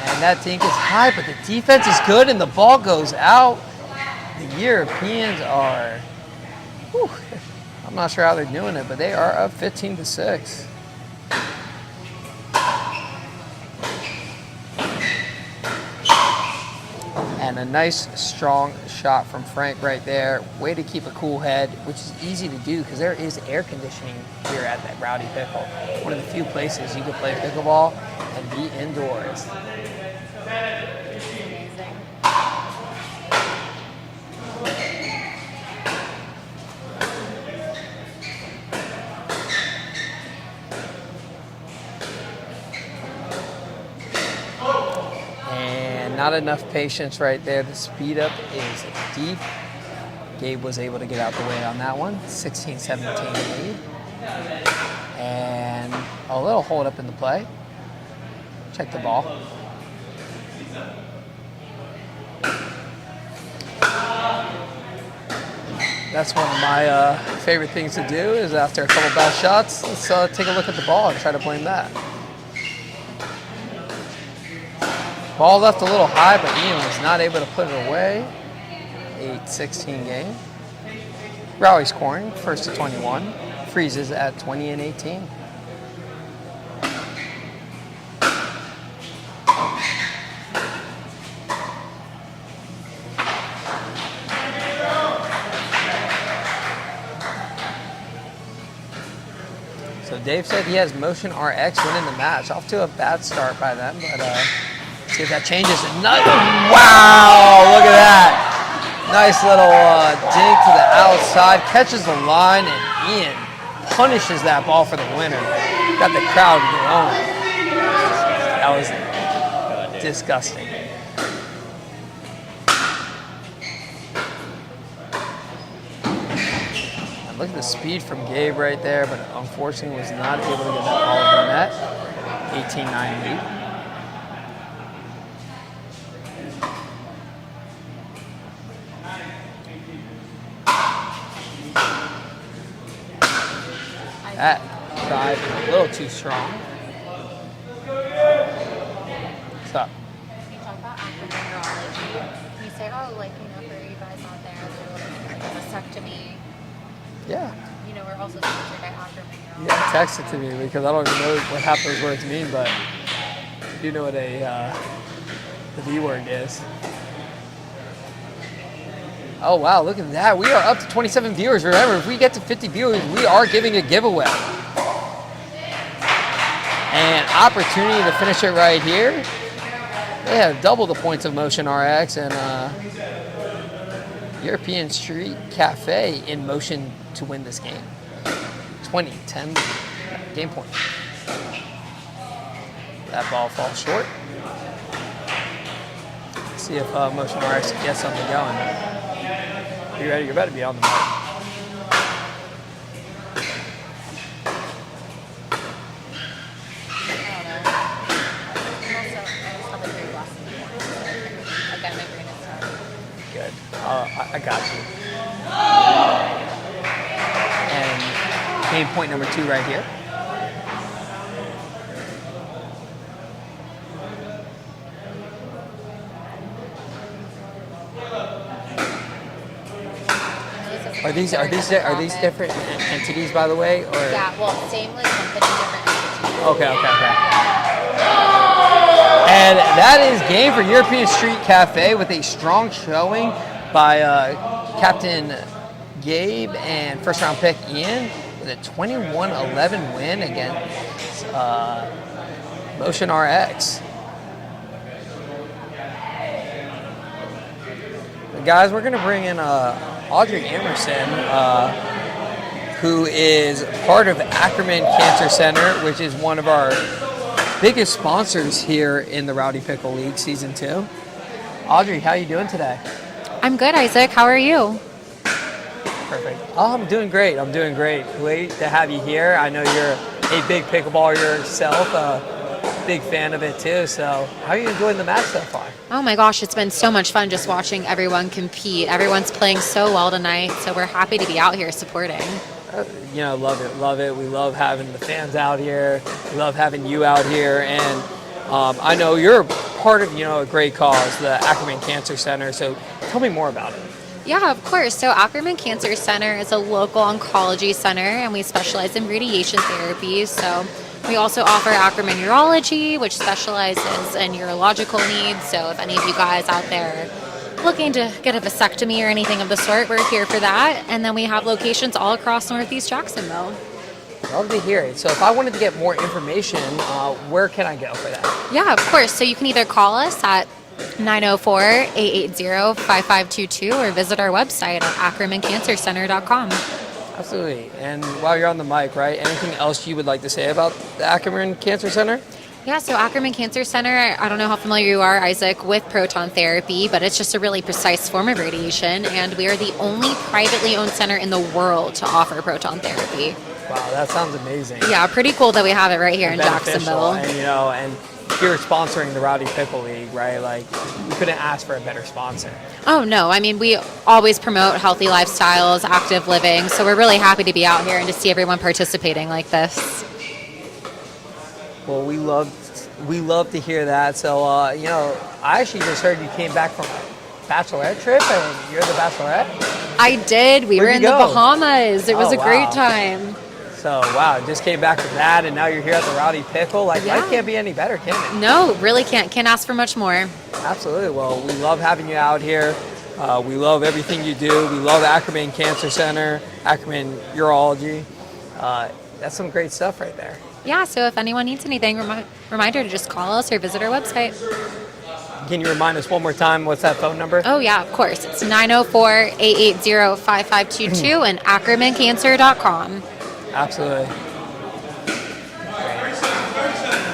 And that dink is high, but the defense is good and the ball goes out. The Europeans are, whew, I'm not sure how they're doing it, but they are up 15-6. And a nice, strong shot from Frank right there. Way to keep a cool head, which is easy to do because there is air conditioning here at that Rowdy Pickle. One of the few places you can play pickleball and be indoors. Not enough patience right there. The speed up is deep. Gabe was able to get out the way on that one. 16-17 lead. And a little hold up in the play. Check the ball. That's one of my favorite things to do is after a couple bad shots, let's take a look at the ball and try to blame that. Ball left a little high, but Ian was not able to put it away. 8-16 game. Rowdy scoring, first to 21. Freezes at 20-18. So Dave said he has Motion RX winning the match. Off to a bad start by them, but see if that changes. Wow, look at that. Nice little dink to the outside. Catches the line, and Ian punishes that ball for the winner. Got the crowd going. That was disgusting. And look at the speed from Gabe right there, but unfortunately was not able to get that ball in the net. 18-9 lead. That drive is a little too strong. What's up? You talk about active neurology. You say, oh, like, you know, for you guys out there, they're looking at like a vasectomy. Yeah. You know, we're also sponsored by Ackerman Neurology. Yeah, text it to me because I don't even know what half those words mean, but I do know what the V word is. Oh, wow, look at that. We are up to 27 viewers. Remember, if we get to 50 viewers, we are giving a giveaway. And opportunity to finish it right here. They have double the points of Motion RX and European Street Cafe in motion to win this game. 20-10 game point. That ball falls short. Let's see if Motion RX gets something going. You ready? You're about to be on the mic. Good. I got you. And game point number 2 right here. Are these different entities, by the way, or? Yeah, well, same like company, different entities. Okay. And that is game for European Street Cafe with a strong showing by Captain Gabe and first round pick Ian with a 21-11 win against Motion RX. Guys, we're going to bring in Audrey Emerson, who is part of Ackerman Cancer Center, which is one of our biggest sponsors here in the Rowdy Pickle League Season 2. Audrey, how are you doing today? I'm good, Isaac. How are you? Perfect. Oh, I'm doing great. Great to have you here. I know you're a big pickleballer yourself, big fan of it too. So how are you enjoying the match so far? Oh my gosh, it's been so much fun just watching everyone compete. Everyone's playing so well tonight, so we're happy to be out here supporting. Love it. We love having the fans out here. We love having you out here. And I know you're part of, a great cause, the Ackerman Cancer Center. So tell me more about it. Yeah, of course. So Ackerman Cancer Center is a local oncology center, and we specialize in radiation therapy. So we also offer Ackerman Neurology, which specializes in neurological needs. So if any of you guys out there looking to get a vasectomy or anything of the sort, we're here for that. And then we have locations all across Northeast Jacksonville. Love to hear it. So if I wanted to get more information, where can I go for that? Yeah, of course. So you can either call us at 904-880-5522 or visit our website at ackermancancercenter.com. Absolutely. And while you're on the mic, right, anything else you would like to say about the Ackerman Cancer Center? Yeah, so Ackerman Cancer Center, I don't know how familiar you are, Isaac, with proton therapy, but it's just a really precise form of radiation, and we are the only privately owned center in the world to offer proton therapy. Wow, that sounds amazing. Yeah, pretty cool that we have it right here in Jacksonville. And, and you're sponsoring the Rowdy Pickle League, right? Like, you couldn't ask for a better sponsor. Oh, no. I mean, we always promote healthy lifestyles, active living, so we're really happy to be out here and to see everyone participating like this. Well, we love to hear that. So, I actually just heard you came back from a bachelorette trip, and you're the bachelorette? I did. We were in the Bahamas. It was a great wow. time. So, wow, just came back from that, and now you're here at the Rowdy Pickle. Life can't be any better, can it? No, really can't. Can't ask for much more. Absolutely. Well, we love having you out here. We love everything you do. We love Ackerman Cancer Center, Ackerman Urology. That's some great stuff right there. Yeah, so if anyone needs anything, reminder to just call us or visit our website. Can you remind us one more time, what's that phone number? Oh, yeah, of course. It's 904-880-5522 and ackermancancer.com. Absolutely.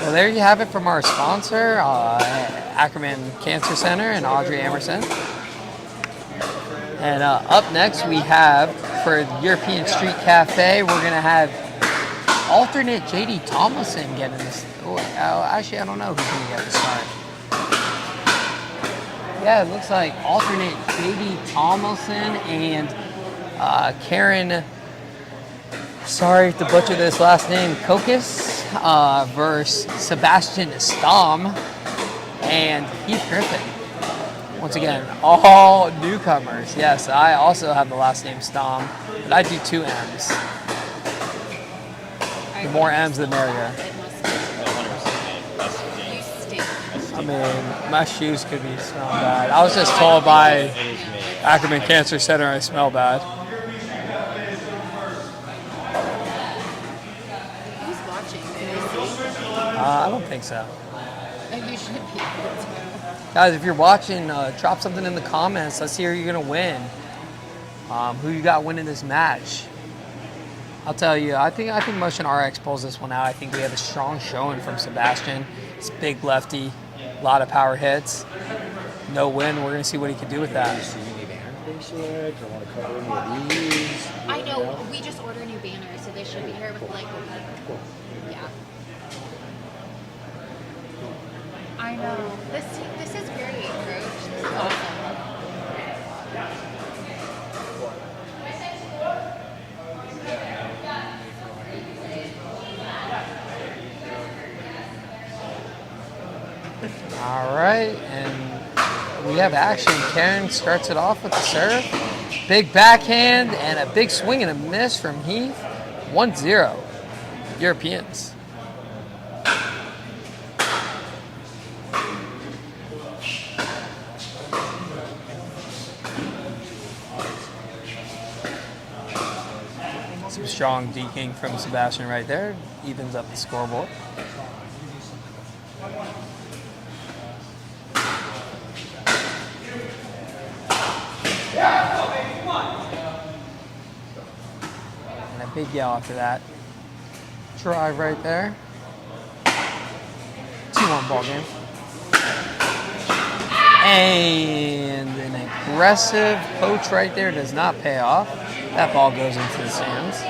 Well, there you have it from our sponsor, Ackerman Cancer Center and Audrey Emerson. And up next we have, for the European Street Cafe, we're going to have alternate JD Tomlinson getting this. Oh, actually, I don't know who's going to get the start. Yeah, it looks like alternate JD Tomlinson and Karen, sorry to butcher this last name, Kokis versus Sebastian Stom and Heath Griffin. Once again, all newcomers. Yes, I also have the last name Stom, but I do 2 M's. The more M's, the merrier. I mean, my shoes could be smelling bad. I was just told by Ackerman Cancer Center I smell bad. Who's watching? I don't think so. You should be able to. Guys, if you're watching, drop something in the comments. Let's see who you're going to win. Who you got winning this match. I'll tell you, I think Motion RX pulls this one out. I think we have a strong showing from Sebastian. It's big lefty, a lot of power hits. No win. We're going to see what he can do with that. I know, we just ordered new banners, so they should be here with like a week. Yeah. I know. This is great, Coach. This is awesome. All right, and we have action. Karen starts it off with the serve. Big backhand and a big swing and a miss from Heath. 1-0, Europeans. Some strong deking from Sebastian right there. Evens up the scoreboard. And a big yell after that. Drive right there. 2-1 ball game. And an aggressive poach right there does not pay off. That ball goes into the stands.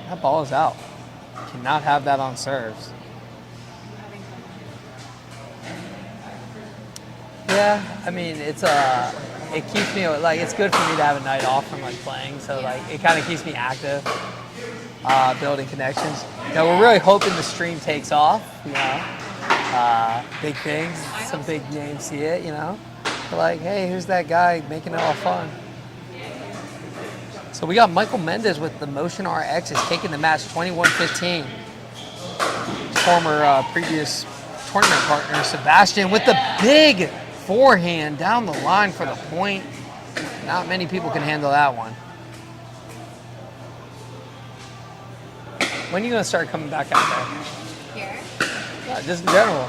That ball is out. Cannot have that on serves. Yeah, I mean, it keeps me, like, it's good for me to have a night off from, like, playing, so, like, it kind of keeps me active, building connections. You know, we're really hoping the stream takes off, you know, big things, some big names see it, you know. We're like, hey, who's that guy making it all fun? So we got Michael Mendez with the Motion RX is taking the match 21-15. Former previous tournament partner, Sebastian, with the big forehand down the line for the point. Not many people can handle that one. When are you going to start coming back out there? Here? Yeah, just in general.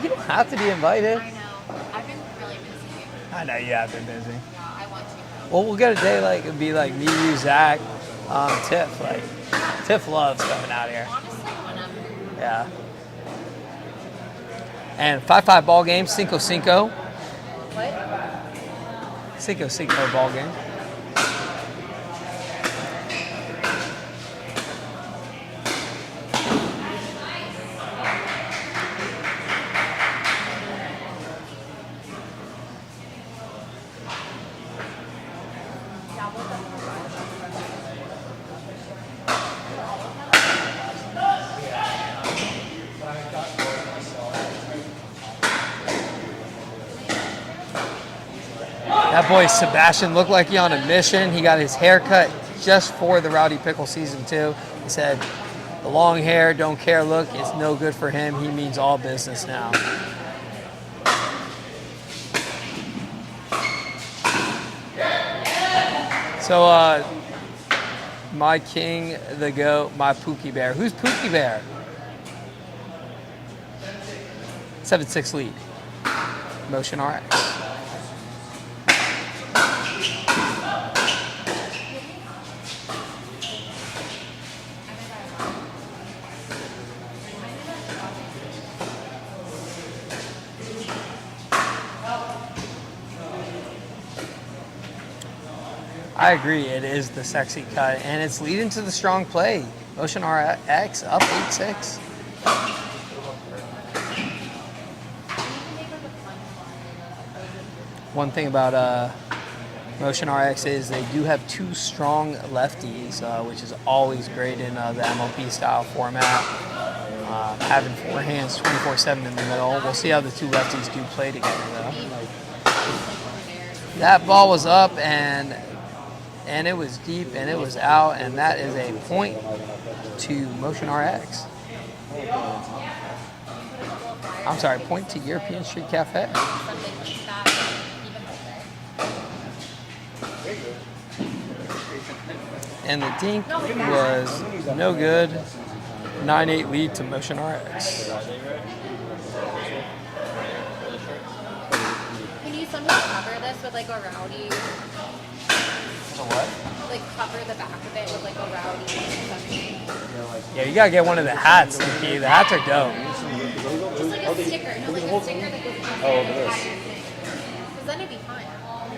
You don't have to be invited. I know. I've been really busy. I know you have been busy. Yeah, I want to. Well, we'll get a day like it'd be like me, you, Zach, Tiff. Like Tiff loves coming out here. Honestly, whenever. Yeah. And 5-5 ball game, 5-5. What? 5-5 ball game. That boy Sebastian looked like he on a mission. He got his hair cut just for the Rowdy Pickle season 2. He said, the long hair, don't care look is no good for him. He means all business now. So, my king, the goat, my Pookie Bear. Who's Pookie Bear? 7-6 lead. Motion RX. I agree, it is the sexy cut, and it's leading to the strong play. Motion RX up 8-6. One thing about Motion RX is they do have two strong lefties, which is always great in the MLP style format. Having four hands 24/7 in the middle. We'll see how the two lefties do play together, though. That ball was up, and it was deep, and it was out, and that is a point to Motion RX. I'm sorry, point to European Street Cafe. And the dink was no good. 9-8 lead to Motion RX. Can you somehow cover this with like a Rowdy? So what? Like cover the back of it with like a Rowdy or something? Yeah, you gotta get one of the hats, Nikki. The hats are dope. Just like a sticker. No, like a sticker that goes on Oh, the this. back of your thing. Because then it'd be fine.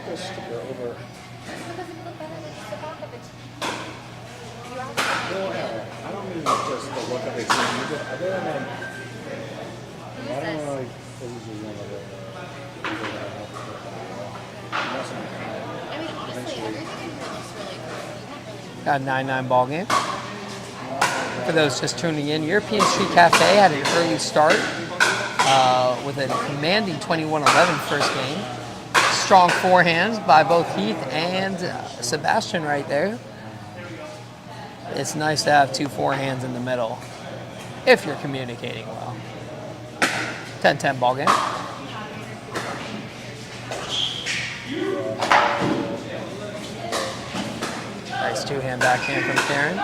Just stick it over. Because it would look better than just the back of it. Well, I don't mean just the look of it. I don't know. I don't know. Like, this is one of the. I mean, honestly, everything in here looks really good. Got a 9-9 ball game. For those just tuning in, European Street Cafe had an early start with a commanding 21-11 first game. Strong forehands by both Heath and Sebastian right there. It's nice to have two forehands in the middle if you're communicating well. 10-10 ball game. Nice two-hand backhand from Karen.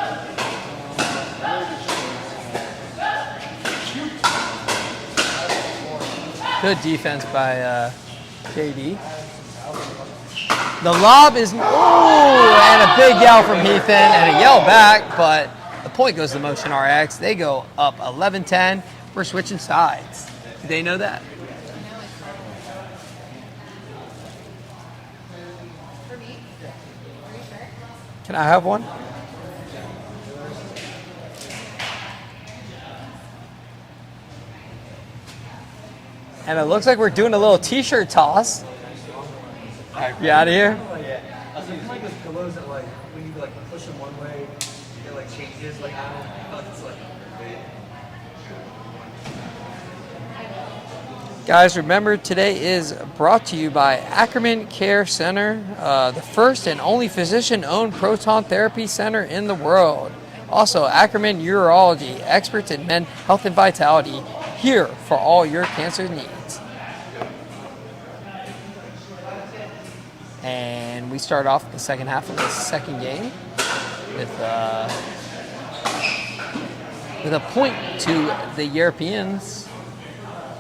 Good defense by JD. The lob is, ooh, and a big yell from Heathen and a yell back, but the point goes to Motion RX. They go up 11-10. We're switching sides. Did they know that? Can I have one? And it looks like we're doing a little t-shirt toss. You out of here? Yeah. I was like those pillows that like when you like push them one way, it like changes. Like I don't know. It's like. Guys, remember today is brought to you by Ackerman Care Center, the first and only physician-owned proton therapy center in the world. Also, Ackerman Urology, experts in men's health and vitality, here for all your cancer needs. And we start off the second half of the second game with a point to the Europeans.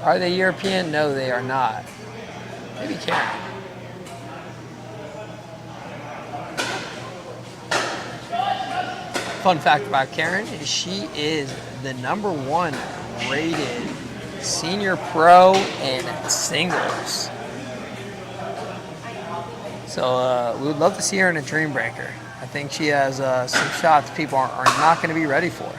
Are they European? No, they are not. Maybe Karen. Fun fact about Karen is she is the #1 rated senior pro in singles. So we would love to see her in a Dream Breaker. I think she has some shots people are not going to be ready for.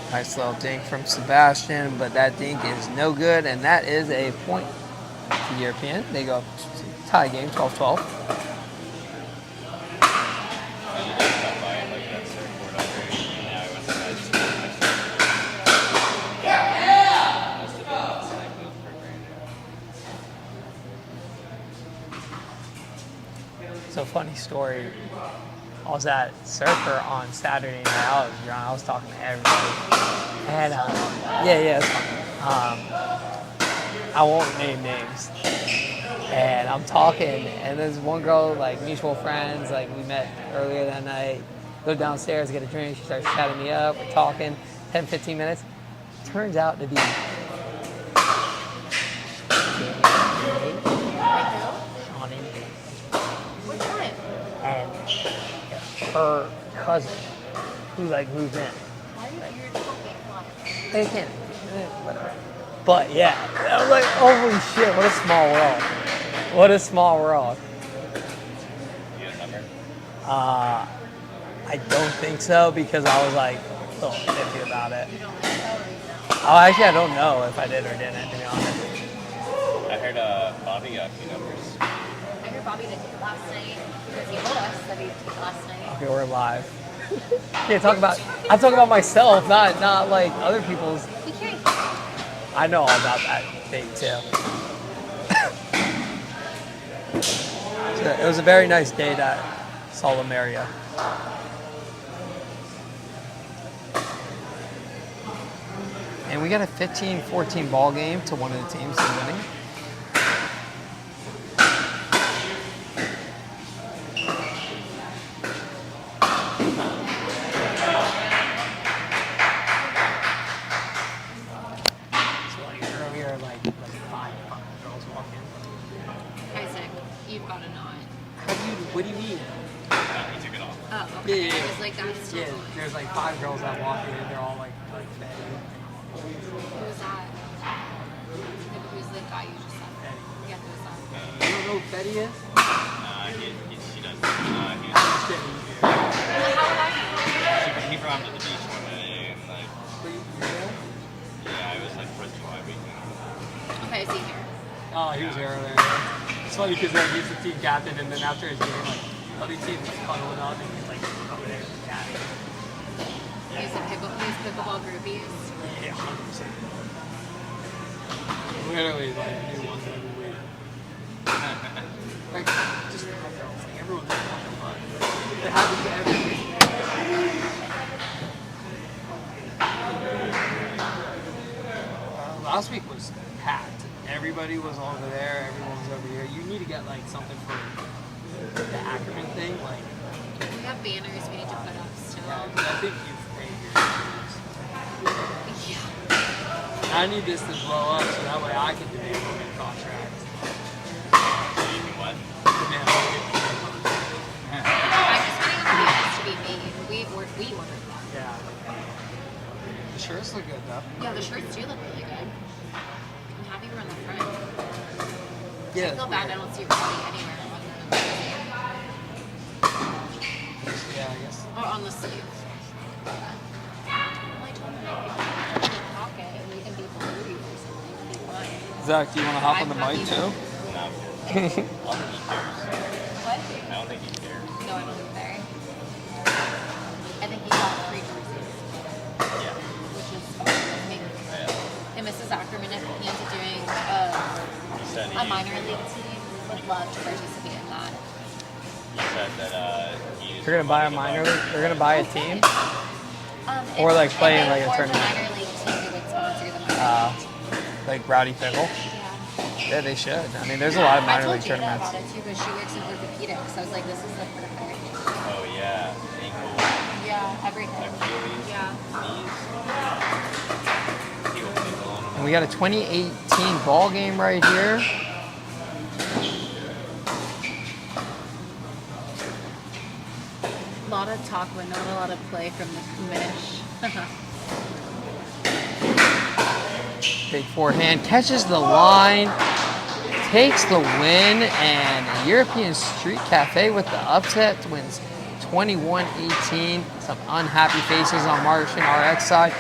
Nice little dink from Sebastian, but that dink is no good, and that is a point to the European. They go tie game, 12-12. So funny story. I was at Surfer on Saturday night. I was drunk. I was talking to everybody. And, it's fine. I won't name names. And I'm talking, and there's one girl, like mutual friends, like we met earlier that night. Go downstairs, get a drink. She starts chatting me up. We're talking 10, 15 minutes. Turns out to be Which one? and her cousin who like moved in. Why are you talking? Why? They can't. Whatever. But yeah, I was like, holy shit, what a small world. What a small world. You got a number? I don't think so because I was like a little iffy about it. Oh, actually, I don't know if I did or didn't, to be honest. I heard Bobby got a few numbers. I heard Bobby did last night because he told us that he did last night. Okay, we're live. Yeah, I'm talking about myself, not like other people's. We can't. I know all about that thing too. So it was a very nice day at Solomaria. And we got a 15-14 ball game to one of the teams winning. Earlier, like 5 girls walk in. Isaac, you've got to not. What do you mean? He took it off. Oh, okay. Yeah. I was like, that's still Yeah, fine. there's like 5 girls that walk in, they're all like fed. Who was that? Who's the guy you just said? Yeah, who was that? You don't know who Betty is? She does. Well, how would I know? He brought him to the beach one day, and like, yeah, it was like 4th of July weekend. Okay, is he here? Oh, he was here earlier. It's funny because he's the team captain, and then after his game, like, other teams just cuddling up, and he's like over there with the cat. He's pickleball groupies. Yeah, 100%. Literally, like, new ones every week. Like, just the girls. Like, everyone's fucking fun. It happens to every week. Last week was packed. Everybody was over there. Everyone was over here. You need to get like something for the Ackerman thing. Like, We have banners we need to put up still. yeah, 'cause I think you've paid your dues. Yeah. I need this to blow up so that way I can demand a contract. So you can what? Demand a I'm just waiting for these to be made. We ordered them. Yeah. The shirts look good though. Yeah, the shirts do look really good. I'm happy we're on the front. Yeah. I feel bad I don't see Rowdy anywhere other than Yeah, I guess. or on the sleeve. Well, I told him I could put it in the pocket and we can be blurry or something. It'll be fine. Zach, do you want to hop on the I'm mic happy. too? No. I don't think he cares. What? I don't think he cares. No, I don't think there. I think he got 3 jerseys, Yeah. which is amazing. Yeah. And Mrs. Ackerman, if he ends up doing He said a he, minor league team, would love to participate in that. he said that he used They're gonna buy a minor league. They're gonna buy a team. Or, like, play in, like, a tournament. Or the minor league team who would sponsor the minor league team. Like Rowdy Pickle. Yeah. Yeah, they should. I mean, there's a lot of I minor told league Jada tournaments. about it too, because she works in orthopedics. So I was like, this is the perfect. Oh yeah, ankle, Yeah, everything. Achilles, Yeah. knees. He will be alone. And we got a 2018 ball game right here. A lot of talk, but not a lot of play from the commish. Big forehand, catches the line, takes the win, and European Street Cafe with the upset wins 21-18. Some unhappy faces on Martian RX side.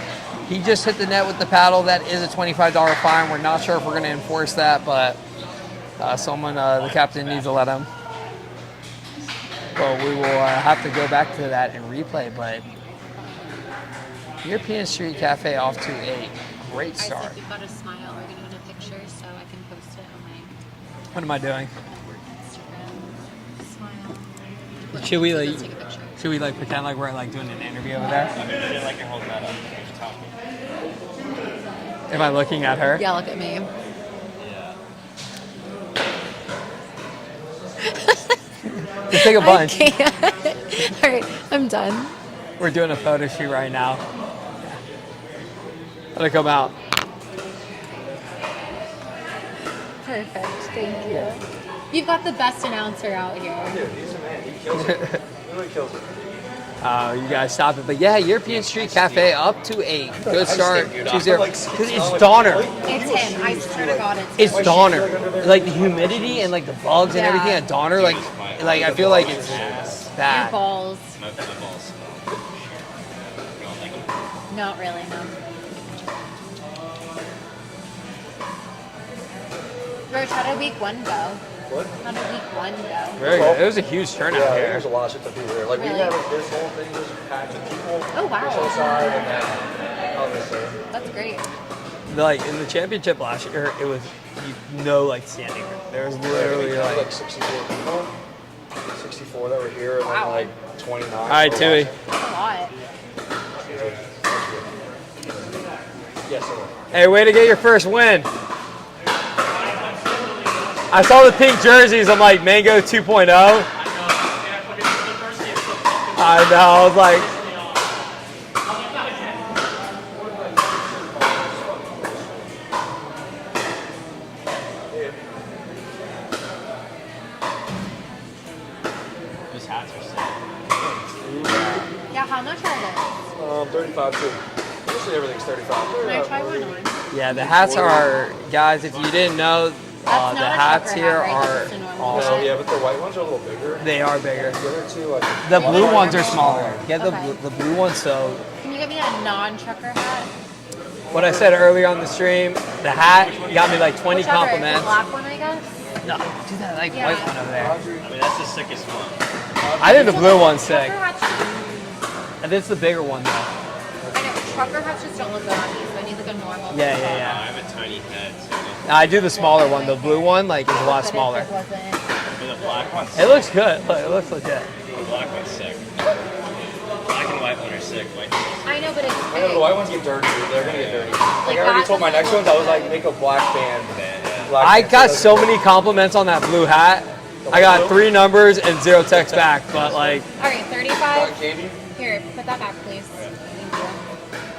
He just hit the net with the paddle. That is a $25 fine. We're not sure if we're going to enforce that, but the captain needs to let him. But we will have to go back to that and replay. But European Street Cafe off to a great start. Isaac, you've got a smile. We're going to get a picture so I can post it on my What am I doing? work Instagram. Smile. Should we Let's like? take a picture. Should we like pretend like we're like doing an interview over there? I feel like you're holding that up. You're talking. Am I looking at her? Yeah, look at me. Yeah. Just take a bunch. I can't. All right, I'm done. We're doing a photo shoot right now. Let it come out. Perfect. Thank you. You've got the best announcer out here. Dude, he's a man. He kills it. He really kills it. You guys stop it. But yeah, European Street Cafe up to a good start. 2-0. Because it's Donner. It's him. I swear to God, It's Donner. Like the humidity and like the bugs and everything at Donner, like I feel like it's Your bad. balls. My balls. You don't like them? Not really, no. George, how did week 1 go? What? How did week 1 go? Very good. It was a huge turnout Yeah, here. there's a lot of shit to do there. Like, we Really? never, this whole thing was packed with people. Oh, wow. This whole side, and then, obviously. That's great. Like in the championship last year, it was like standing room. There was literally like like 64 people. 64 that were here, and Wow. then like 29. All right, Tui. That's a lot. Yes, sir. Hey, way to get your first win. I saw the pink jerseys. I'm like, Mango 2.0. I know. I was like, Those hats are sick. Yeah, how much are they? 35 too. Usually everything's 35. Can I try one on? yeah, the hats are, guys, if you didn't know, That's the not a hats trucker here hat, right? are That's just a normal awesome. hat. Yeah, but the white ones are a little bigger. They are bigger. The other two, like The blue ones are smaller. Get Okay. the blue ones. So Can you give me a non-trucker hat? what I said earlier on the stream, the hat got me like 20 Whichever, compliments. The black one, I guess? No, do that like Yeah. white one over there. I mean, that's the sickest one. I think the blue one's sick. Trucker hats, And this is the bigger one though. I know, trucker hats just don't look good on me, so I need like a normal Yeah, I yeah, have a tiny head, so I do the smaller one. The blue one like is a lot But smaller. It wasn't. the black one's It looks good. Look, it looks legit. the black one's sick. Black and white one are sick. White I know, but it's I know the big. white ones get dirty. They're gonna get dirty. Like I already that's told my a next little ones, I was like, make a black band. Black I band. got so many compliments on that blue hat. I got 3 numbers and 0 text back, but like All right, 35. Candy? Here, put that back, please. Thank you.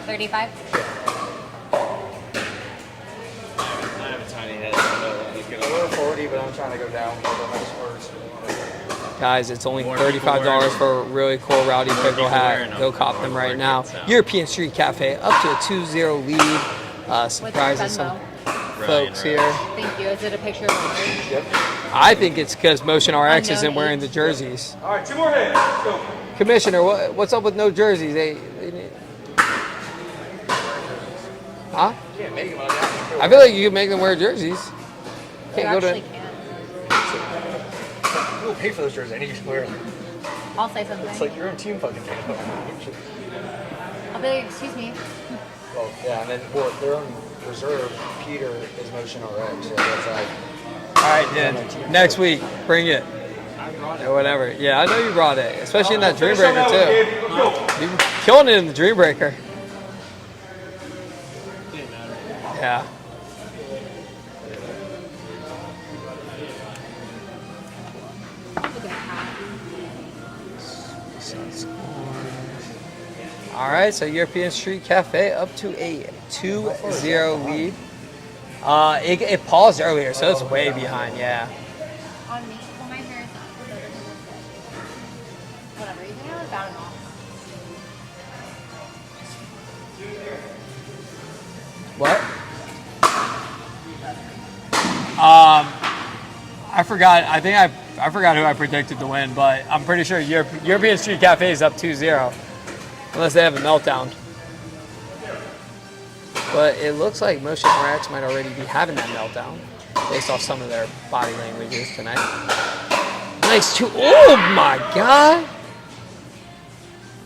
35. I have a tiny head. So I don't look A at little 40, but I'm trying to go down for the next words. guys, it's only More people $35 for a really cool Rowdy Pickle people hat. wearing them, Go cop more them right work now. it, so. European Street Cafe up to a 2-0 lead. Surprising some folks here. Thank you. Is it a picture of me? Yep. I think it's because Motion RX isn't Unknown wearing age. the jerseys. All right, 2 more hits. Let's go. Commissioner, what's up with no jerseys? They need... Huh? Can't make them. I I feel like you could make them wear jerseys. You Can't go actually to. can. will pay for those jerseys. I need you to wear them. I'll say something. It's like your own team fucking thing. I'll be like, excuse me. Well, yeah, and then well, their own reserve, Peter, is Motion RX. So that's like. All right, dude. Next week, bring it. Or whatever. Yeah, I know you brought it, especially in that Dreambreaker too. You've been killing it in the Dreambreaker. Yeah. All right, so European Street Cafe up to a 2-0 lead. It paused earlier, so it's way behind. Yeah. On me. Well, my hair is up. So it doesn't look good. Whatever. You can have about enough. What? I forgot. I think I forgot who I predicted to win, but I'm pretty sure European Street Cafe is up 2-0, unless they have a meltdown. But it looks like Motion RX might already be having that meltdown based off some of their body languages tonight. Nice two. Oh my God!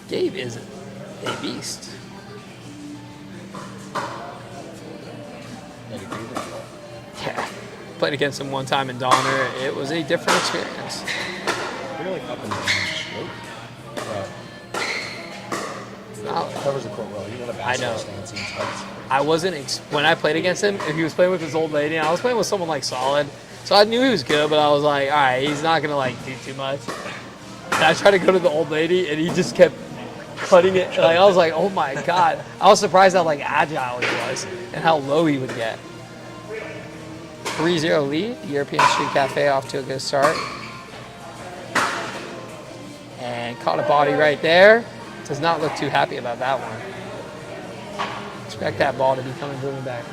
Gabe is a beast. Yeah. Played against him one time in Donner. It was a different experience. You're like up and down. Covers the court well. You know the I know. basketball stance and tight. I wasn't when I played against him. If he was playing with his old lady, and I was playing with someone like solid, so I knew he was good. But I was like, all right, he's not gonna like do too much. And I tried to go to the old lady, and he just kept cutting it. Like, I was like, oh my God. I was surprised how like agile he was and how low he would get. 3-0 lead. European Street Cafe off to a good start. And caught a body right there. Does not look too happy about that one. Expect that ball to be coming booming back.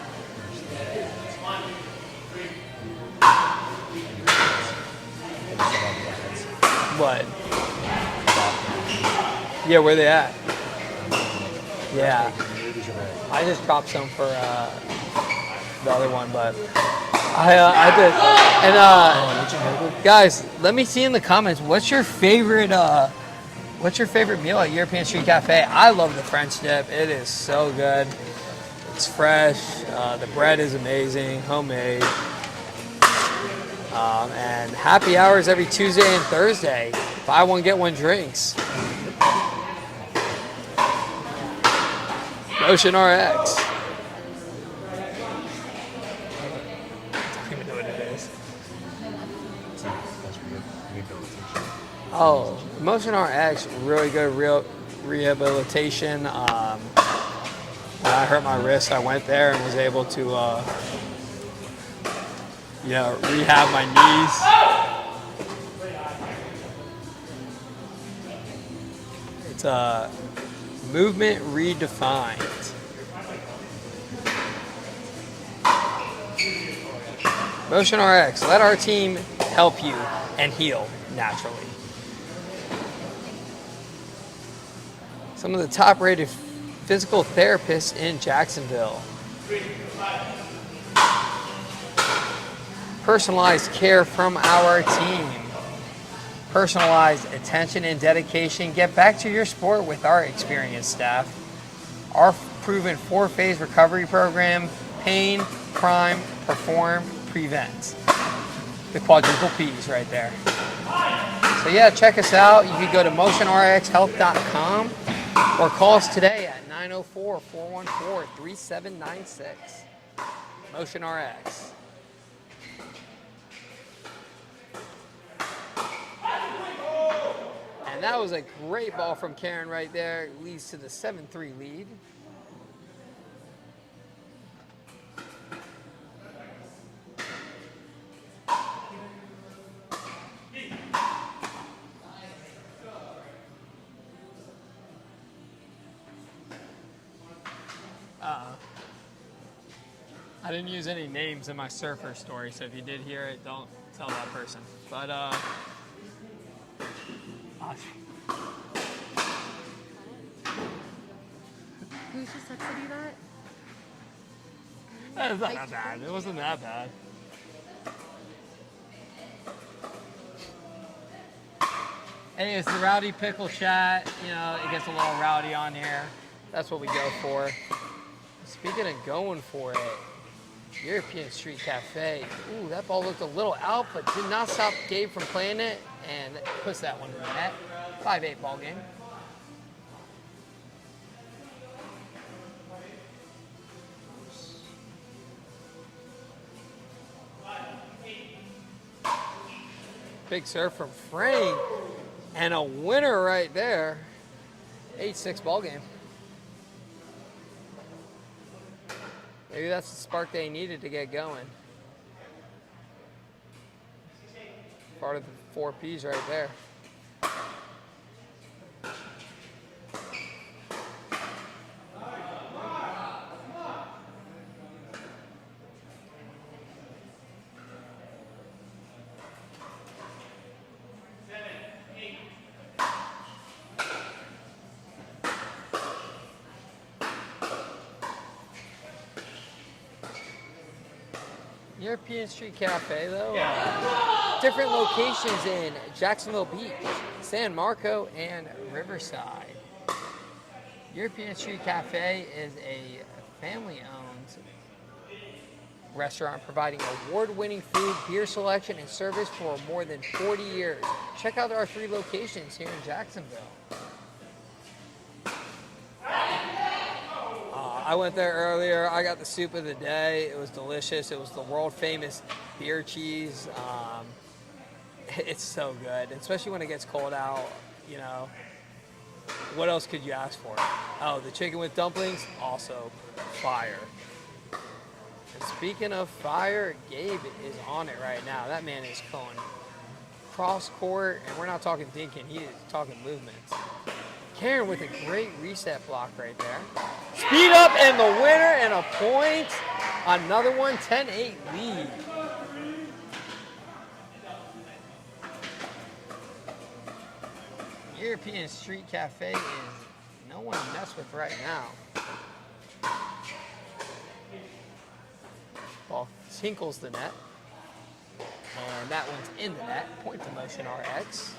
What? Yeah, where they at? Yeah. I just dropped some for the other one, but I did. And guys, let me see in the comments, what's your favorite meal at European Street Cafe? I love the French dip. It is so good. It's fresh. The bread is amazing, homemade. And happy hours every Tuesday and Thursday. Buy one, get one drinks. Motion RX. Don't even know what it is. Oh, Motion RX, really good rehabilitation. When I hurt my wrist, I went there and was able to rehab my knees. It's movement redefined. Motion RX, let our team help you and heal naturally. Some of the top-rated physical therapists in Jacksonville. Personalized care from our team. Personalized attention and dedication. Get back to your sport with our experienced staff. Our proven 4-phase recovery program: pain, prime, perform, prevent. The quadruple P's right there. So yeah, check us out. You can go to motionrxhealth.com or call us today at 904-414-3796. Motion RX. And that was a great ball from Karen right there. It leads to the 7-3 lead. I didn't use any names in my surfer story, so if you did hear it, don't tell that person. But Who just texted you that? It's not that bad. It wasn't that bad. Anyways, the Rowdy Pickle chat, it gets a little rowdy on here. That's what we go for. Speaking of going for it, European Street Cafe. Ooh, that ball looked a little out, but did not stop Gabe from playing it, and puts that one in the net. 5-8 ball game. Big serve from Frank, and a winner right there. 8-6 ball game. Maybe that's the spark they needed to get going. Part of the 4 Ps right there. European Street Cafe, though. Different locations in Jacksonville Beach, San Marco, and Riverside. European Street Cafe is a family-owned restaurant providing award-winning food, beer selection, and service for more than 40 years. Check out our 3 locations here in Jacksonville. I went there earlier. I got the soup of the day. It was delicious. It was the world famous beer cheese. It's so good, especially when it gets cold out. You know, what else could you ask for? Oh, the chicken with dumplings, also fire. And speaking of fire, Gabe is on it right now. That man is going cross court, and we're not talking dinking, he is talking movements. Karen with a great reset block right there. Speed up and the winner and a point. Another one, 10-8 lead. European Street Cafe is no one to mess with right now. Ball tinkles the net. And that one's in the net. Point to Motion RX.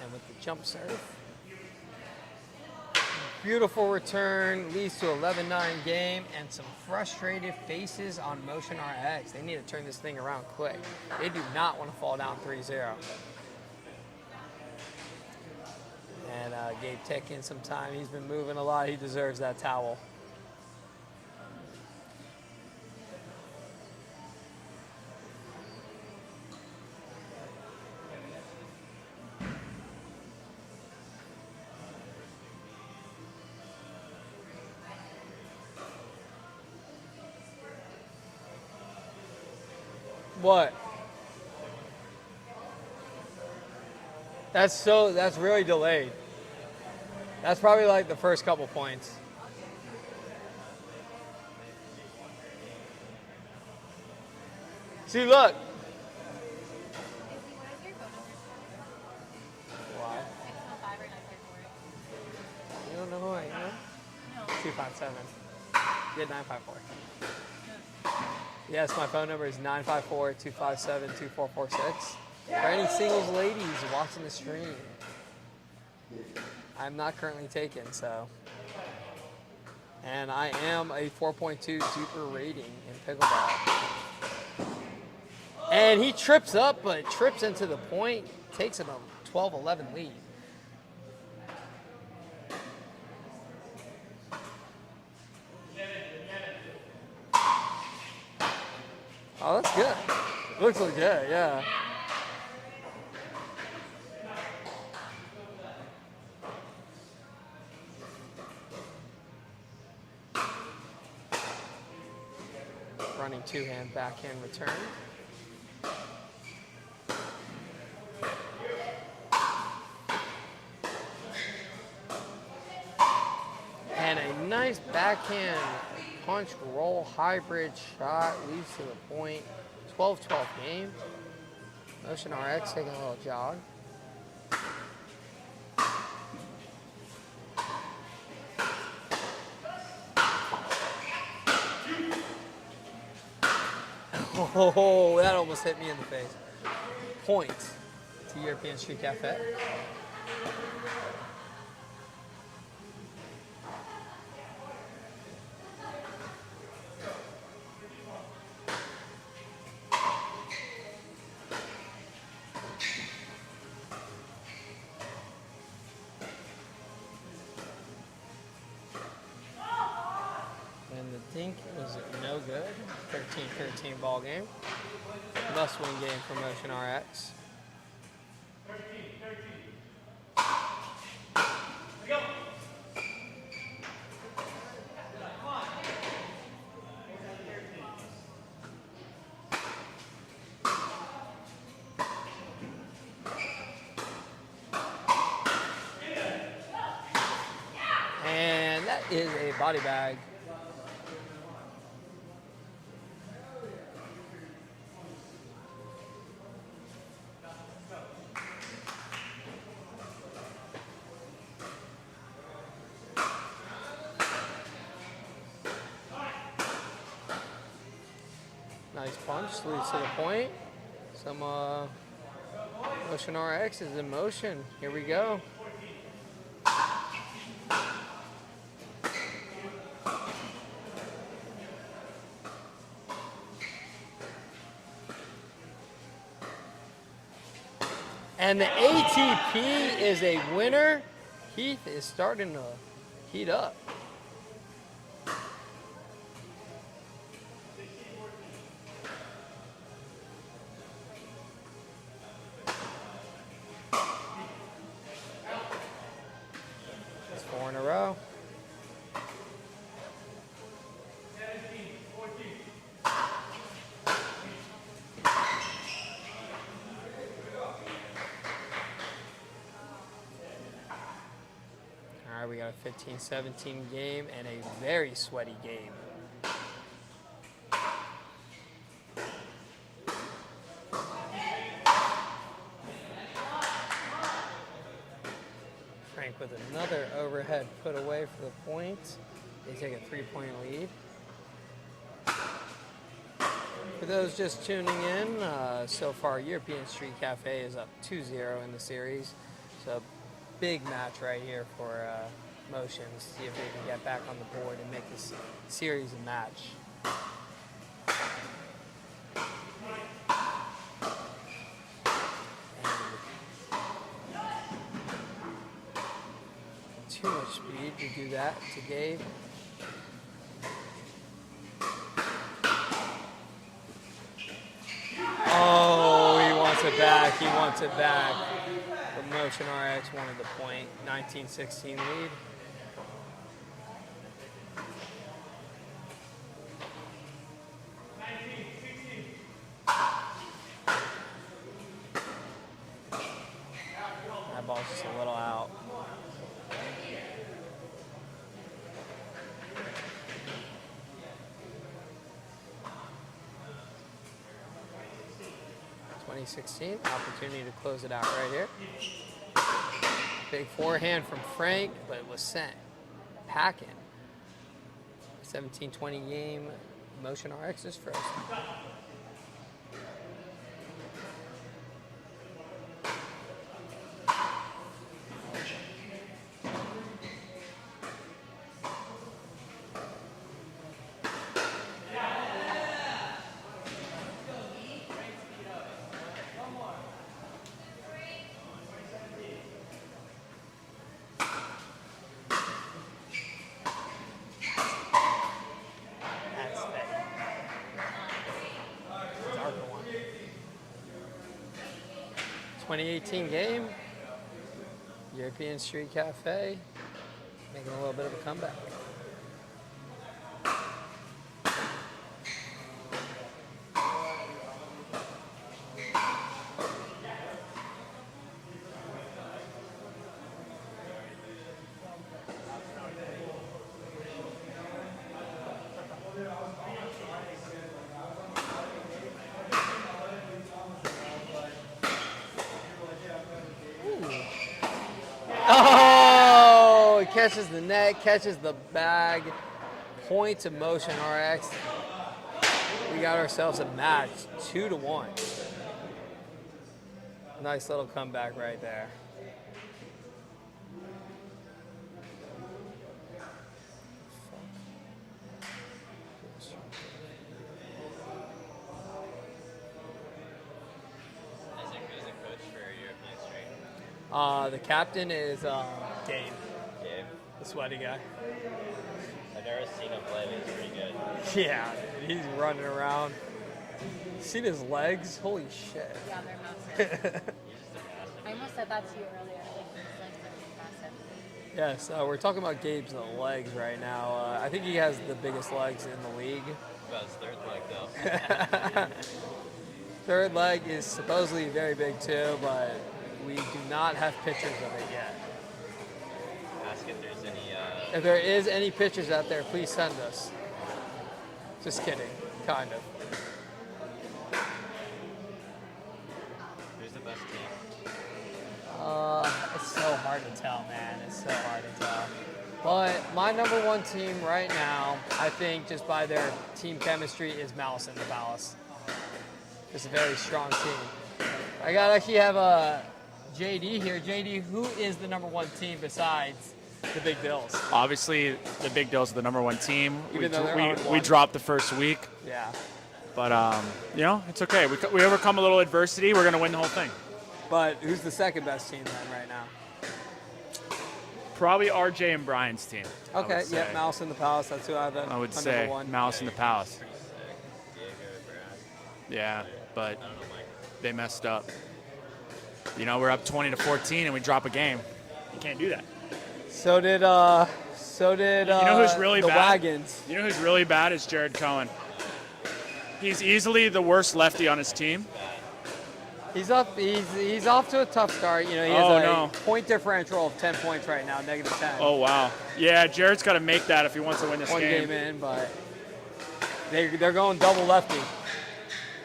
And with the jump serve. Beautiful return, leads to 11-9 game, and some frustrated faces on Motion RX. They need to turn this thing around quick. They do not want to fall down 3-0. And Gabe taking some time. He's been moving a lot. He deserves that towel. What? That's really delayed. That's probably like the first couple points. See, look. Why? You don't know who I am? No. 257. Get 954. Yes, my phone number is 954-257-2446. For any singles ladies watching the stream, I'm not currently taken, so. And I am a 4.2 super rating in pickleball. And he trips up, but trips into the point, takes him a 12-11 lead. Oh, that's good. Looks legit, yeah. Running two-hand backhand return. And a nice backhand punch roll hybrid shot leads to the point. 12-12 game. Motion RX taking a little jog. Oh, that almost hit me in the face. Point to European Street Cafe. And the Dink was no good. 13-13 ball game. Must-win game for Motion RX. 13. And that is a body bag. Nice punch, leads to the point. Some Motion RX is in motion. Here we go. And the ATP is a winner. Heath is starting to heat up. That's 4 in a row. All right, we got a 15-17 game and a very sweaty game. Frank with another overhead put away for the point. They take a 3-point lead. For those just tuning in, so far European Street Cafe is up 2-0 in the series. So big match right here for Motions. See if they can get back on the board and make this series a match. And too much speed to do that to Gabe. Oh, he wants it back. He wants it back. But Motion RX wanted the point. 19-16 lead. That ball's just a little out. Opportunity to close it out right here. Big forehand from Frank, but it was sent packing. 17-20 game. Motion RX is first. That's Betty. Darker one. 2018 game. European Street Cafe making a little bit of a comeback. Oh, he catches the net, catches the bag. Point to Motion RX. We got ourselves a match, 2-1. Nice little comeback right there. Who's the coach for European Street? The captain is Gabe, Gabe. the sweaty guy. I've never seen him play, but he's pretty good. Yeah, dude, he's running around. Seen his legs? Holy shit. Yeah, they're massive. He's just a massive. I almost said that to you earlier. Like, these legs are massive. Yes, we're talking about Gabe's legs right now. I think he has the biggest legs in the league. About his third leg, though. Third leg is supposedly very big too, but we do not have pictures of it yet. Ask if there's any. If there is any pictures out there, please send us. Just kidding, kind of. Who's the best team? It's so hard to tell, man. It's so hard to tell. But my number one team right now, I think just by their team chemistry, is Malice in the Palace. It's a very strong team. I gotta actually have JD here. JD, who is the number one team besides the Big Bills? Obviously, the Big Bills are the number one team. Even though they're we dropped the first week. Yeah. But, it's okay. We overcome a little adversity. We're going to win the whole thing. But who's the second best team then right now? Probably RJ and Brian's team. Okay, yeah, Mouse in the Palace. That's who I have. I would on say number 1. Mouse in the Palace. Yeah, but they messed up. You know, we're up 20-14 and we drop a game. You can't do that. So did you know who's really the bad? Wagons. You know who's really bad is Jared Cohen. He's easily the worst lefty on his team. He's up. He's off to a tough start. You know, he has a point differential of 10 points right now, -10. Oh wow. Yeah, Jared's got to make that if he wants to win this One game. game in, but they're going double lefty.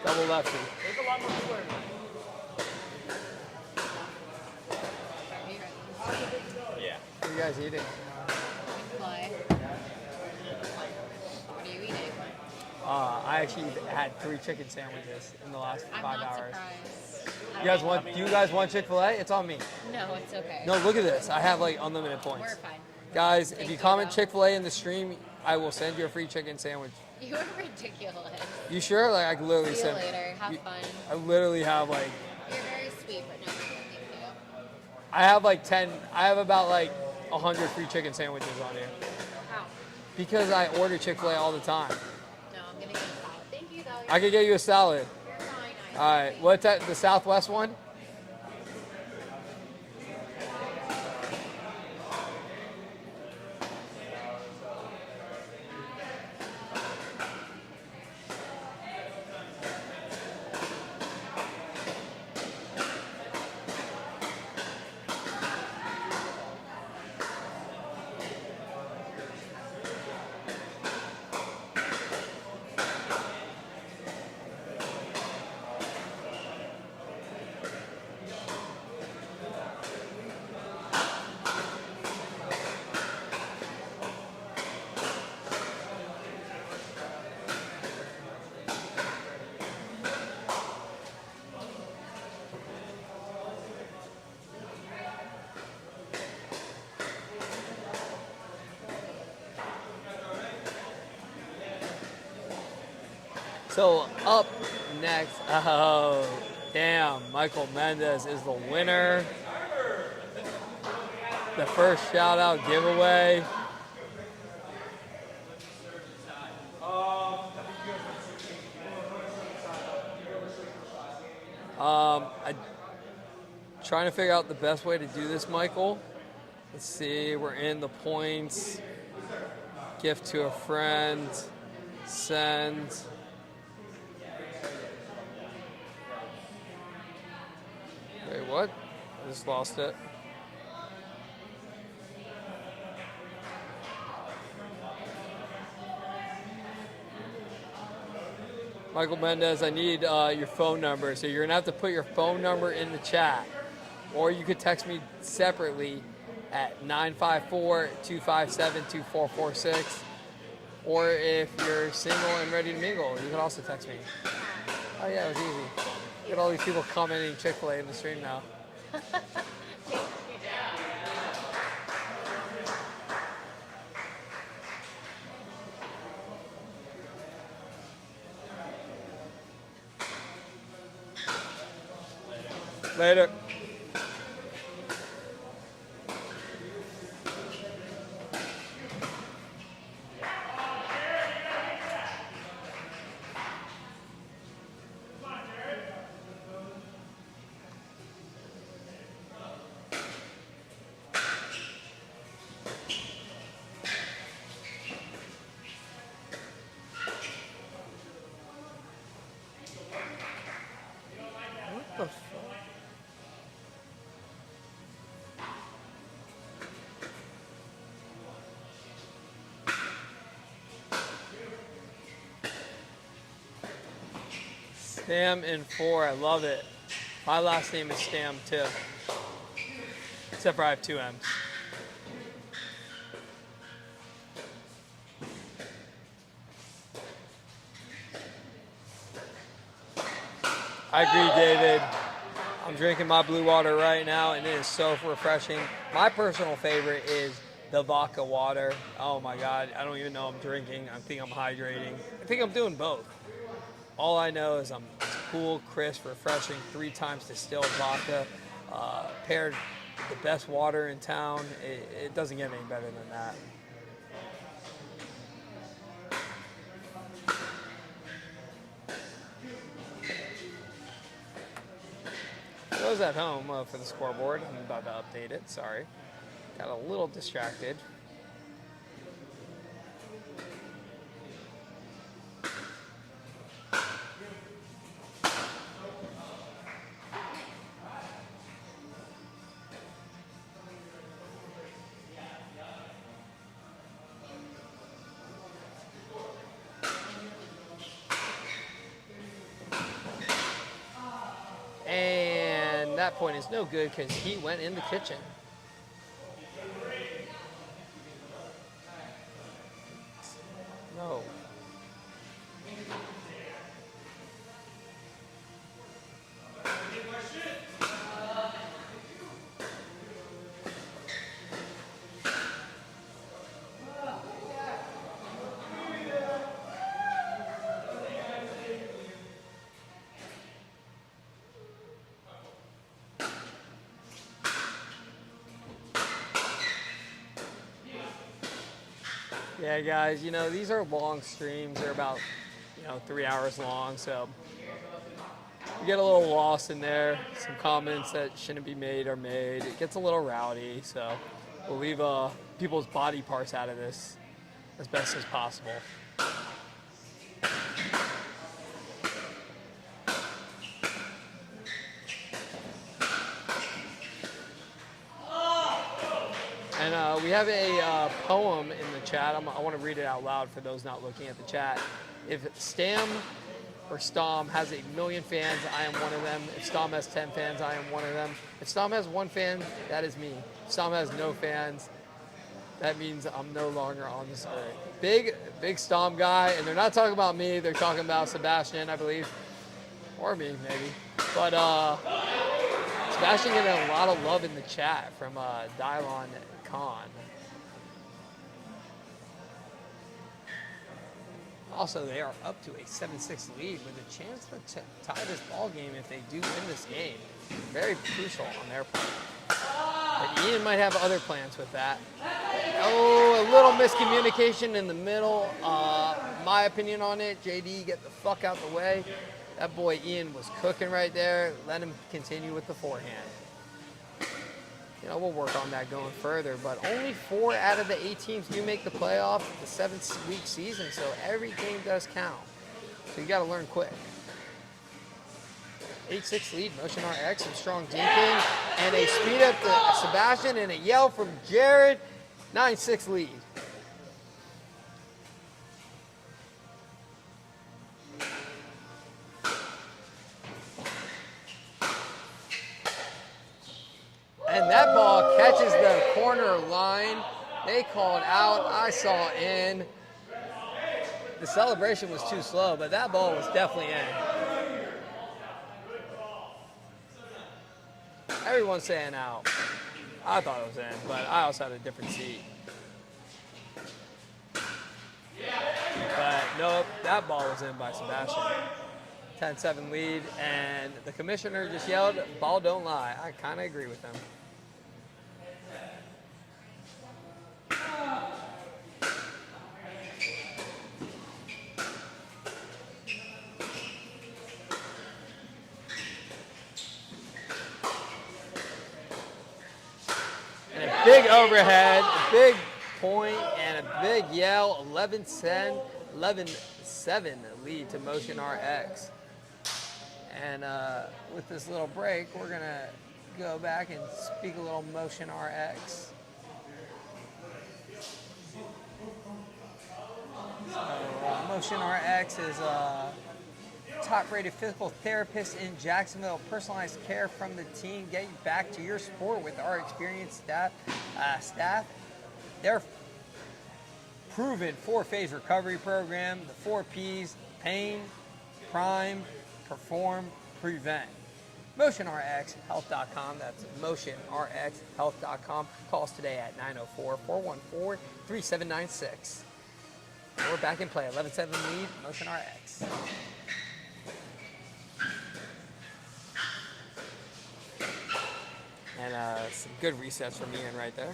Double lefty. There's a lot more people here. Yeah. What are you guys eating? What are you eating? I actually had 3 chicken sandwiches in the last 5 I'm not hours. surprised. You guys want? Do you guys want Chick-fil-A? It's on me. No, it's okay. No, look at this. I have like unlimited points. We're fine. Guys, if Thank you you, comment though. Chick-fil-A in the stream, I will send you a free chicken sandwich. You are ridiculous. You sure? Like I could literally See you send. later. Have fun. I literally have like. You're very sweet, but no, thank you. I have like 10. I have about like 100 free chicken sandwiches on here. How? Because I order Chick-fil-A all the time. No, I'm gonna get a salad. Thank you, though. I could get you a salad. You're fine. All right. What's that? The Southwest one? So up next, oh damn, Michael Mendez is the winner. The first shout out giveaway. I'm trying to figure out the best way to do this, Michael. Let's see, we're in the points. Gift to a friend. Send. Wait, what? I just lost it. Michael Mendez, I need your phone number. So you're going to have to put your phone number in the chat. Or you could text me separately at 954-257-2446. Or if you're single and ready to mingle, you can also text me. Oh yeah, it was easy. Look at all these people commenting Chick-fil-A in the stream now. Later. What the fuck? Stam in 4, I love it. My last name is Stam too. Except for I have 2 M's. I agree, David. I'm drinking my blue water right now, and it is so refreshing. My personal favorite is the vodka water. Oh my God, I don't even know I'm drinking. I think I'm hydrating. I think I'm doing both. All I know is I'm cool, crisp, refreshing, 3 times distilled vodka, paired the best water in town. It doesn't get any better than that. Those at home for the scoreboard. I'm about to update it. Sorry. Got a little distracted. And that point is no good because he went in the kitchen. No. Yeah, guys, you know, these are long streams. They're about, 3 hours long, so you get a little lost in there. Some comments that shouldn't be made are made. It gets a little rowdy, so we'll leave people's body parts out of this as best as possible. And we have a poem in the chat. I want to read it out loud for those not looking at the chat. If Stam or Stom has 1 million fans, I am one of them. If Stom has 10 fans, I am one of them. If Stom has 1 fan, that is me. If Stom has no fans, that means I'm no longer on this earth. Big Stom guy, and they're not talking about me. They're talking about Sebastian, I believe, or me maybe. But Sebastian getting a lot of love in the chat from Dylon Khan. Also, they are up to a 7-6 lead with a chance to tie this ball game if they do win this game. Very crucial on their part. But Ian might have other plans with that. Oh, a little miscommunication in the middle. My opinion on it, JD, get the fuck out the way. That boy Ian was cooking right there. Let him continue with the forehand. We'll work on that going further, but only 4 out of the 8 teams do make the playoffs. It's a 7-week season, so every game does count. So you got to learn quick. 8-6 lead, Motion RX, some strong dinking, and a speed up to Sebastian, and a yell from Jared. 9-6 lead. And that ball catches the corner line. They called out. I saw in. The celebration was too slow, but that ball was definitely in. Everyone's saying out. I thought it was in, but I also had a different seat. But nope, that ball was in by Sebastian. 10-7 lead, and the commissioner just yelled, "Ball don't lie." I kind of agree with him. And a big overhead, a big point, and a big yell. 11-7 lead to Motion RX. And with this little break, we're going to go back and speak a little Motion RX. So, Motion RX is a top-rated physical therapist in Jacksonville. Personalized care from the team. Get you back to your sport with our experienced staff. Their proven 4-phase recovery program, the 4 Ps: pain, prime, perform, prevent. MotionRxHealth.com. That's MotionRxHealth.com. Call us today at 904-414-3796. We're back in play. 11-7 lead, Motion RX. And some Good resets from Ian right there.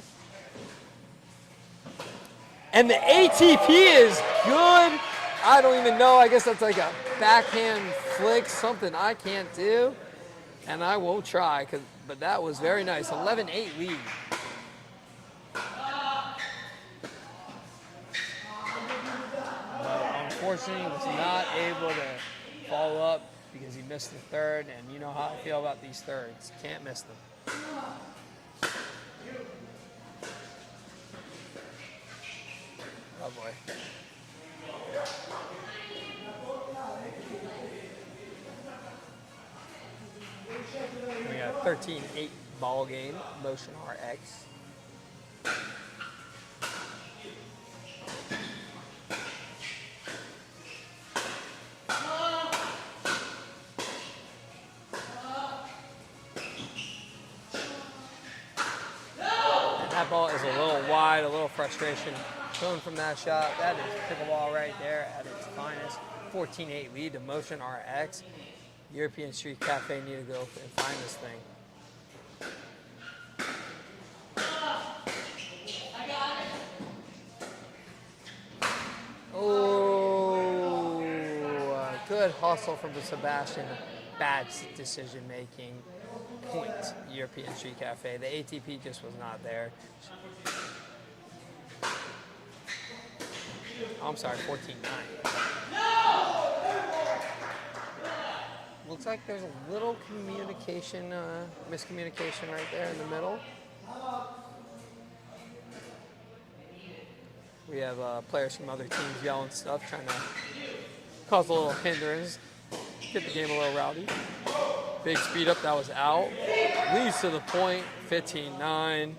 And the ATP is good. I don't even know. I guess that's like a backhand flick, something I can't do. And I won't try, but that was very nice. 11-8 lead. But unfortunately, was not able to follow up because he missed the third. And you know how I feel about these thirds. Can't miss them. Oh boy. We got a 13-8 ball game, Motion RX. And that ball is a little wide, a little frustration shown from that shot. That is pickleball right there at its finest. 14-8 lead to Motion RX. European Street Cafe need to go and find this thing. Oh, good hustle from Sebastian. Bad decision making. Point, European Street Cafe. The ATP just was not there. I'm sorry, 14-9. Looks like there's a little miscommunication right there in the middle. We have players from other teams yelling stuff, trying to cause a little hindrance, get the game a little rowdy. Big speed up, that was out. Leads to the point, 15-9.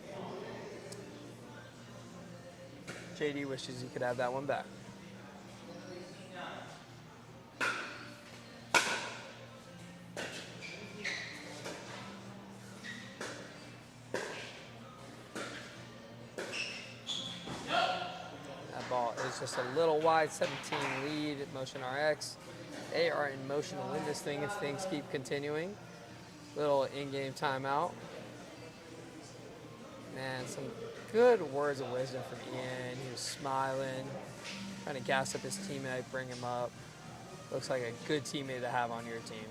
JD wishes he could have that one back. Ball is just a little wide, 17 lead at Motion RX. They are in motion to win this thing if things keep continuing. Little in-game timeout. And some good words of wisdom from Ian. He was smiling, trying to gas up his teammate, bring him up. Looks like a good teammate to have on your team.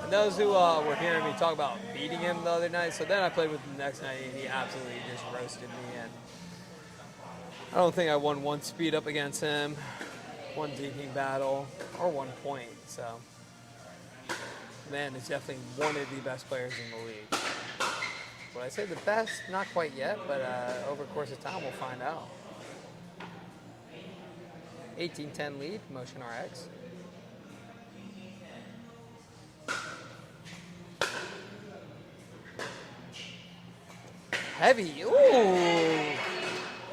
And those who were hearing me talk about beating him the other night, so then I played with him the next night and he absolutely just roasted me. And I don't think I won one speed up against him, one dinking battle, or 1 point. So, man is definitely one of the best players in the league. Would I say the best? Not quite yet, but over the course of time we'll find out. 18-10 lead, Motion RX. Heavy, ooh,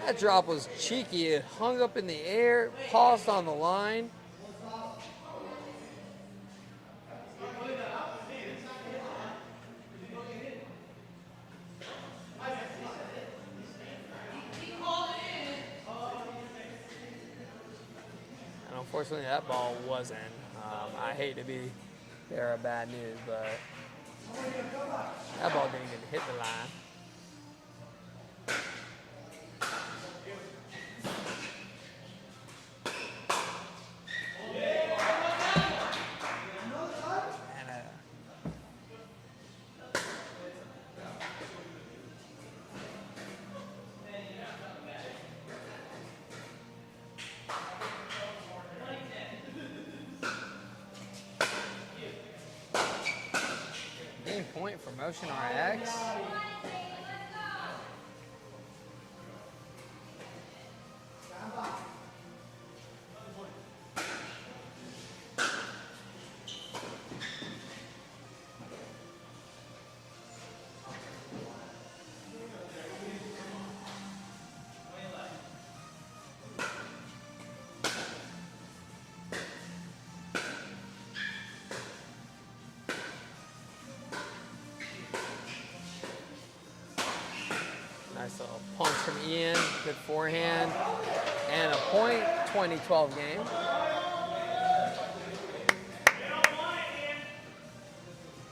that drop was cheeky. It hung up in the air, paused on the line. And unfortunately that ball wasn't. I hate to be bearer of bad news, but that ball didn't even hit the line. Game point for Motion RX. Nice little punch from Ian, good forehand, and a point, 20-12 game.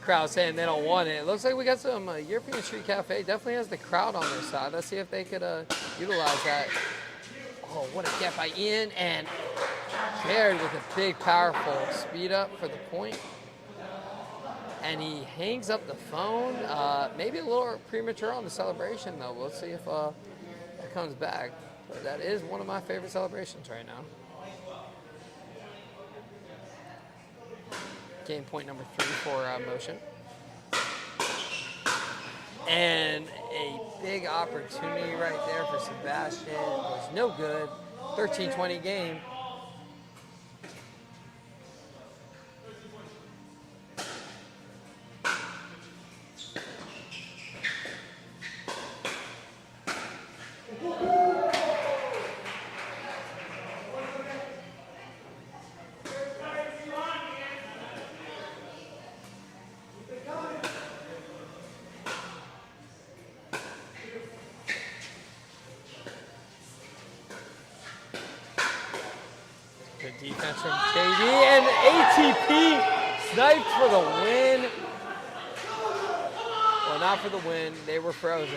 Crowd saying they don't want it. It looks like we got some European Street Cafe. Definitely has the crowd on their side. Let's see if they could utilize that. Oh, what a get by Ian, and Jared with a big, powerful speed up for the point. And he hangs up the phone. Maybe a little premature on the celebration, though. We'll see if that comes back. But that is one of my favorite celebrations right now. Game point number 3 for motion. And a big opportunity right there for Sebastian. It was no good. 13-20 game. Good defense from KD, and ATP sniped for the win. Well, not for the win. They were frozen.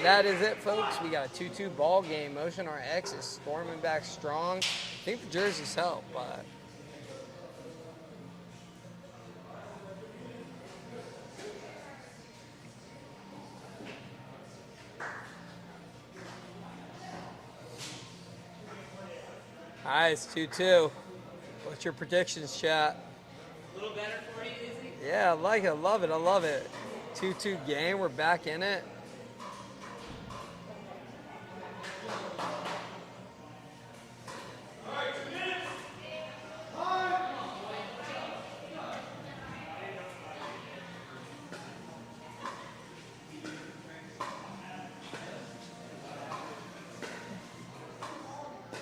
That is it, folks. We got a 2-2 ball game. Motion RX is storming back strong. I think the jerseys help, but all right, it's 2-2. What's your predictions, chat? A little better for you, Izzy? Yeah, I like it. I love it. I love it. 2-2 game. We're back in it.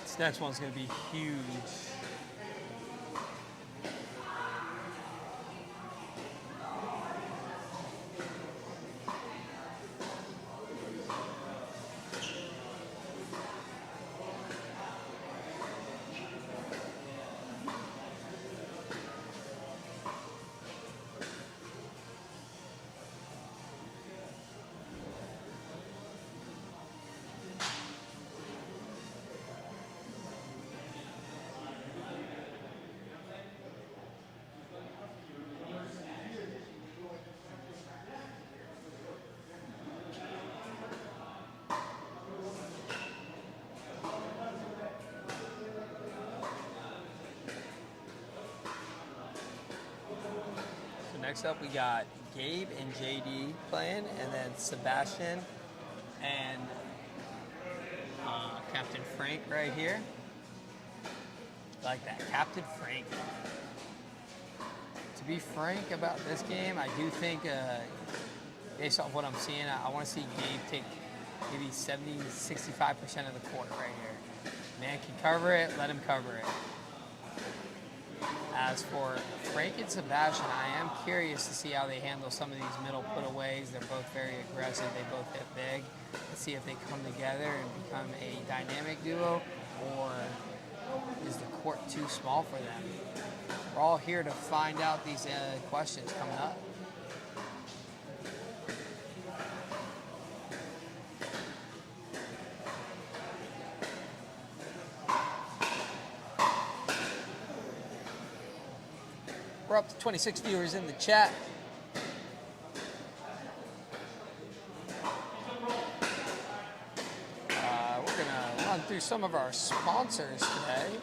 This next one's going to be huge. Next up, we got Gabe and JD playing, and then Sebastian and Captain Frank right here. Like that, Captain Frank. To be frank about this game, I do think, based off what I'm seeing, I want to see Gabe take maybe 70-65% of the court right here. Man can cover it, let him cover it. As for Frank and Sebastian, I am curious to see how they handle some of these middle putaways. They're both very aggressive. They both hit big. Let's see if they come together and become a dynamic duo, or is the court too small for them? We're all here to find out these questions coming up. We're up to 26 viewers in the chat. We're going to run through some of our sponsors today.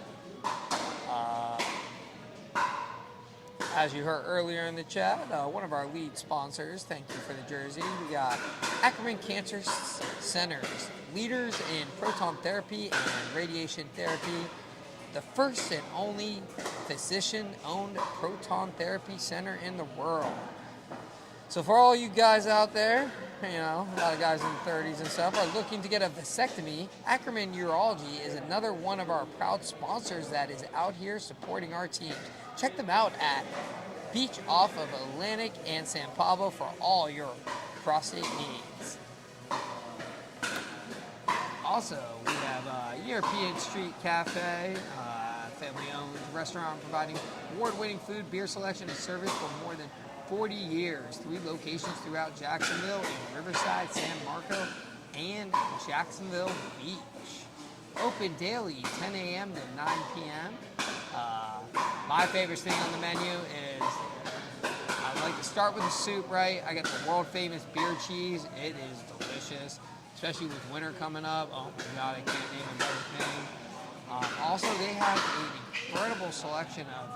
As you heard earlier in the chat, one of our lead sponsors, thank you for the jersey. We got Ackerman Cancer Centers, leaders in proton therapy and radiation therapy. The first and only physician-owned proton therapy center in the world. So for all you guys out there, you know, a lot of guys in the 30s and stuff are looking to get a vasectomy, Ackerman Urology is another one of our proud sponsors that is out here supporting our teams. Check them out at Beach off of Atlantic and San Pablo for all your prostate needs. Also, we have European Street Cafe, family-owned restaurant providing award-winning food, beer selection, and service for more than 40 years. 3 locations throughout Jacksonville in Riverside, San Marco, and Jacksonville Beach. Open daily, 10 a.m. to 9 p.m. My favorite thing on the menu is I like to start with the soup, right? I got the world-famous beer cheese. It is delicious, especially with winter coming up. Oh my God, I can't name a better thing. Also, they have an incredible selection of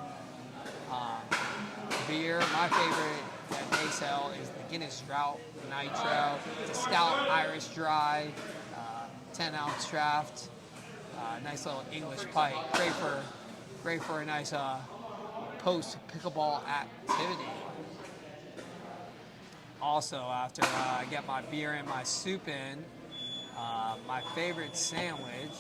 beer. My favorite that they sell is the Guinness Drought Nitro. It's a stout Irish dry, 10-ounce draft. Nice little English pint. Great for a nice post pickleball activity. Also, after I get my beer and my soup in, my favorite sandwich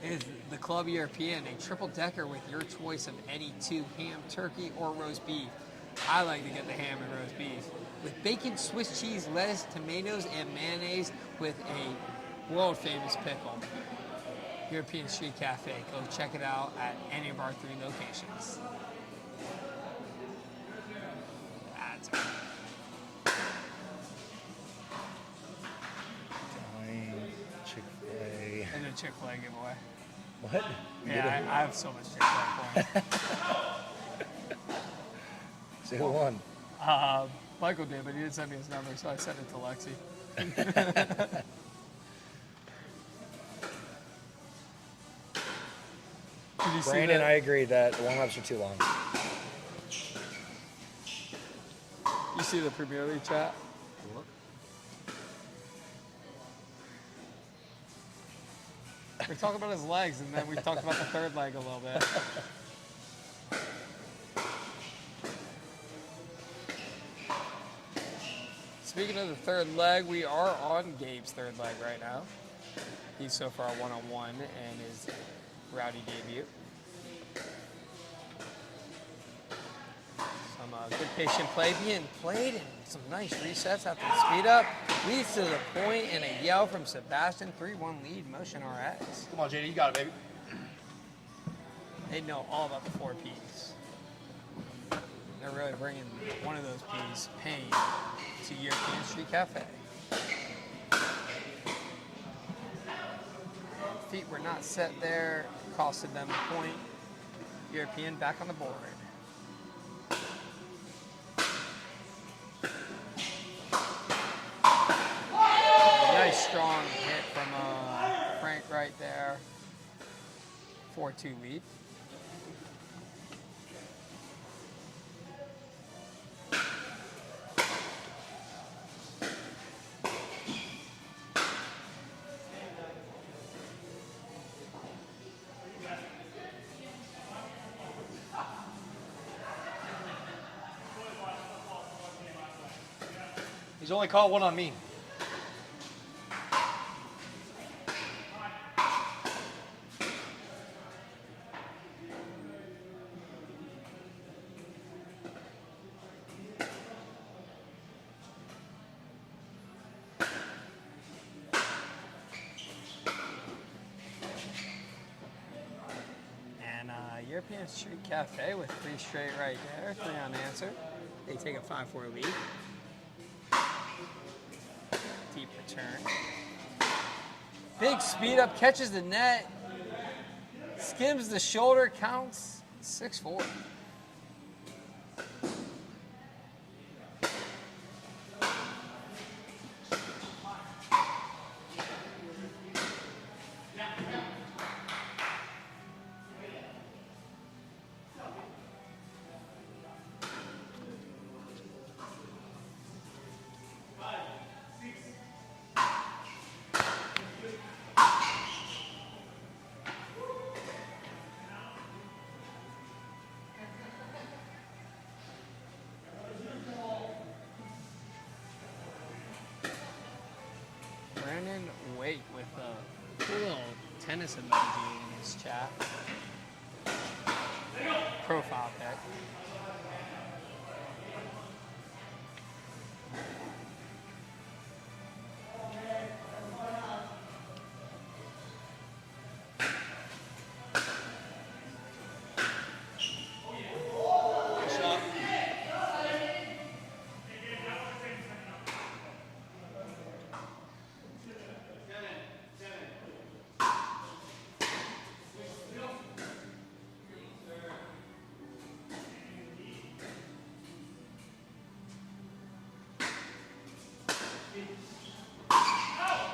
is the Club European, a triple decker with your choice of any 2 ham, turkey, or roast beef. I like to get the ham and roast beef with bacon, Swiss cheese, lettuce, tomatoes, and mayonnaise with a world famous pickle. European Street Cafe. Go check it out at any of our 3 locations. That's it. Chick-fil-A. And a Chick-fil-A giveaway. What? Yeah, I have so much Chick-fil-A points. So who won? Michael did, but he didn't send me his number, so I sent it to Lexi. Did you see Brandon, that? I agree that the warm-ups are too long. You see the Premier League chat? Look. We're talking about his legs, and then we talked about the third leg a little bit. Speaking of the third leg, we are on Gabe's third leg right now. He's so far one-on-one and his Rowdy debut. Some good patient play being played and some nice resets after the speed up. Leads to the point and a yell from Sebastian. 3-1 lead, Motion RX. Come on, JD, you got it, baby. They know all about the 4 Ps. They're really bringing one of those Ps, pain, to European Street Cafe. Feet were not set there, costed them a point. European back on the board. Nice strong hit from Frank right there. 4-2 lead. He's only called one on me. And European Street Cafe with 3 straight right there, 3 unanswered. They take a 5-4 lead. Deep return. Big speed up, catches the net, skims the shoulder, counts 6-4. Wake with a cool little tennis emoji in his chat. Profile pic.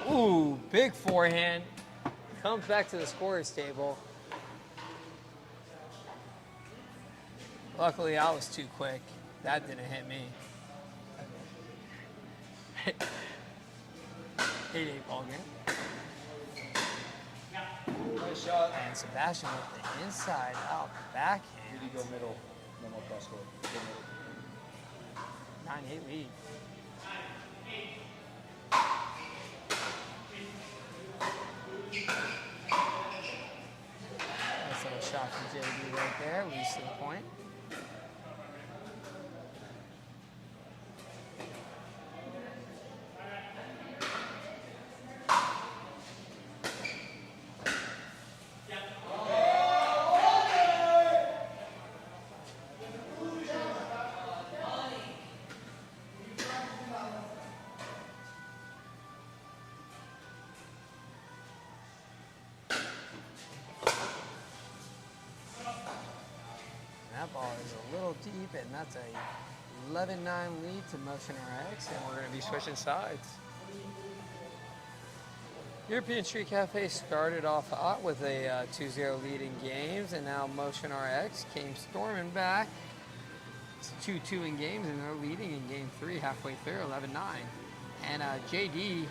Ooh, big forehand. Comes back to the scorer's table. Luckily, I was too quick. That didn't hit me. 8-8 ball game. Nice shot. And Sebastian with the inside out backhand. You go middle. No more cross court. Go middle. 9-8 lead. Nice little shot from JD right there, leads to the point. That ball is a little deep, and that's a 11-9 lead to Motion RX, and we're going to be switching sides. European Street Cafe started off hot with a 2-0 lead in games, and now Motion RX came storming back. It's 2-2 in games, and they're leading in game 3 halfway through, 11-9. And JD,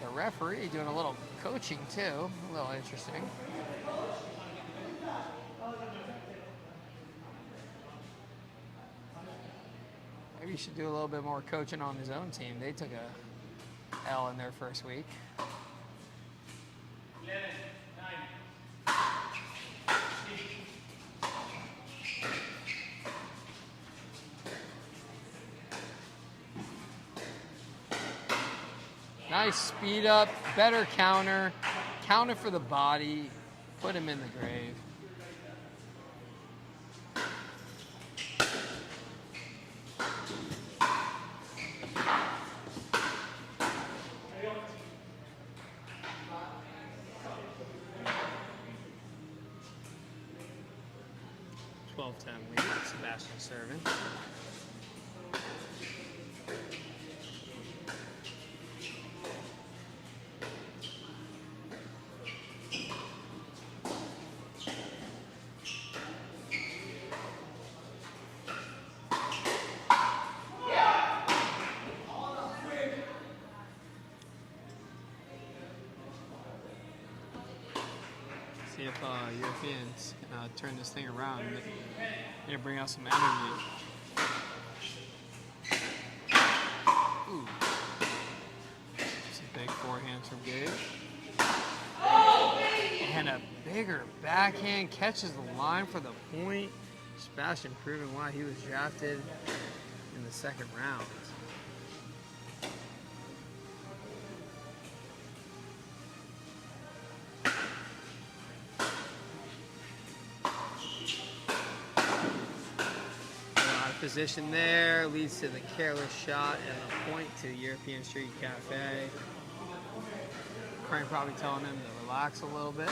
the referee, doing a little coaching too, a little interesting. Maybe he should do a little bit more coaching on his own team. They took a L in their first week. 11, 9. Nice speed up, better counter. Counter for the body. Put him in the grave. Lead. Sebastian serving. See if Europeans can turn this thing around. Gonna bring out some energy. Ooh. Some big forehands from Gabe. And a bigger backhand catches the line for the point. Sebastian proving why he was drafted in the second round. Position there leads to the careless shot and a point to European Street Cafe. Crane probably telling him to relax a little bit.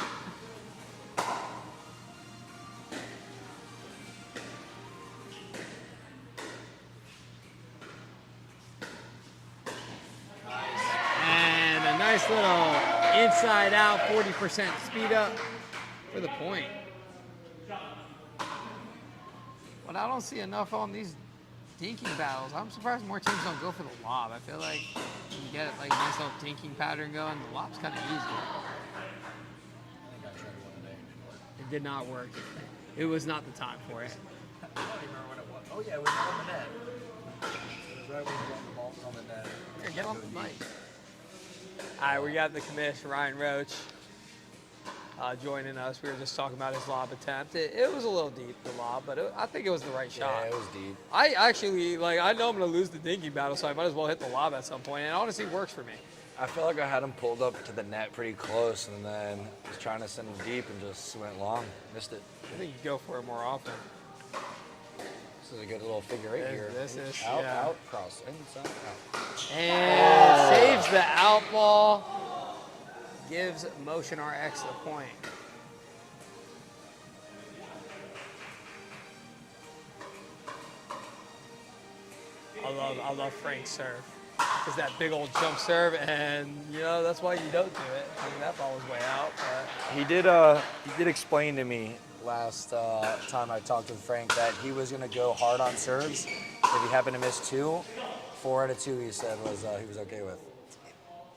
And a nice little inside out 40% speed up for the point. But I don't see enough on these dinking battles. I'm surprised more teams don't go for the lob. I feel like you can get like a nice little dinking pattern going. The lob's kind of easy. I think I tried one today. It did not work. It was not the time for it. I don't even remember when it was. Oh yeah, it was on the net. It was right when the ball was on the net. Here, get off the mic. All right, we got the commish, Ryan Roach, joining us. We were just talking about his lob attempt. It was a little deep, the lob, but I think it was the right shot. Yeah, it was deep. I actually, I know I'm going to lose the dinky battle, so I might as well hit the lob at some point, and it honestly works for me. I feel like I had him pulled up to the net pretty close, and then was trying to send him deep and just went long. Missed it. I think you go for it more often. This is a good little figure eight here. This is, out, yeah. out, cross, inside, out. And saves the out ball. Gives Motion RX the point. I love Frank's serve. It's that big old jump serve, and that's why you don't do it. I mean, that ball was way out. But He did explain to me last time I talked with Frank that he was going to go hard on serves. If he happened to miss 2, 4 out of 2, he said he was okay with.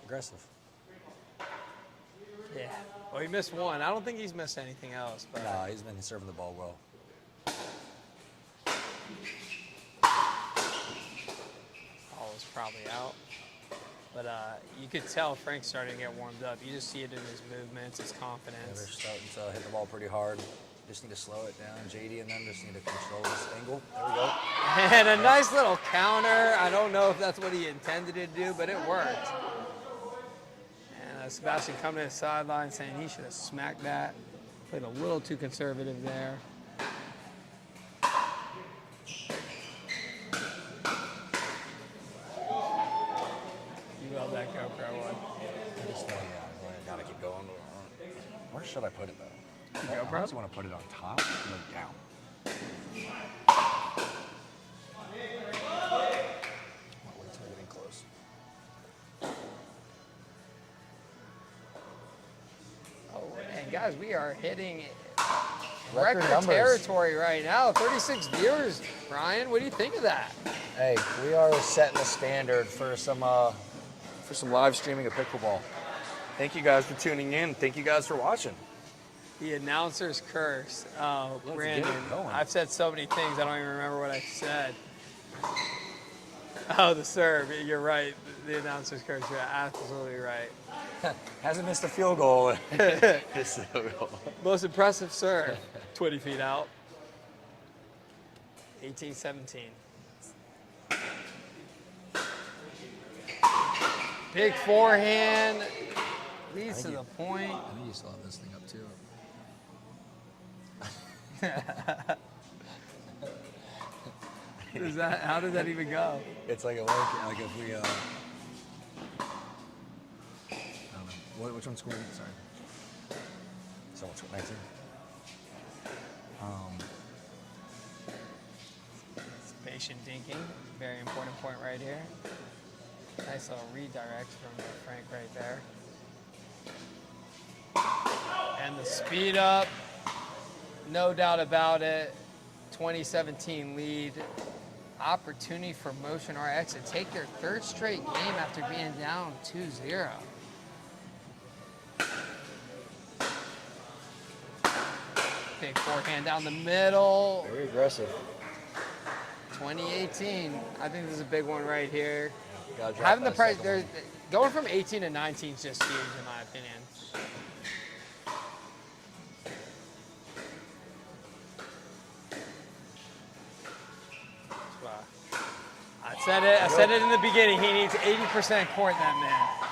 Aggressive. yeah. Well, he missed 1. I don't think he's missed anything else. But Nah, he's been serving the ball well. ball was probably out. But you could tell Frank's starting to get warmed up. You just see it in his movements, his Yeah, confidence. they're starting to hit the ball pretty hard. Just need to slow it down. JD and them just need to control this angle. There we go. And a nice little counter. I don't know if that's what he intended to do, but it worked. And Sebastian coming to the sideline saying he should have smacked that. Played a little too conservative there. You love that GoPro one. I just know, I gotta keep going. Where should I put it though? The I GoPro? also want to put it on top or like down. Wait till we're getting close. Oh, and guys, we are hitting Record record numbers. territory right now. 36 viewers. Ryan, what do you think of that? Hey, we are setting the standard for some live streaming of pickleball. Thank you guys for tuning in. Thank you guys for watching. The announcer's curse. Oh, Let's Brandon, get it going. I've said so many things, I don't even remember what I said. Oh, the serve. You're right. The announcer's curse. You're absolutely right. Hasn't missed a field goal. Missed a field goal. Most impressive serve. 20 feet out. 18-17. Big forehand. Leads to the point. I think you still have this thing up too. How does that even go? It's like a work. Like if we. I don't know. Which one scored? Sorry. So what's 19? It's patient dinking. Very important point right here. Nice little redirect from Frank right there. And the speed up, no doubt about it. 2017 lead. Opportunity for Motion RX to take their 3rd straight game after being down 2-0. Big forehand down the middle. Very aggressive. 2018. I think this is a big one right here. Gotta drop Having the that price, second there's going from 18 to 19 is just huge in my opinion. I said it in the beginning. He needs 80% court, that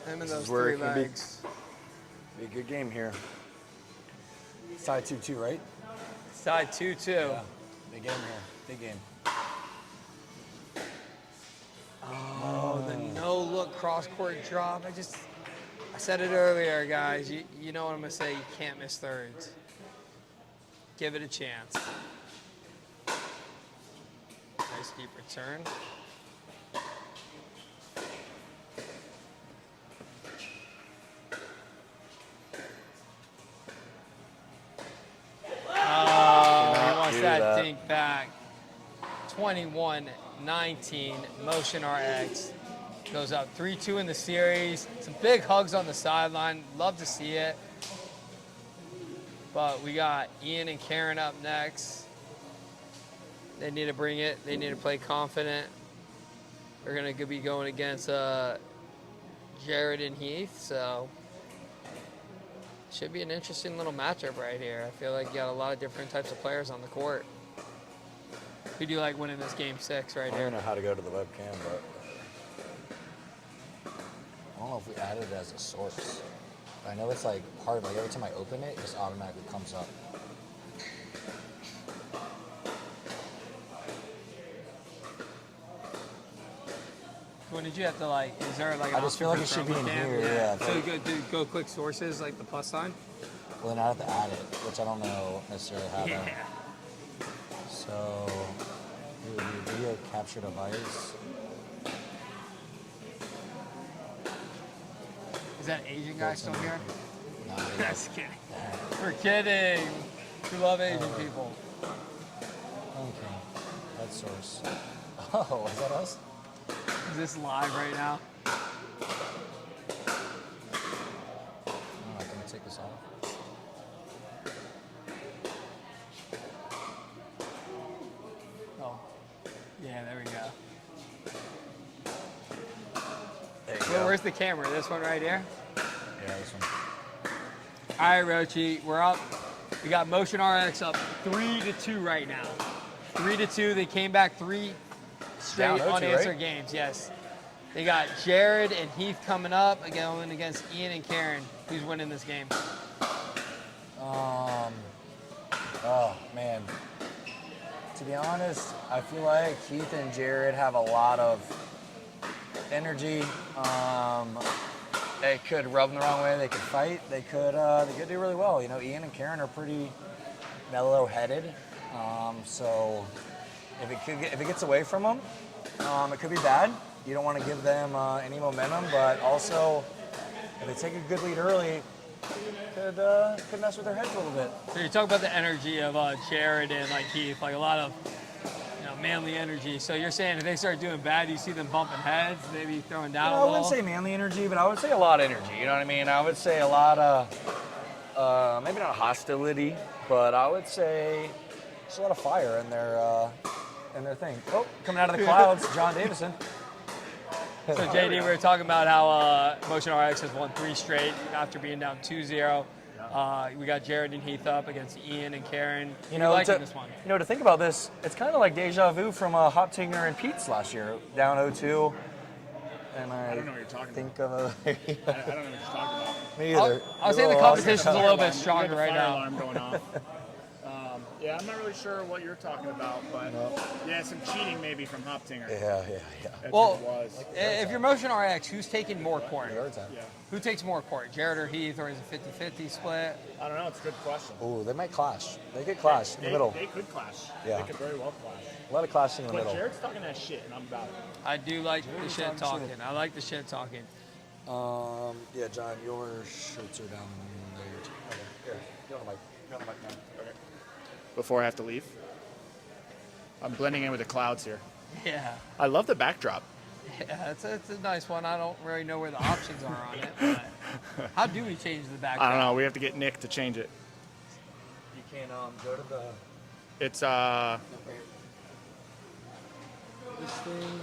man. Him and those 3 legs. Be a good game here. It's tied 2-2, right? It's tied 2-2. Yeah. Big game here. Big game. Oh, the no-look cross-court drop. I said it earlier, guys. You know what I'm going to say. You can't miss thirds. Give it a chance. Nice deep return. Oh, he wants that dink back. 21-19, Motion RX goes up 3-2 in the series. Some big hugs on the sideline. Love to see it. But we got Ian and Karen up next. They need to bring it. They need to play confident. are going to be going against Jared and Heath, so should be an interesting little matchup right here. I feel like you got a lot of different types of players on the court. Who do you like winning this game 6 right I here? don't know how to go to the webcam, but I don't know if we added it as a source. But I know it's like part of like every time I open it, it just automatically comes up. When did you have to like? Is there like? An I just feel like it should be in here. Yeah. So you go click sources like the plus sign. Well, then I have to add it, which I don't know necessarily how to. So, it would be video capture device. Is that Asian guy still here? No, Just kidding. We're kidding. We love Asian people. Okay, that's source. Oh, is that us? Is this live right now? Oh, can I take this off? Oh, yeah, there we go. There you go. Where's the camera? This one right here? Yeah, this one. All right, Rochi, we're up. We got Motion RX up 3-2 right now. 3-2. They came back 3 straight Down 0-2, unanswered right? games. Yes. They got Jared and Heath coming up going against Ian and Karen. Who's winning this game? Oh man. To be honest, I feel like Heath and Jared have a lot of energy. They could rub them the wrong way. They could fight. They could do really well. You know, Ian and Karen are pretty mellow-headed. So if it gets away from them, it could be bad. You don't want to give them any momentum, but also if they take a good lead early, could mess with their heads a little bit. So you're talking about the energy of Jared and like Heath, like a lot of manly energy. So you're saying if they start doing bad, you see them bumping heads, maybe throwing down a I little? wouldn't say manly energy, but I would say a lot of energy. You know what I mean? I would say a lot of, maybe not hostility, but I would say just a lot of fire in their thing. Oh, coming out of the clouds, John Davison. So JD, we were talking about how Motion RX has won 3 straight after being down 2-0. We got Jared and Heath up against Ian and Karen. You know, liking this one? You know, to think about this, it's kind of like deja vu from Hoptinger and Pete's last year, down 0-2. And I don't know what you're talking think about. of I don't know what you're talking about. Me either. I was saying the competition's a little bit stronger right fire now. alarm going off. Yeah, I'm not really sure what you're talking about, but yeah, some cheating maybe from Hoptinger. Yeah. That's Well, what it was. if you're Motion RX, who's taking more court? Yeah. Who takes more court, Jared or Heath, or is it 50-50 split? I don't know. It's a good question. Ooh, they might clash. They could clash in the middle. They could clash. Yeah. They could very well clash. A lot of clashing in the But middle. Jared's talking that shit, and I'm about it. I do like the shit talking talking. I like the shit talking. Yeah, John, your shirts are down there. Okay, here. You're on the mic. You're on the mic now. Okay. Before I have to leave, I'm blending in with the clouds here. Yeah. I love the backdrop. Yeah, it's a nice one. I don't really know where the options are on it, but how do we change the background? I don't know. We have to get Nick to change it. You can go to the. It's This thing.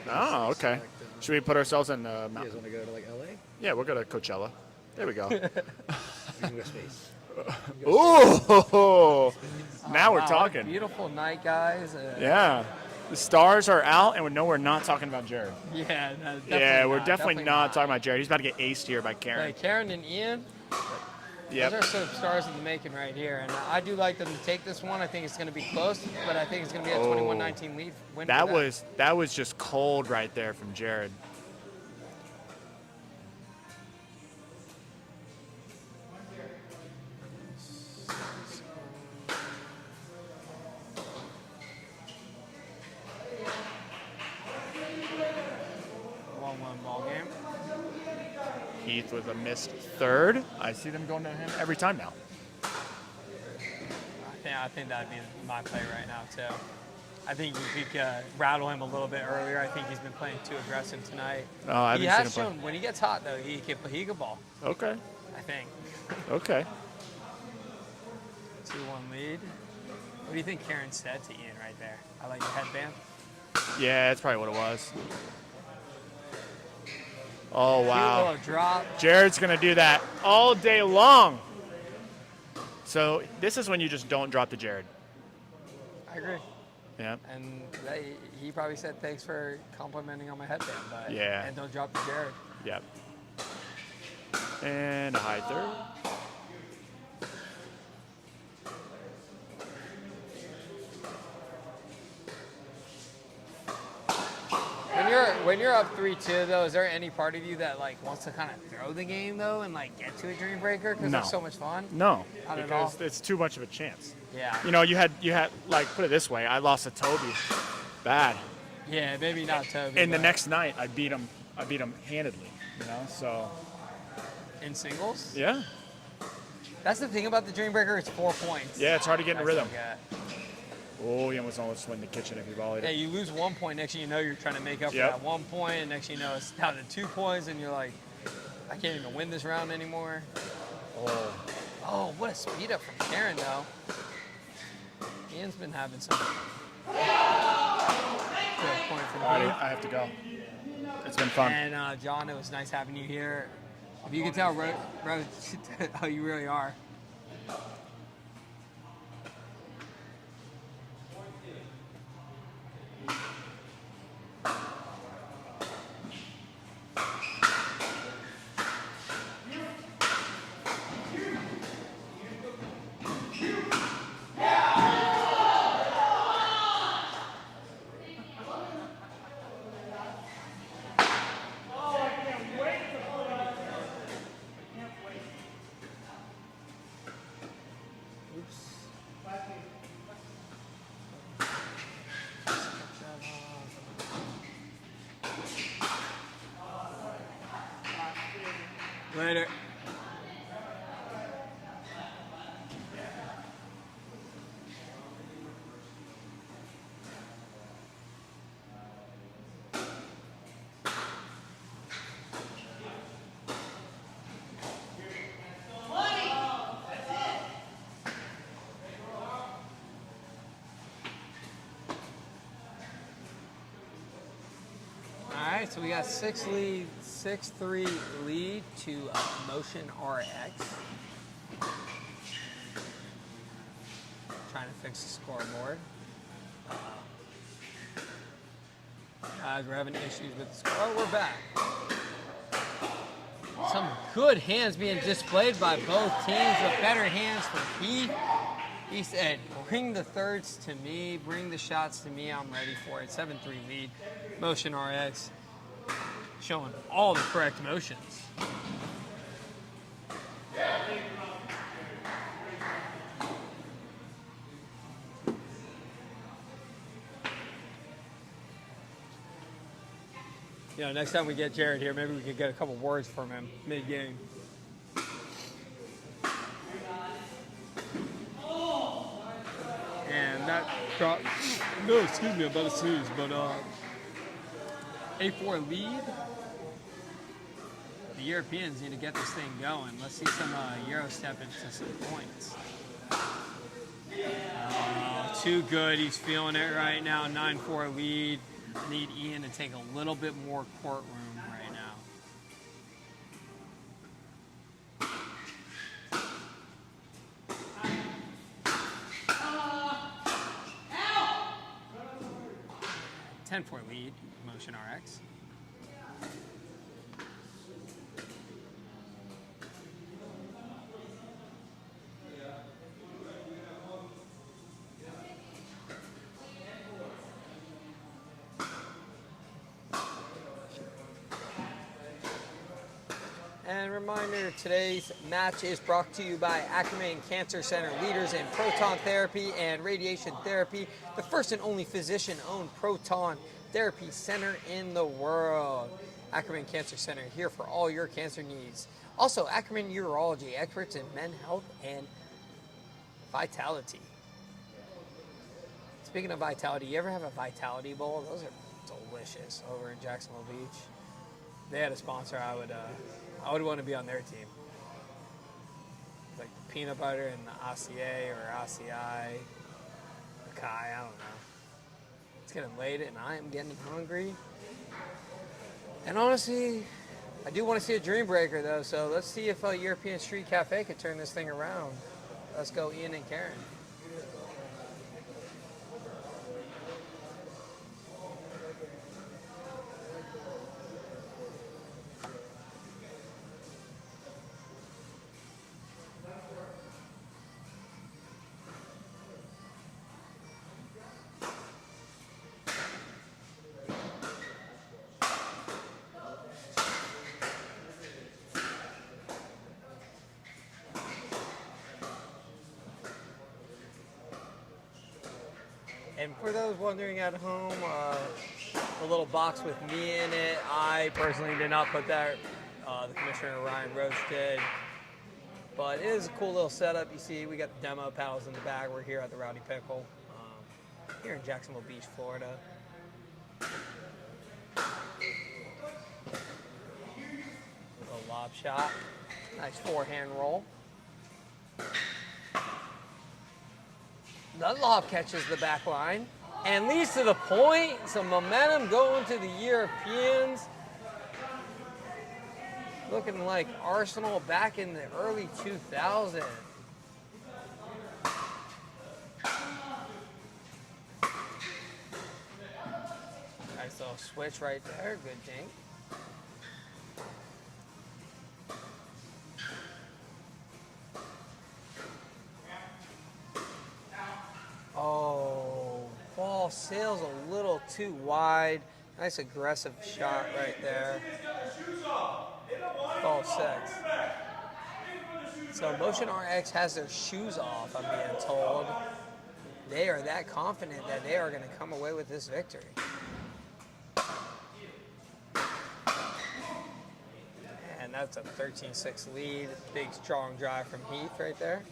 Oh, okay. Should we put ourselves in You guys mountain? want to go to like LA? Yeah, we'll go to Coachella. There we go. You can go space. Ooh, now we're Wow, talking. Beautiful night, guys. Yeah, the stars are out, and no, we're not talking about Jared. Yeah, no, Yeah, we're definitely not talking about Jared. He's about to get aced here by Karen. Like Karen and Ian, Yep. those are some stars in the making right here. And I do like them to take this one. I think it's going to be close, but I think it's going to be a 21-19 lead win. That for them. that was just cold right there from Jared. One ball game. Heath with a missed third. I see them going to him every time now. I think that'd be my play right now too. I think if he could rattle him a little bit earlier. I think he's been playing too aggressive tonight. Oh, I he haven't has seen him shown when he gets hot though, he can ball. Okay. I think. Okay. 2-1 lead. What do you think Karen said to Ian right there? I like your headband. Yeah, that's probably what it was. Oh, wow. Cute little drop. Jared's going to do that all day long. So this is when you just don't drop to Jared. I agree. Yeah. And he probably said thanks for complimenting on my headband, but Yeah. and don't drop to Jared. Yep. And a high third. When you're up 3-2 though, is there any part of you that like wants to kind of throw the game though and like get to a dream breaker because No. it's so much fun? No, Not at all. because it's too much of a chance. Yeah. You know, you had like, put it this way, I lost to Toby, bad. Yeah, maybe not Toby. And the but next night, I beat him handedly. You know, so. in singles. Yeah. That's the thing about the dream breaker; it's 4 points. Yeah, it's hard to get in a rhythm. Yeah. Oh, you almost went in the kitchen if you volleyed Yeah, it. you lose 1 point. Next thing you know, you're trying to make up Yep. for that 1 point. And next thing you know, it's down to 2 points, and you're like, I can't even win this round anymore. Oh, what a speed up from Karen though. Ian's been having some good point from Alrighty, you. I have to go. It's been fun. And John, it was nice having you here. If you can tell, how you really are. Later. All right, so we got 6-3 lead to Motion RX. Trying to fix the scoreboard. Guys, we're having issues with the score. Oh, we're back. Some good hands being displayed by both teams. The better hands for Heath. He said, bring the thirds to me, bring the shots to me, I'm ready for it. 7-3 lead. Motion RX showing all the correct motions. You know, next time we get Jared here, maybe we could get a couple words from him mid-game. And that drop, no, excuse me, I'm about to sneeze, but A4 lead. The Europeans need to get this thing going. Let's see some Euro step into some points. Too good, he's feeling it right now, 9-4 lead. Need Ian to take a little bit more courtroom right now. Ten 10-4 lead, Motion RX. And reminder, today's match is brought to you by Ackerman Cancer Center, leaders in proton therapy and radiation therapy, the first and only physician-owned proton therapy center in the world. Ackerman Cancer Center, here for all your cancer needs. Also, Ackerman Urology, experts in men's health and vitality. Speaking of vitality, you ever have a Vitality Bowl? Those are delicious over in Jacksonville Beach. If they had a sponsor, I would want to be on their team. Like the peanut butter and the ACA or ACI, Akai, I don't know. It's getting late, and I am getting hungry. And honestly, I do want to see a Dream Breaker, though, so let's see if a European Street Cafe could turn this thing around. Let's go, Ian and Karen. And for those wondering at home, the little box with me in it, I personally did not put that. The commissioner, Ryan Roach, did. But it is a cool little setup. You see, we got the demo paddles in the back. We're here at the Rowdy Pickle, here in Jacksonville Beach, Florida. Little lob shot. Nice forehand roll. The lob catches the back line and leads to the point. Some momentum going to the Europeans. Looking like Arsenal back in the early 2000s. Nice little switch right there. Good dink. Oh, ball sails a little too wide. Nice aggressive shot right there. Ball 6. So Motion RX has their shoes off, I'm being told. They are that confident that they are going to come away with this victory. And that's a 13-6 lead. Big, strong drive from Heath right there.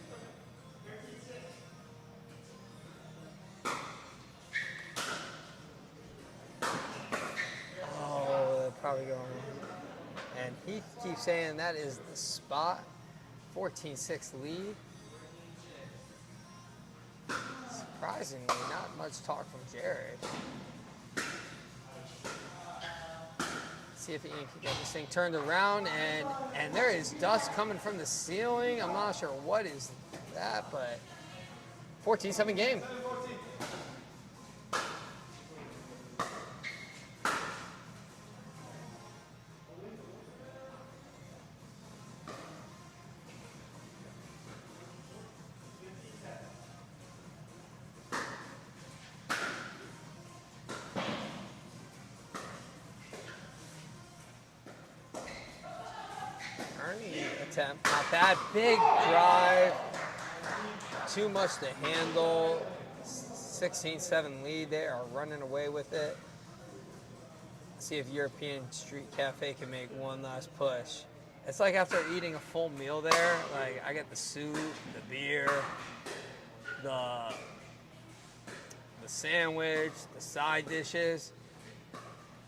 Probably going. And Heath keeps saying that is the spot. 14-6 lead. Surprisingly, not much talk from Jared. See if Ian can get this thing turned around, and there is dust coming from the ceiling. I'm not sure what is that, but 14-7 game. Attempt. Not bad. Big drive. Too much to handle. 16-7 lead. They are running away with it. See if European Street Cafe can make one last push. It's like after eating a full meal there, like I get the soup, the beer, the sandwich, the side dishes.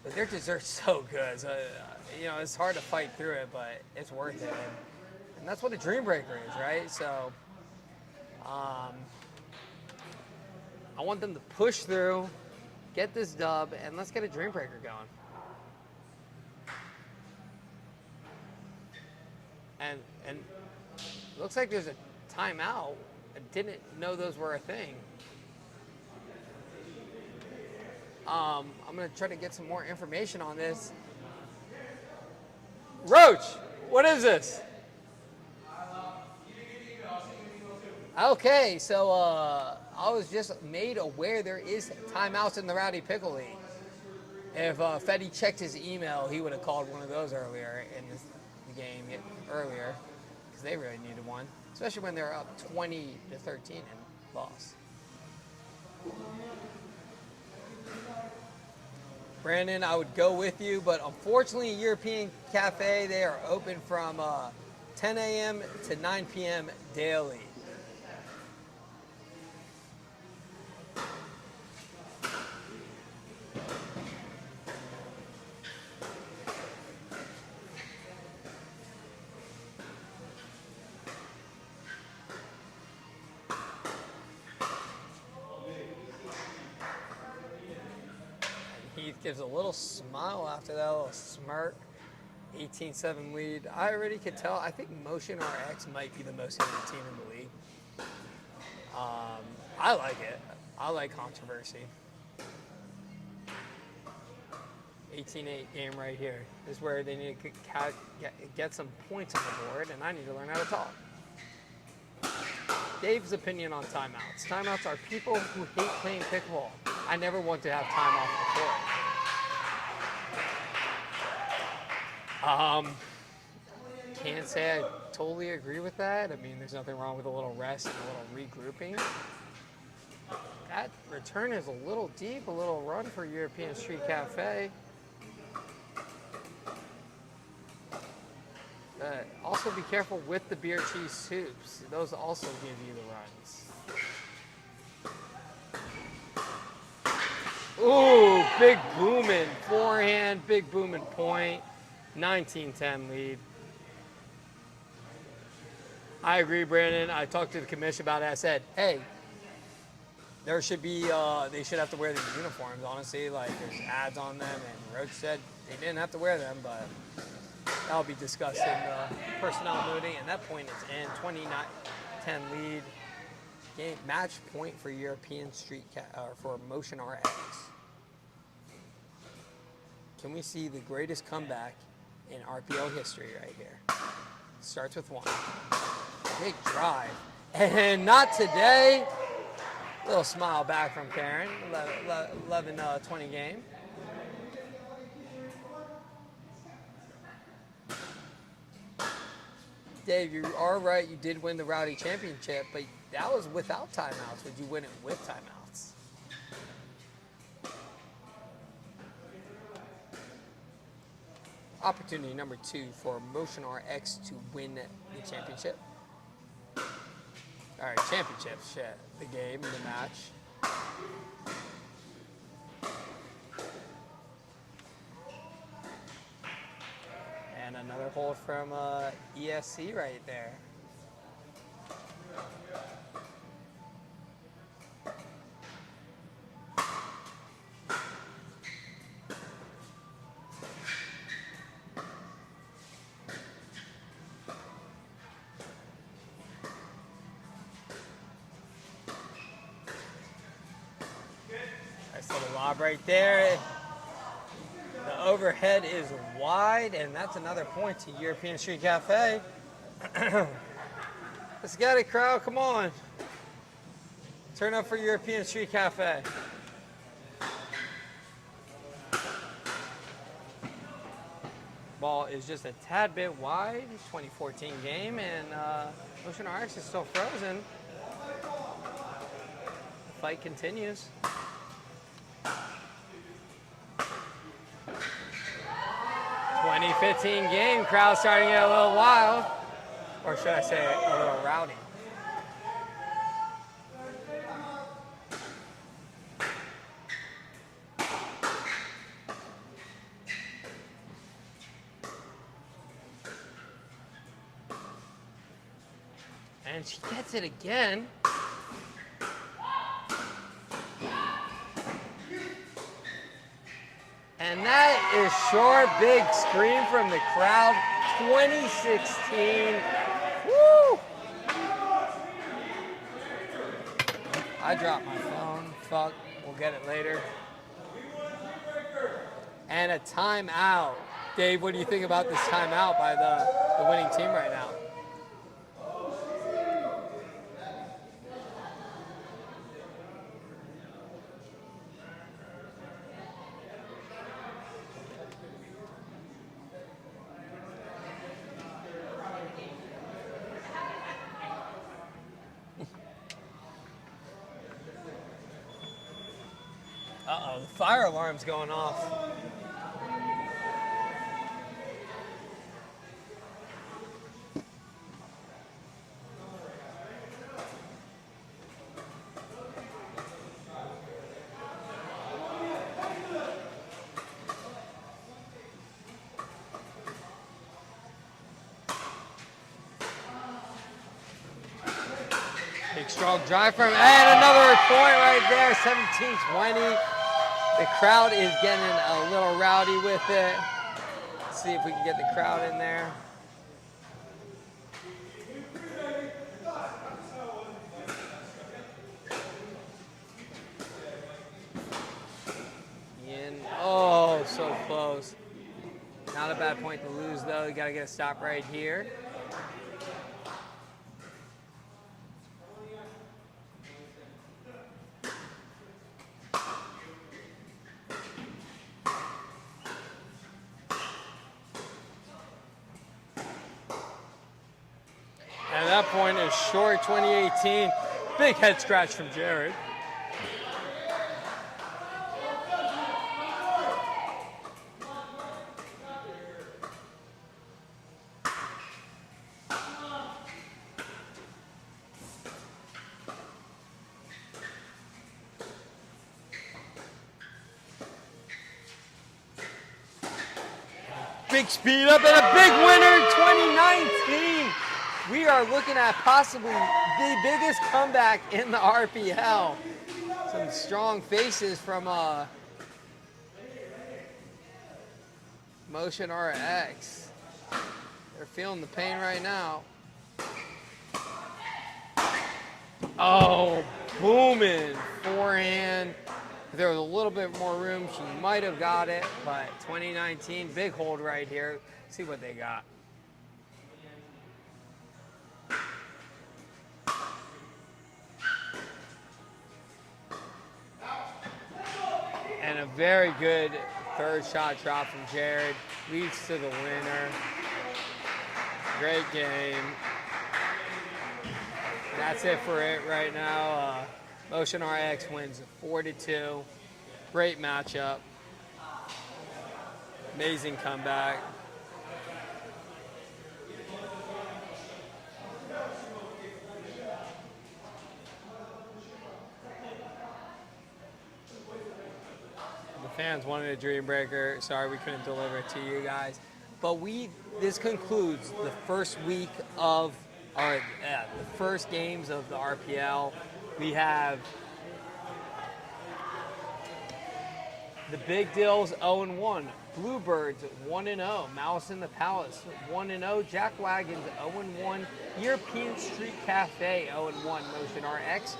But their dessert's so good. So, you know, it's hard to fight through it, but it's worth it. And that's what a Dream Breaker is, right? So I want them to push through, get this dub, and let's get a Dream Breaker going. And it looks like there's a timeout. I didn't know those were a thing. I'm going to try to get some more information on this. Roach, what is this? Okay, so I was just made aware there is timeouts in the Rowdy Pickle League. If Fetty checked his email, he would have called one of those earlier in the game earlier, because they really needed one, especially when they're up 20-13 and lost. Brandon, I would go with you, but unfortunately, European Cafe, they are open from 10 a.m. to 9 p.m. daily. Heath gives a little smile after that, a little smirk. 18-7 lead. I already could tell. I think Motion RX might be the most hated team in the league. I like it. I like controversy. 18-8 game right here. This is where they need to get some points on the board, and I need to learn how to talk. Dave's opinion on timeouts. Timeouts are people who hate playing pickleball. I never want to have time off the court. Can't say I totally agree with that. I mean, there's nothing wrong with a little rest and a little regrouping. That return is a little deep, a little run for European Street Cafe. Also be careful with the beer cheese soups. Those also give you the runs. Ooh, big boomin' forehand, big boomin' point. 19-10 lead. I agree, Brandon. I talked to the commission about it. I said, hey, there should be, they should have to wear the uniforms, honestly. Like, there's ads on them, and Roach said they didn't have to wear them, but that'll be discussed in the personnel meeting. And that point is in. 29-10 lead. Game match point for European Street for Motion RX. Can we see the greatest comeback in RPL history right here? Starts with one. Big drive. And not today. Little smile back from Karen. 11-20 game. Dave, you are right. You did win the Rowdy Championship, but that was without timeouts. Would you win it with timeouts? Opportunity number 2 for Motion RX to win the championship. All right, championship, shit. The game, the match. And another hole from ESC right there. Nice little lob right there. The overhead is wide, and that's another point to European Street Cafe. Let's get it, crowd. Come on. Turn up for European Street Cafe. Ball is just a tad bit wide. 2014 game, and Motion RX is still frozen. The fight continues. 2015 game, crowd starting to get a little wild. Or should I say a little rowdy. And she gets it again. And that is short, big scream from the crowd. 2016. Woo! I dropped my phone. Fuck. We'll get it later. And a timeout. Dave, what do you think about this timeout by the winning team right now? Uh-oh, the fire alarm's going off. Big strong drive from, and another point right there, 17-20. The crowd is getting a little rowdy with it. Let's see if we can get the crowd in there. Oh, so close. Not a bad point to lose, though. You got to get a stop right here. And at that point is short 2018. Big head scratch from Jared. Big speed up and a big winner, 2019. We are looking at possibly the biggest comeback in the RPL. Some strong faces from Motion RX. They're feeling the pain right now. Oh, booming forehand. If there was a little bit more room, she might have got it, but 2019, big hold right here. See what they got. And a very good third shot drop from Jared. Leads to the winner. Great game. And that's it for it right now. Motion RX wins 4-2. Great matchup. Amazing comeback. The fans wanted a Dream Breaker. Sorry we couldn't deliver it to you guys. But this concludes the first week of the first games of the RPL. We have the Big Deals 0-1, Bluebirds 1-0, Malice in the Palace 1-0, Jackwagons 0-1, European Street Cafe 0-1, Motion RX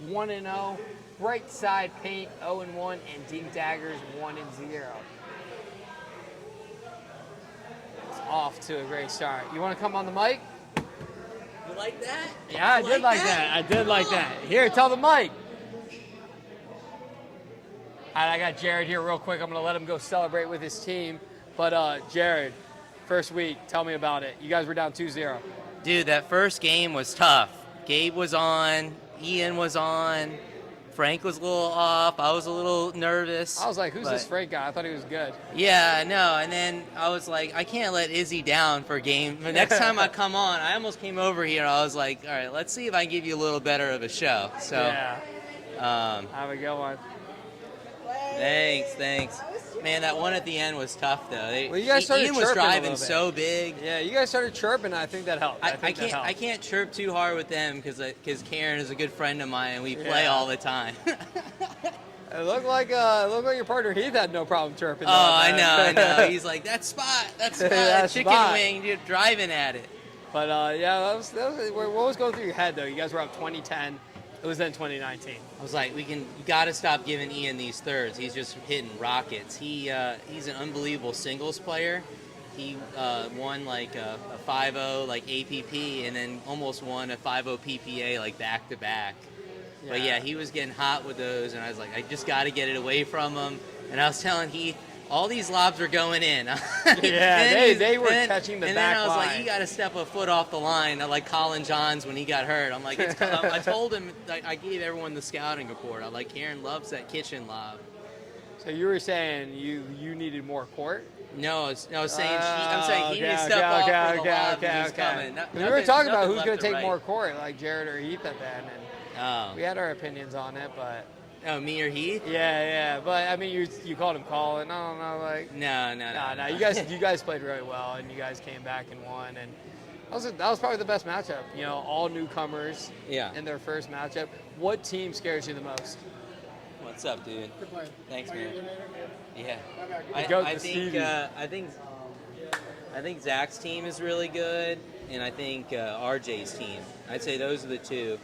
1-0, Bright Side Paint 0-1, and Dink Daggers 1-0. It's off to a great start. You want to come on the mic? You like that? Yeah, I did like that. I did like that. Here, tell the mic. All right, I got Jared here real quick. I'm going to let him go celebrate with his team. But Jared, first week, tell me about it. You guys were down 2-0. Dude, that first game was tough. Gabe was on. Ian was on. Frank was a little off. I was a little nervous. I was like, who's this Frank guy? I thought he was good. Yeah, no. And then I was like, I can't let Izzy down for a game. The next time I come on, I almost came over here. I was like, all right, let's see if I can give you a little better of a show. So, yeah. Have a good one. Thanks. Man, that one at the end was tough, though. You guys started Ian was chirping driving a little bit. so big. Yeah, you guys started chirping. I think that helped. I can't chirp too hard with them because Karen is a good friend of mine and we play all the time. It looked like your partner Heath had no problem chirping. Oh, I know. He's like, that spot, chicken wing, dude, driving at it. But that was what was going through your head though? You guys were up 2010. It was then 2019. I was like, you got to stop giving Ian these thirds. He's just hitting rockets. He's an unbelievable singles player. He won like a 5-0 like APP and then almost won a 5-0 PPA like back to back. Yeah. But yeah, he was getting hot with those, and I was like, I just got to get it away from him. And I was telling Heath, all these lobs are going in. Yeah, they were catching the back line. And then I was like, you got to step a foot off the line, like Colin Johns when he got hurt. I'm like, I told him, I gave everyone the scouting report. I'm like, Karen loves that kitchen lob. So you were saying you needed more court? No, I was saying he needed to step off for the lob that was coming. We were talking about who's going to take more court, like Jared or Heath at that, and we had our opinions on it, but. Oh, me or Heath? Yeah. But I mean, you called him Colin. No, like. No. You guys played really well, and you guys came back and won, and that was probably the best matchup. You know, all newcomers. Yeah. In their first matchup. What team scares you the most? What's up, dude? Good playing. Thanks, man. Yeah. I think Zach's team is really good, and I think RJ's team. I'd say those are the two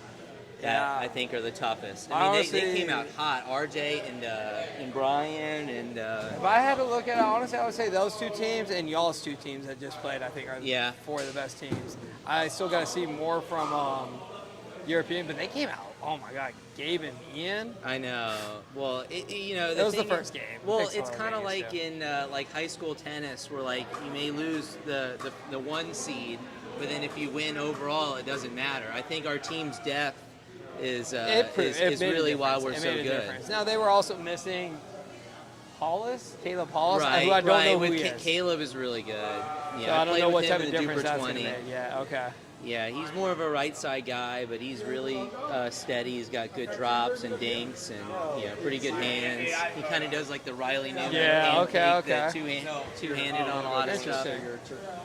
that I think are the toughest. I mean, they came out hot. RJ and Brian and. If I had to look at it, honestly, I would say those two teams and y'all's two teams that just played, I think, are four of the best teams. I still got to see more from European, but they came out. Oh my God, Gabe and Ian. I know. Well, that was the first game. Well, it's kind of like in like high school tennis, where like you may lose the one seed, but then if you win overall, it doesn't matter. I think our team's depth is really why we're so good. Now they were also missing Caleb Hollis, right, who I don't know who he is. Caleb is really good. Yeah, so I don't know what type of difference that's going to make. Yeah, okay. Yeah, he's more of a right side guy, but he's really steady. He's got good drops and dinks and pretty good hands. He kind of does like the Riley Newman. Yeah, okay. Two-handed on a lot of stuff.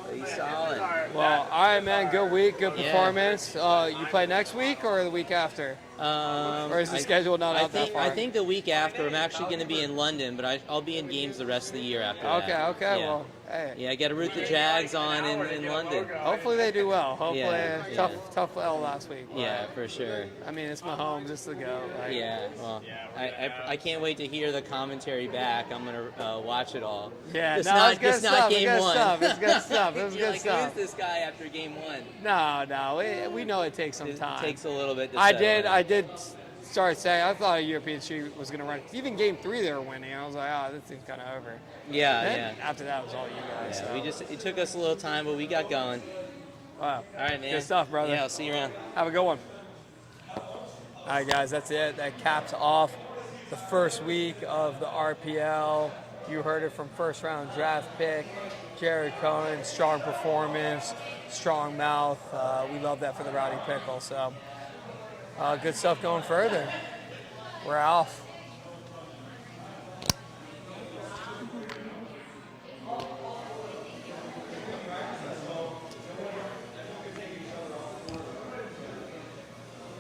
But he's solid. Well, all right, man. Good week, good performance. You play next week or the week after? Or is the schedule not out that far? I think the week after. I'm actually going to be in London, but I'll be in games the rest of the year after that. Okay. Yeah. Well, hey. Yeah, I got to root the Jags on in London. Hopefully they do well. Hopefully, tough L last week. Yeah, for sure. I mean, it's my home just to go. Well, I can't wait to hear the commentary back. I'm gonna watch it all. Yeah, it's not game one. It's good stuff. It was good like, stuff. Who's this guy after game one? No. We know it takes some time. It takes a little bit. I did start saying I thought a European Street was going to run. Even game 3 they were winning. I was like, this thing's kind of over. Yeah. After that it was all you guys. Yeah, so. It took us a little time, but we got going. Wow. All right, man. Good stuff, brother. Yeah, I'll see you around. Have a good one. All right, guys, that's it. That caps off the first week of the RPL. You heard it from first round draft pick, Jared Cohen. Strong performance, strong mouth. We love that for the Rowdy Pickle. So good stuff going further. We're off.